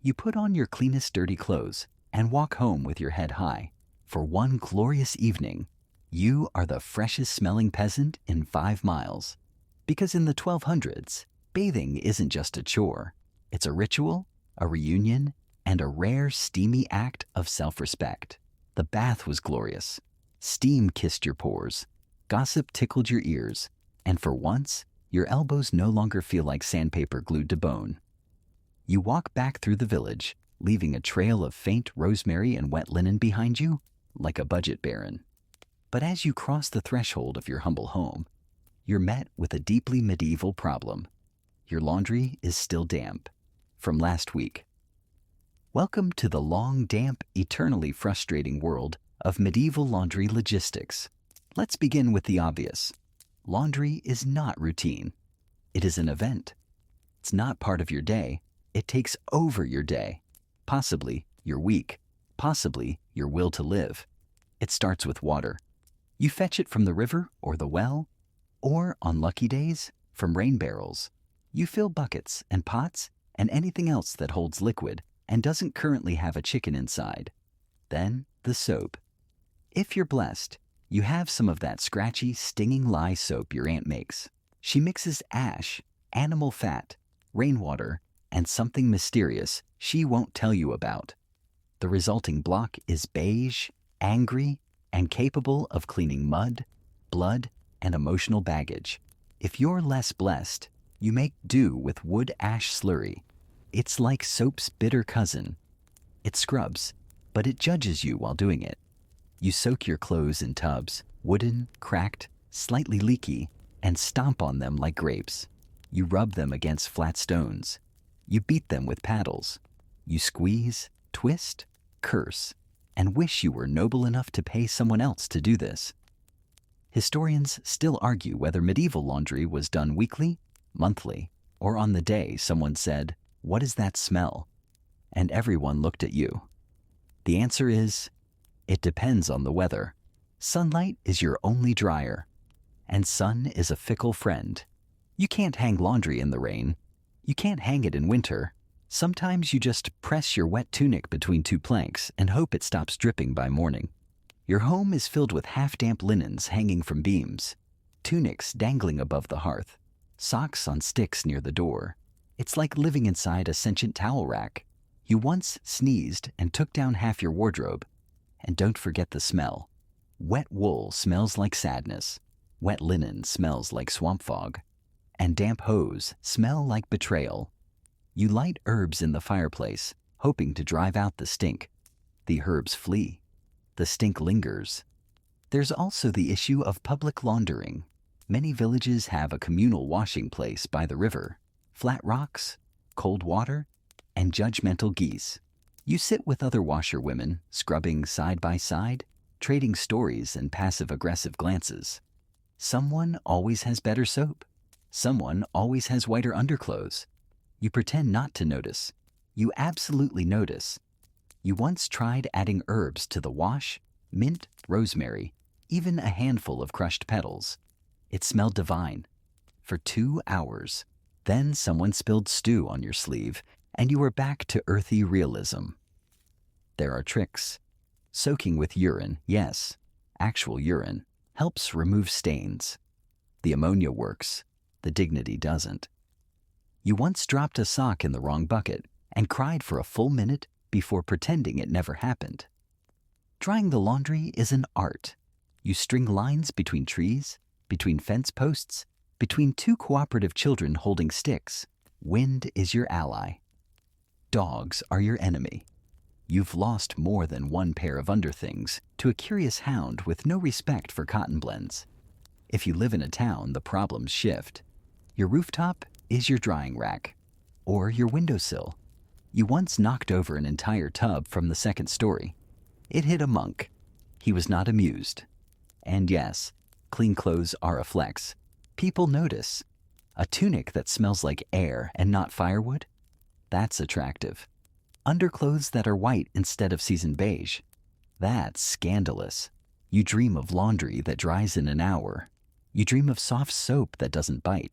You put on your cleanest dirty clothes and walk home with your head high. For one glorious evening, you are the freshest smelling peasant in 5 miles. Because in the 1200s, bathing isn't just a chore. It's a ritual, a reunion, and a rare steamy act of self-respect. The bath was glorious. Steam kissed your pores. Gossip tickled your ears. And for once, your elbows no longer feel like sandpaper glued to bone. You walk back through the village, leaving a trail of faint rosemary and wet linen behind you, like a budget baron. But as you cross the threshold of your humble home, you're met with a deeply medieval problem. Your laundry is still damp, from last week. Welcome to the long, damp, eternally frustrating world of medieval laundry logistics. Let's begin with the obvious. Laundry is not routine. It is an event. It's not part of your day. It takes over your day, possibly your week, possibly your will to live. It starts with water. You fetch it from the river or the well, or, on lucky days, from rain barrels. You fill buckets and pots and anything else that holds liquid and doesn't currently have a chicken inside. Then, the soap. If you're blessed, you have some of that scratchy, stinging lye soap your aunt makes. She mixes ash, animal fat, rainwater, and something mysterious she won't tell you about. The resulting block is beige, angry, and capable of cleaning mud, blood, and emotional baggage. If you're less blessed, you make do with wood ash slurry. It's like soap's bitter cousin. It scrubs, but it judges you while doing it. You soak your clothes in tubs, wooden, cracked, slightly leaky, and stomp on them like grapes. You rub them against flat stones. You beat them with paddles. You squeeze, twist, curse, and wish you were noble enough to pay someone else to do this. Historians still argue whether medieval laundry was done weekly, monthly, or on the day someone said, "What is that smell?" and everyone looked at you. The answer is, it depends on the weather. Sunlight is your only dryer, and sun is a fickle friend. You can't hang laundry in the rain. You can't hang it in winter. Sometimes you just press your wet tunic between 2 planks and hope it stops dripping by morning. Your home is filled with half-damp linens hanging from beams, tunics dangling above the hearth, socks on sticks near the door. It's like living inside a sentient towel rack. You once sneezed and took down half your wardrobe. And don't forget the smell. Wet wool smells like sadness. Wet linen smells like swamp fog. And damp hose smell like betrayal. You light herbs in the fireplace, hoping to drive out the stink. The herbs flee. The stink lingers. There's also the issue of public laundering. Many villages have a communal washing place by the river. Flat rocks, cold water, and judgmental geese. You sit with other washerwomen, scrubbing side by side, trading stories and passive-aggressive glances. Someone always has better soap. Someone always has whiter underclothes. You pretend not to notice. You absolutely notice. You once tried adding herbs to the wash, mint, rosemary, even a handful of crushed petals. It smelled divine. For 2 hours. Then someone spilled stew on your sleeve, and you were back to earthy realism. There are tricks. Soaking with urine, yes, actual urine, helps remove stains. The ammonia works. The dignity doesn't. You once dropped a sock in the wrong bucket and cried for a full minute before pretending it never happened. Drying the laundry is an art. You string lines between trees, between fence posts, between 2 cooperative children holding sticks. Wind is your ally. Dogs are your enemy. You've lost more than one pair of underthings to a curious hound with no respect for cotton blends. If you live in a town, the problems shift. Your rooftop is your drying rack, or your windowsill. You once knocked over an entire tub from the 2nd story. It hit a monk. He was not amused. And yes, clean clothes are a flex. People notice. A tunic that smells like air and not firewood? That's attractive. Underclothes that are white instead of seasoned beige. That's scandalous. You dream of laundry that dries in an hour. You dream of soft soap that doesn't bite.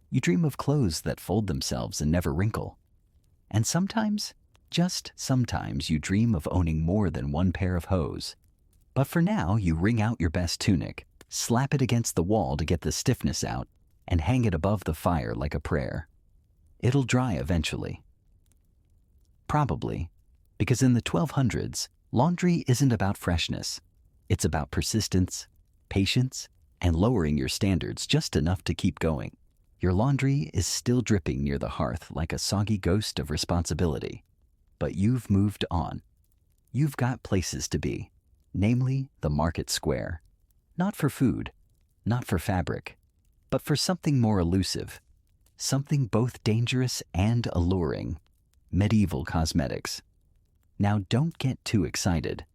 You dream of clothes that fold themselves and never wrinkle. And sometimes, just sometimes, you dream of owning more than one pair of hose. But for now, you wring out your best tunic, slap it against the wall to get the stiffness out, and hang it above the fire like a prayer. It'll dry eventually. Probably, because in the 1200s, laundry isn't about freshness. It's about persistence, patience, and lowering your standards just enough to keep going. Your laundry is still dripping near the hearth like a soggy ghost of responsibility. But you've moved on. You've got places to be, namely the market square. Not for food, not for fabric, but for something more elusive, something both dangerous and alluring. Medieval cosmetics. Now don't get too excited.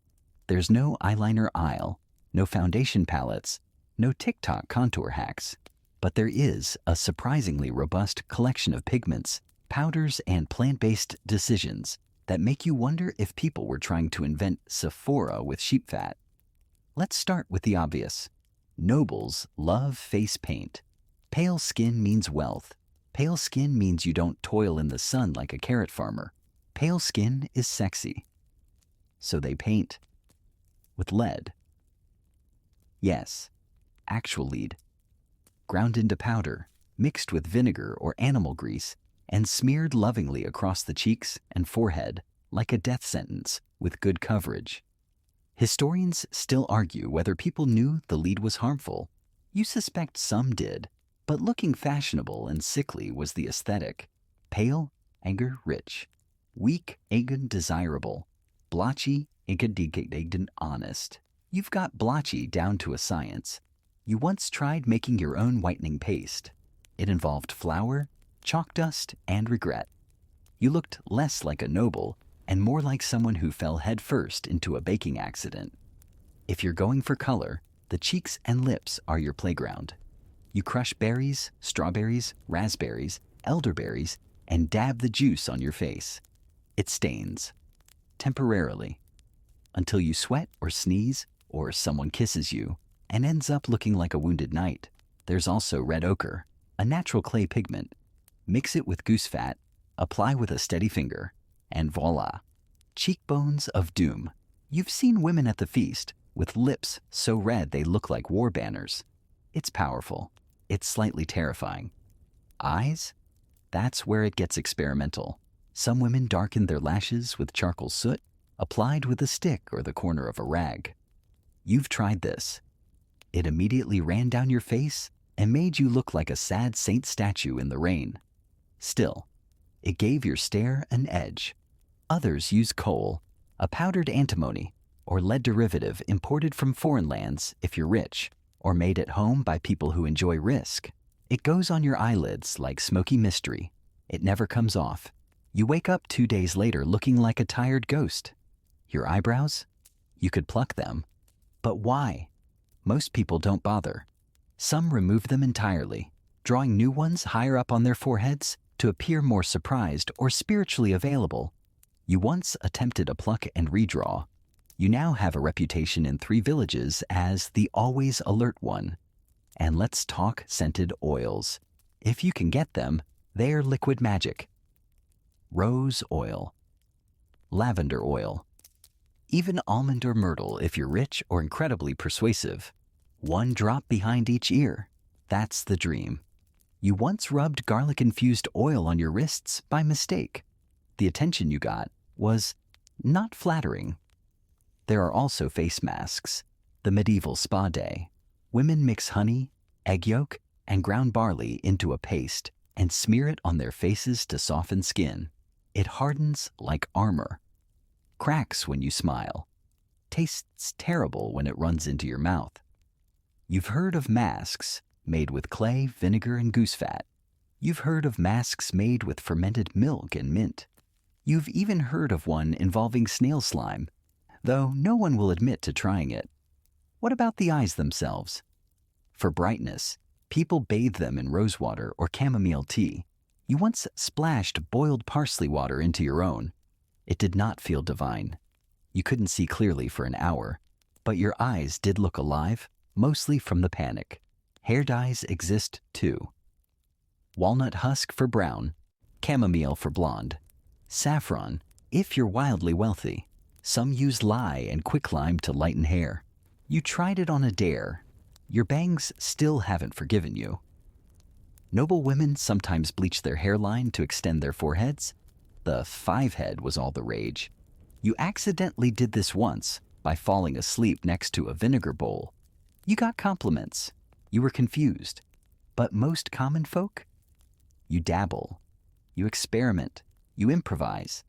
There's no eyeliner aisle, no foundation palettes, no TikTok contour hacks, but there is a surprisingly robust collection of pigments, powders, and plant-based decisions that make you wonder if people were trying to invent Sephora with sheep fat. Let's start with the obvious. Nobles love face paint. Pale skin means wealth. Pale skin means you don't toil in the sun like a carrot farmer. Pale skin is sexy. So they paint. With lead. Yes, actual lead. Ground into powder, mixed with vinegar or animal grease, and smeared lovingly across the cheeks and forehead like a death sentence with good coverage. Historians still argue whether people knew the lead was harmful. You suspect some did, but looking fashionable and sickly was the aesthetic. Pale, anger rich. Weak, agen desirable. Blotchy, agen honest. You've got blotchy down to a science. You once tried making your own whitening paste. It involved flour, chalk dust, and regret. You looked less like a noble and more like someone who fell headfirst into a baking accident. If you're going for color, the cheeks and lips are your playground. You crush berries, strawberries, raspberries, elderberries, and dab the juice on your face. It stains. Temporarily. Until you sweat or sneeze, or someone kisses you, and ends up looking like a wounded knight. There's also red ochre, a natural clay pigment. Mix it with goose fat, apply with a steady finger, and voila. Cheekbones of doom. You've seen women at the feast, with lips so red they look like war banners. It's powerful. It's slightly terrifying. Eyes? That's where it gets experimental. Some women darken their lashes with charcoal soot, applied with a stick or the corner of a rag. You've tried this. It immediately ran down your face and made you look like a sad saint statue in the rain. Still, it gave your stare an edge. Others use coal, a powdered antimony, or lead derivative imported from foreign lands if you're rich, or made at home by people who enjoy risk. It goes on your eyelids like smoky mystery. It never comes off. You wake up 2 days later looking like a tired ghost. Your eyebrows? You could pluck them. But why? Most people don't bother. Some remove them entirely, drawing new ones higher up on their foreheads to appear more surprised or spiritually available. You once attempted a pluck and redraw. You now have a reputation in 3 villages as the always alert one. And let's talk scented oils. If you can get them, they're liquid magic. Rose oil. Lavender oil. Even almond or myrtle if you're rich or incredibly persuasive. 1 drop behind each ear. That's the dream. You once rubbed garlic-infused oil on your wrists by mistake. The attention you got was not flattering. There are also face masks. The medieval spa day. Women mix honey, egg yolk, and ground barley into a paste and smear it on their faces to soften skin. It hardens like armor. Cracks when you smile. Tastes terrible when it runs into your mouth. You've heard of masks made with clay, vinegar, and goose fat. You've heard of masks made with fermented milk and mint. You've even heard of one involving snail slime, though no one will admit to trying it. What about the eyes themselves? For brightness, people bathe them in rose water or chamomile tea. You once splashed boiled parsley water into your own. It did not feel divine. You couldn't see clearly for an hour, but your eyes did look alive, mostly from the panic. Hair dyes exist too. Walnut husk for brown, chamomile for blonde, saffron if you're wildly wealthy. Some use lye and quicklime to lighten hair. You tried it on a dare. Your bangs still haven't forgiven you. Noble women sometimes bleach their hairline to extend their foreheads. The 5-head was all the rage. You accidentally did this once by falling asleep next to a vinegar bowl. You got compliments. You were confused. But most common folk? You dabble. You experiment. You improvise.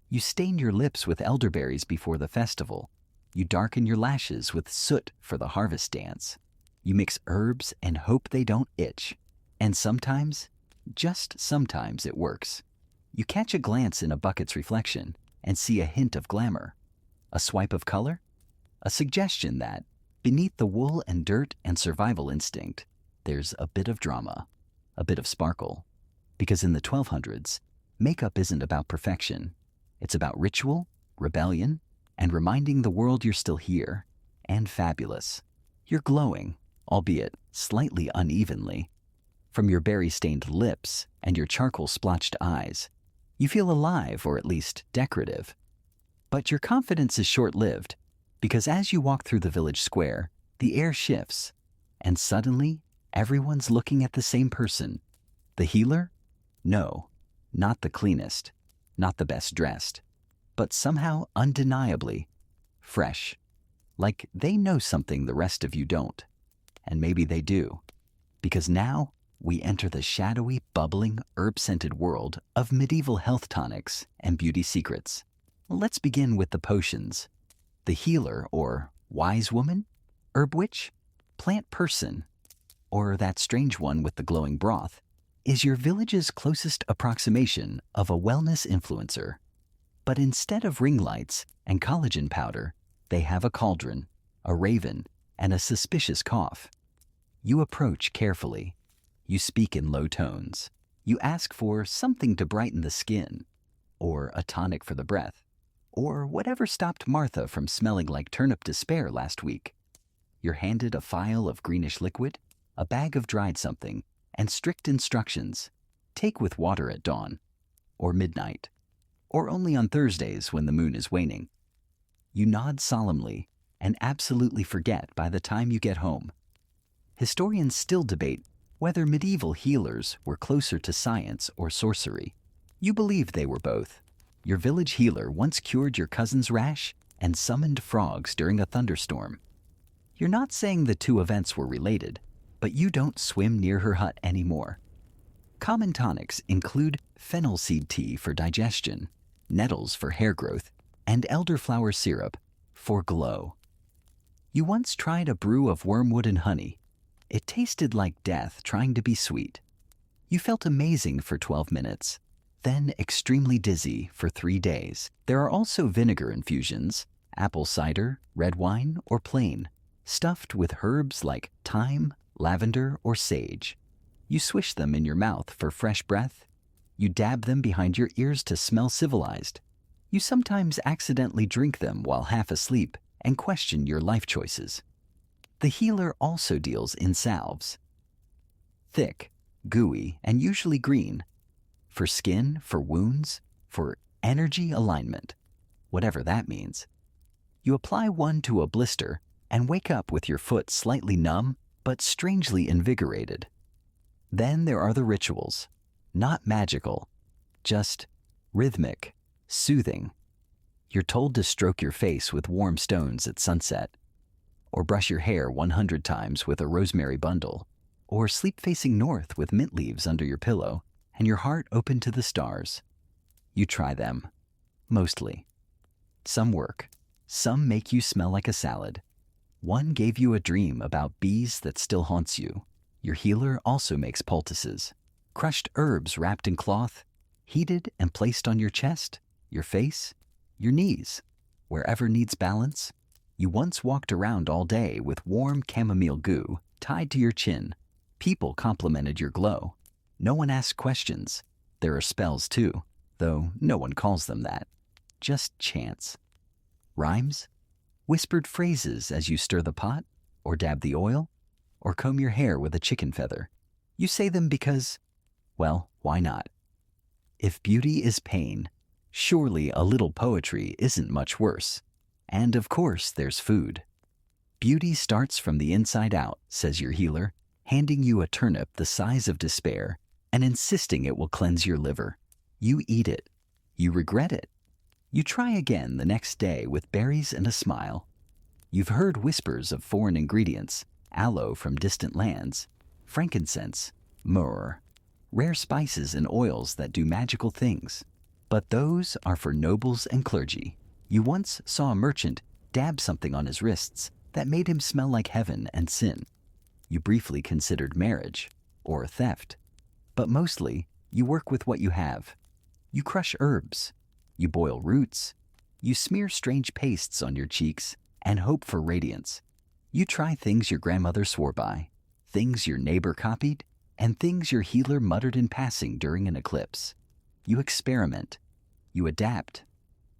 You stain your lips with elderberries before the festival. You darken your lashes with soot for the harvest dance. You mix herbs and hope they don't itch. And sometimes, just sometimes, it works. You catch a glance in a bucket's reflection and see a hint of glamour. A swipe of color? A suggestion that, beneath the wool and dirt and survival instinct, there's a bit of drama, a bit of sparkle. Because in the 1200s, makeup isn't about perfection. It's about ritual, rebellion, and reminding the world you're still here and fabulous. You're glowing, albeit slightly unevenly. From your berry-stained lips and your charcoal-splotched eyes, you feel alive, or at least decorative. But your confidence is short-lived, because as you walk through the village square, the air shifts, and suddenly everyone's looking at the same person. The healer? No, not the cleanest, not the best dressed, but somehow undeniably fresh. Like they know something the rest of you don't. And maybe they do, because now we enter the shadowy, bubbling, herb-scented world of medieval health tonics and beauty secrets. Let's begin with the potions. The healer, or wise woman, herb witch, plant person, or that strange one with the glowing broth, is your village's closest approximation of a wellness influencer. But instead of ring lights and collagen powder, they have a cauldron, a raven, and a suspicious cough. You approach carefully. You speak in low tones. You ask for something to brighten the skin, or a tonic for the breath, or whatever stopped Martha from smelling like turnip despair last week. You're handed a phial of greenish liquid, a bag of dried something, and strict instructions. Take with water at dawn, or midnight, or only on Thursdays when the moon is waning. You nod solemnly and absolutely forget by the time you get home. Historians still debate whether medieval healers were closer to science or sorcery. You believe they were both. Your village healer once cured your cousin's rash and summoned frogs during a thunderstorm. You're not saying the two events were related, but you don't swim near her hut anymore. Common tonics include fennel seed tea for digestion, nettles for hair growth, and elderflower syrup for glow. You once tried a brew of wormwood and honey. It tasted like death trying to be sweet. You felt amazing for 12 minutes, then extremely dizzy for 3 days. There are also vinegar infusions, apple cider, red wine, or plain, stuffed with herbs like thyme, lavender, or sage. You swish them in your mouth for fresh breath. You dab them behind your ears to smell civilized. You sometimes accidentally drink them while half asleep and question your life choices. The healer also deals in salves. Thick, gooey, and usually green. For skin, for wounds, for energy alignment, whatever that means. You apply one to a blister and wake up with your foot slightly numb but strangely invigorated. Then there are the rituals. Not magical, just rhythmic, soothing. You're told to stroke your face with warm stones at sunset, or brush your hair 100 times with a rosemary bundle, or sleep facing north with mint leaves under your pillow and your heart open to the stars. You try them, mostly. Some work. Some make you smell like a salad. One gave you a dream about bees that still haunts you. Your healer also makes poultices, crushed herbs wrapped in cloth, heated and placed on your chest, your face, your knees, wherever needs balance. You once walked around all day with warm chamomile goo tied to your chin. People complimented your glow. No one asked questions. There are spells too, though no one calls them that. just chants. Rhymes? Whispered phrases as you stir the pot, or dab the oil, or comb your hair with a chicken feather. You say them because, well, why not? If beauty is pain, surely a little poetry isn't much worse. And of course, there's food. Beauty starts from the inside out, says your healer, handing you a turnip the size of despair and insisting it will cleanse your liver. You eat it. You regret it. You try again the next day with berries and a smile. You've heard whispers of foreign ingredients, aloe from distant lands, frankincense, myrrh, rare spices and oils that do magical things. But those are for nobles and clergy. You once saw a merchant dab something on his wrists that made him smell like heaven and sin. You briefly considered marriage or theft. But mostly, you work with what you have. You crush herbs. You boil roots. You smear strange pastes on your cheeks and hope for radiance. You try things your grandmother swore by, things your neighbor copied, and things your healer muttered in passing during an eclipse. You experiment. You adapt.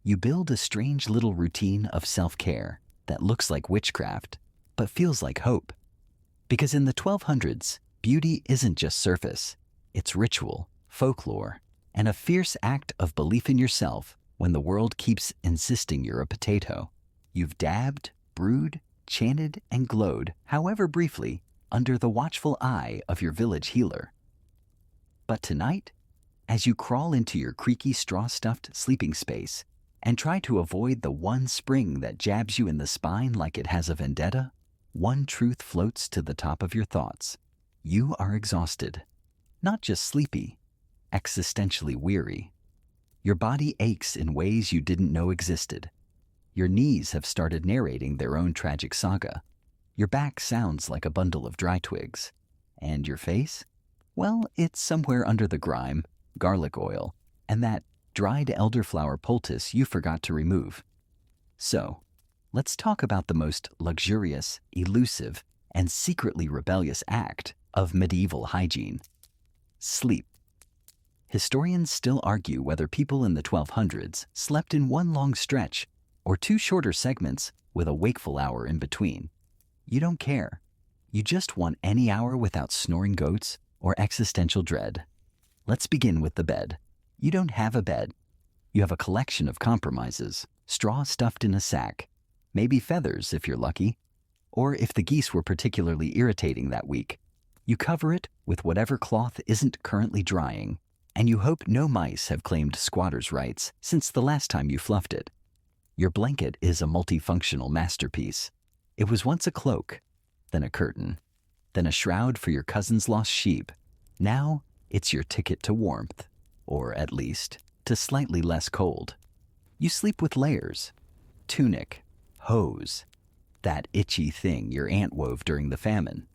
You build a strange little routine of self-care that looks like witchcraft, but feels like hope. Because in the 1200s, beauty isn't just surface. It's ritual, folklore, and a fierce act of belief in yourself when the world keeps insisting you're a potato. You've dabbed, brewed, chanted, and glowed, however briefly, under the watchful eye of your village healer. But tonight, as you crawl into your creaky straw-stuffed sleeping space and try to avoid the one spring that jabs you in the spine like it has a vendetta, one truth floats to the top of your thoughts. You are exhausted. Not just sleepy, existentially weary. Your body aches in ways you didn't know existed. Your knees have started narrating their own tragic saga. Your back sounds like a bundle of dry twigs. And your face? Well, it's somewhere under the grime, garlic oil, and that dried elderflower poultice you forgot to remove. So, let's talk about the most luxurious, elusive, and secretly rebellious act of medieval hygiene. Sleep. Historians still argue whether people in the 1200s slept in one long stretch or two shorter segments with a wakeful hour in between. You don't care. You just want any hour without snoring goats or existential dread. Let's begin with the bed. You don't have a bed. You have a collection of compromises, straw stuffed in a sack, maybe feathers if you're lucky, or if the geese were particularly irritating that week. You cover it with whatever cloth isn't currently drying, and you hope no mice have claimed squatters' rights since the last time you fluffed it. Your blanket is a multifunctional masterpiece. It was once a cloak, then a curtain, then a shroud for your cousin's lost sheep. Now it's your ticket to warmth, or at least to slightly less cold. You sleep with layers, tunic, hose, that itchy thing your aunt wove during the famine.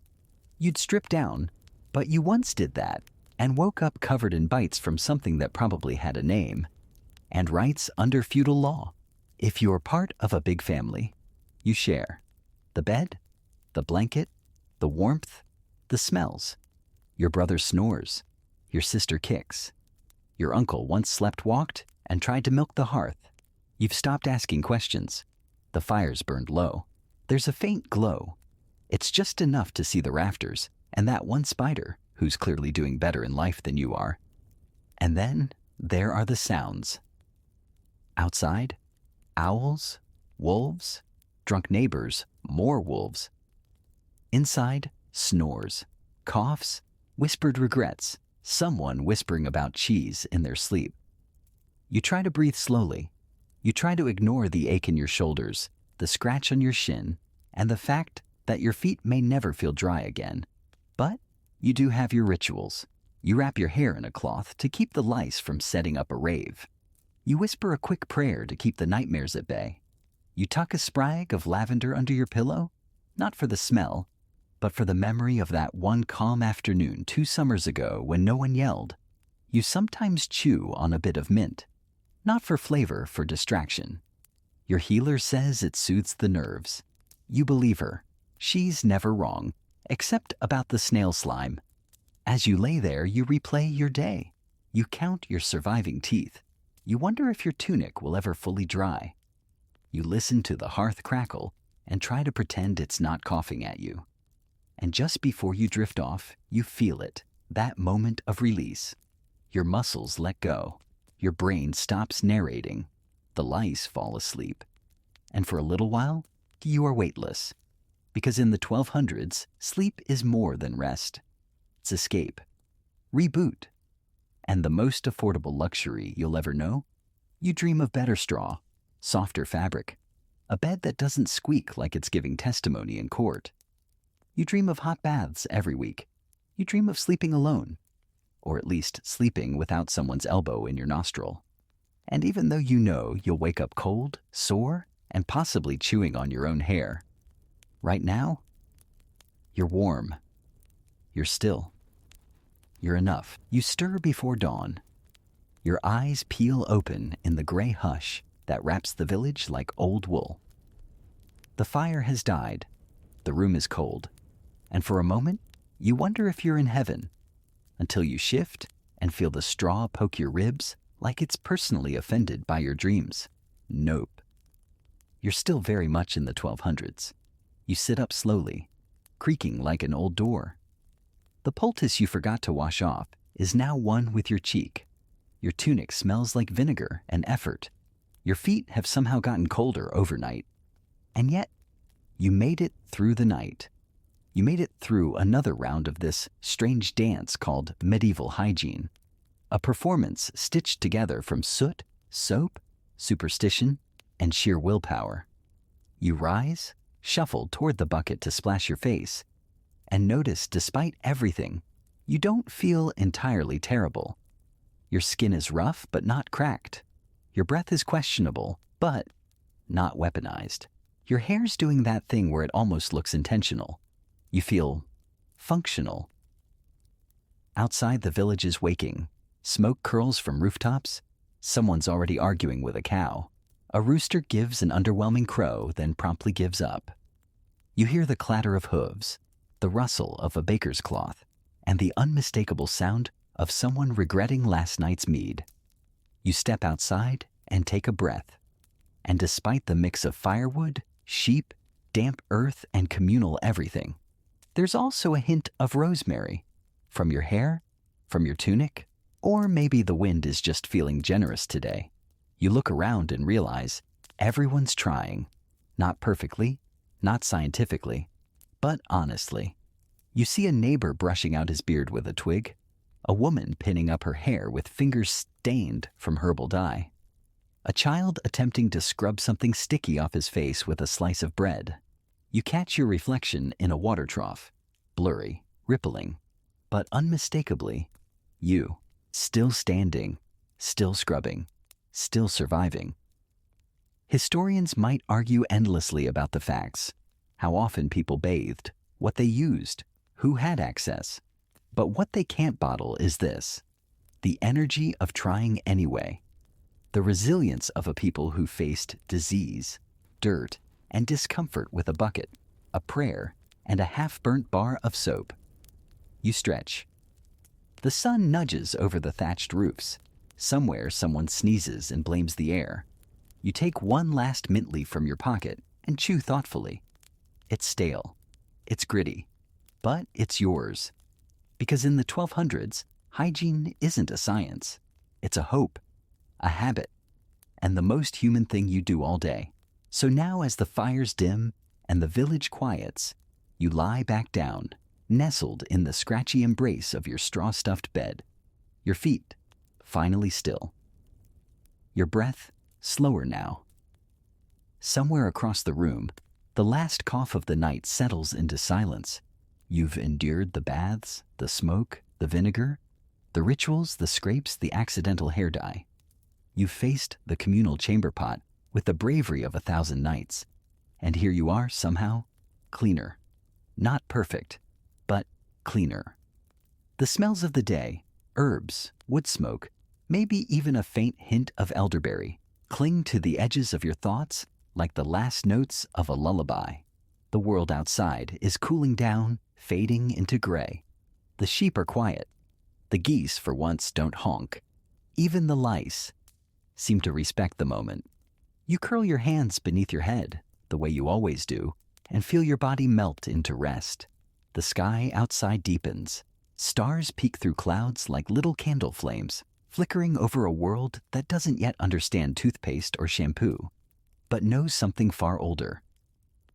You'd strip down, but you once did that and woke up covered in bites from something that probably had a name, and rights under feudal law. If you're part of a big family, you share the bed, the blanket, the warmth, the smells. Your brother snores, your sister kicks. Your uncle once slept-walked and tried to milk the hearth. You've stopped asking questions. The fire's burned low. There's a faint glow. It's just enough to see the rafters and that one spider who's clearly doing better in life than you are. And then there are the sounds. Outside, owls, wolves, drunk neighbors, more wolves. Inside, snores, coughs, whispered regrets, someone whispering about cheese in their sleep. You try to breathe slowly. You try to ignore the ache in your shoulders, the scratch on your shin, and the fact that your feet may never feel dry again. But you do have your rituals. You wrap your hair in a cloth to keep the lice from setting up a rave. You whisper a quick prayer to keep the nightmares at bay. You tuck a sprig of lavender under your pillow, not for the smell, but for the memory of that one calm afternoon 2 summers ago when no one yelled. You sometimes chew on a bit of mint, not for flavor, for distraction. Your healer says it soothes the nerves. You believe her. She's never wrong, except about the snail slime. As you lay there, you replay your day. You count your surviving teeth. You wonder if your tunic will ever fully dry. You listen to the hearth crackle and try to pretend it's not coughing at you. And just before you drift off, you feel it, that moment of release. Your muscles let go. Your brain stops narrating. The lice fall asleep. And for a little while, you are weightless. Because in the 1200s, sleep is more than rest. It's escape. Reboot. And the most affordable luxury you'll ever know? You dream of better straw, softer fabric, a bed that doesn't squeak like it's giving testimony in court. You dream of hot baths every week. You dream of sleeping alone, or at least sleeping without someone's elbow in your nostril. And even though you know you'll wake up cold, sore, and possibly chewing on your own hair, right now, you're warm. You're still. You're enough. You stir before dawn. Your eyes peel open in the gray hush that wraps the village like old wool. The fire has died. The room is cold. And for a moment, you wonder if you're in heaven, until you shift and feel the straw poke your ribs like it's personally offended by your dreams. Nope. You're still very much in the 1200s. You sit up slowly, creaking like an old door. The poultice you forgot to wash off is now one with your cheek. Your tunic smells like vinegar and effort. Your feet have somehow gotten colder overnight. And yet, you made it through the night. You made it through another round of this strange dance called medieval hygiene, a performance stitched together from soot, soap, superstition, and sheer willpower. You rise, shuffle toward the bucket to splash your face, and notice despite everything, you don't feel entirely terrible. Your skin is rough but not cracked. Your breath is questionable, but not weaponized. Your hair's doing that thing where it almost looks intentional. You feel functional. Outside, the village is waking. Smoke curls from rooftops. Someone's already arguing with a cow. A rooster gives an underwhelming crow, then promptly gives up. You hear the clatter of hooves, the rustle of a baker's cloth, and the unmistakable sound of someone regretting last night's mead. You step outside and take a breath. And despite the mix of firewood, sheep, damp earth, and communal everything, there's also a hint of rosemary. From your hair, from your tunic, or maybe the wind is just feeling generous today. You look around and realize everyone's trying. Not perfectly, not scientifically, but honestly. You see a neighbor brushing out his beard with a twig, a woman pinning up her hair with fingers stained from herbal dye, a child attempting to scrub something sticky off his face with a slice of bread. You catch your reflection in a water trough, blurry, rippling, but unmistakably, you, still standing, still scrubbing, still surviving. Historians might argue endlessly about the facts, how often people bathed, what they used, who had access. But what they can't bottle is this: the energy of trying anyway, the resilience of a people who faced disease, dirt, and discomfort with a bucket, a prayer, and a half-burnt bar of soap. You stretch. The sun nudges over the thatched roofs. Somewhere someone sneezes and blames the air. You take one last mint leaf from your pocket and chew thoughtfully. It's stale. It's gritty. But it's yours. Because in the 1200s, hygiene isn't a science. It's a hope, a habit, and the most human thing you do all day. So now as the fires dim and the village quiets, you lie back down, nestled in the scratchy embrace of your straw-stuffed bed, your feet finally still. Your breath slower now. Somewhere across the room, the last cough of the night settles into silence. You've endured the baths, the smoke, the vinegar, the rituals, the scrapes, the accidental hair dye. You've faced the communal chamber pot with the bravery of 1,000 nights. And here you are, somehow, cleaner. Not perfect, but cleaner. The smells of the day, herbs, wood smoke, maybe even a faint hint of elderberry, cling to the edges of your thoughts like the last notes of a lullaby. The world outside is cooling down, fading into gray. The sheep are quiet. The geese, for once, don't honk. Even the lice, seem to respect the moment. You curl your hands beneath your head, the way you always do, and feel your body melt into rest. The sky outside deepens. Stars peek through clouds like little candle flames, flickering over a world that doesn't yet understand toothpaste or shampoo, but knows something far older.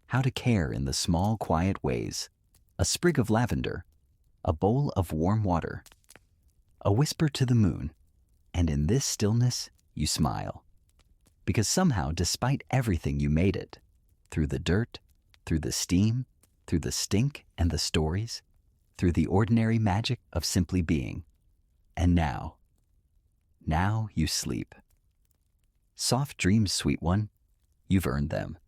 How to care in the small, quiet ways. A sprig of lavender, a bowl of warm water, a whisper to the moon, and in this stillness, you smile. Because somehow, despite everything, you made it. Through the dirt, through the steam, through the stink and the stories, through the ordinary magic of simply being. And now you sleep. Soft dreams, sweet one. You've earned them.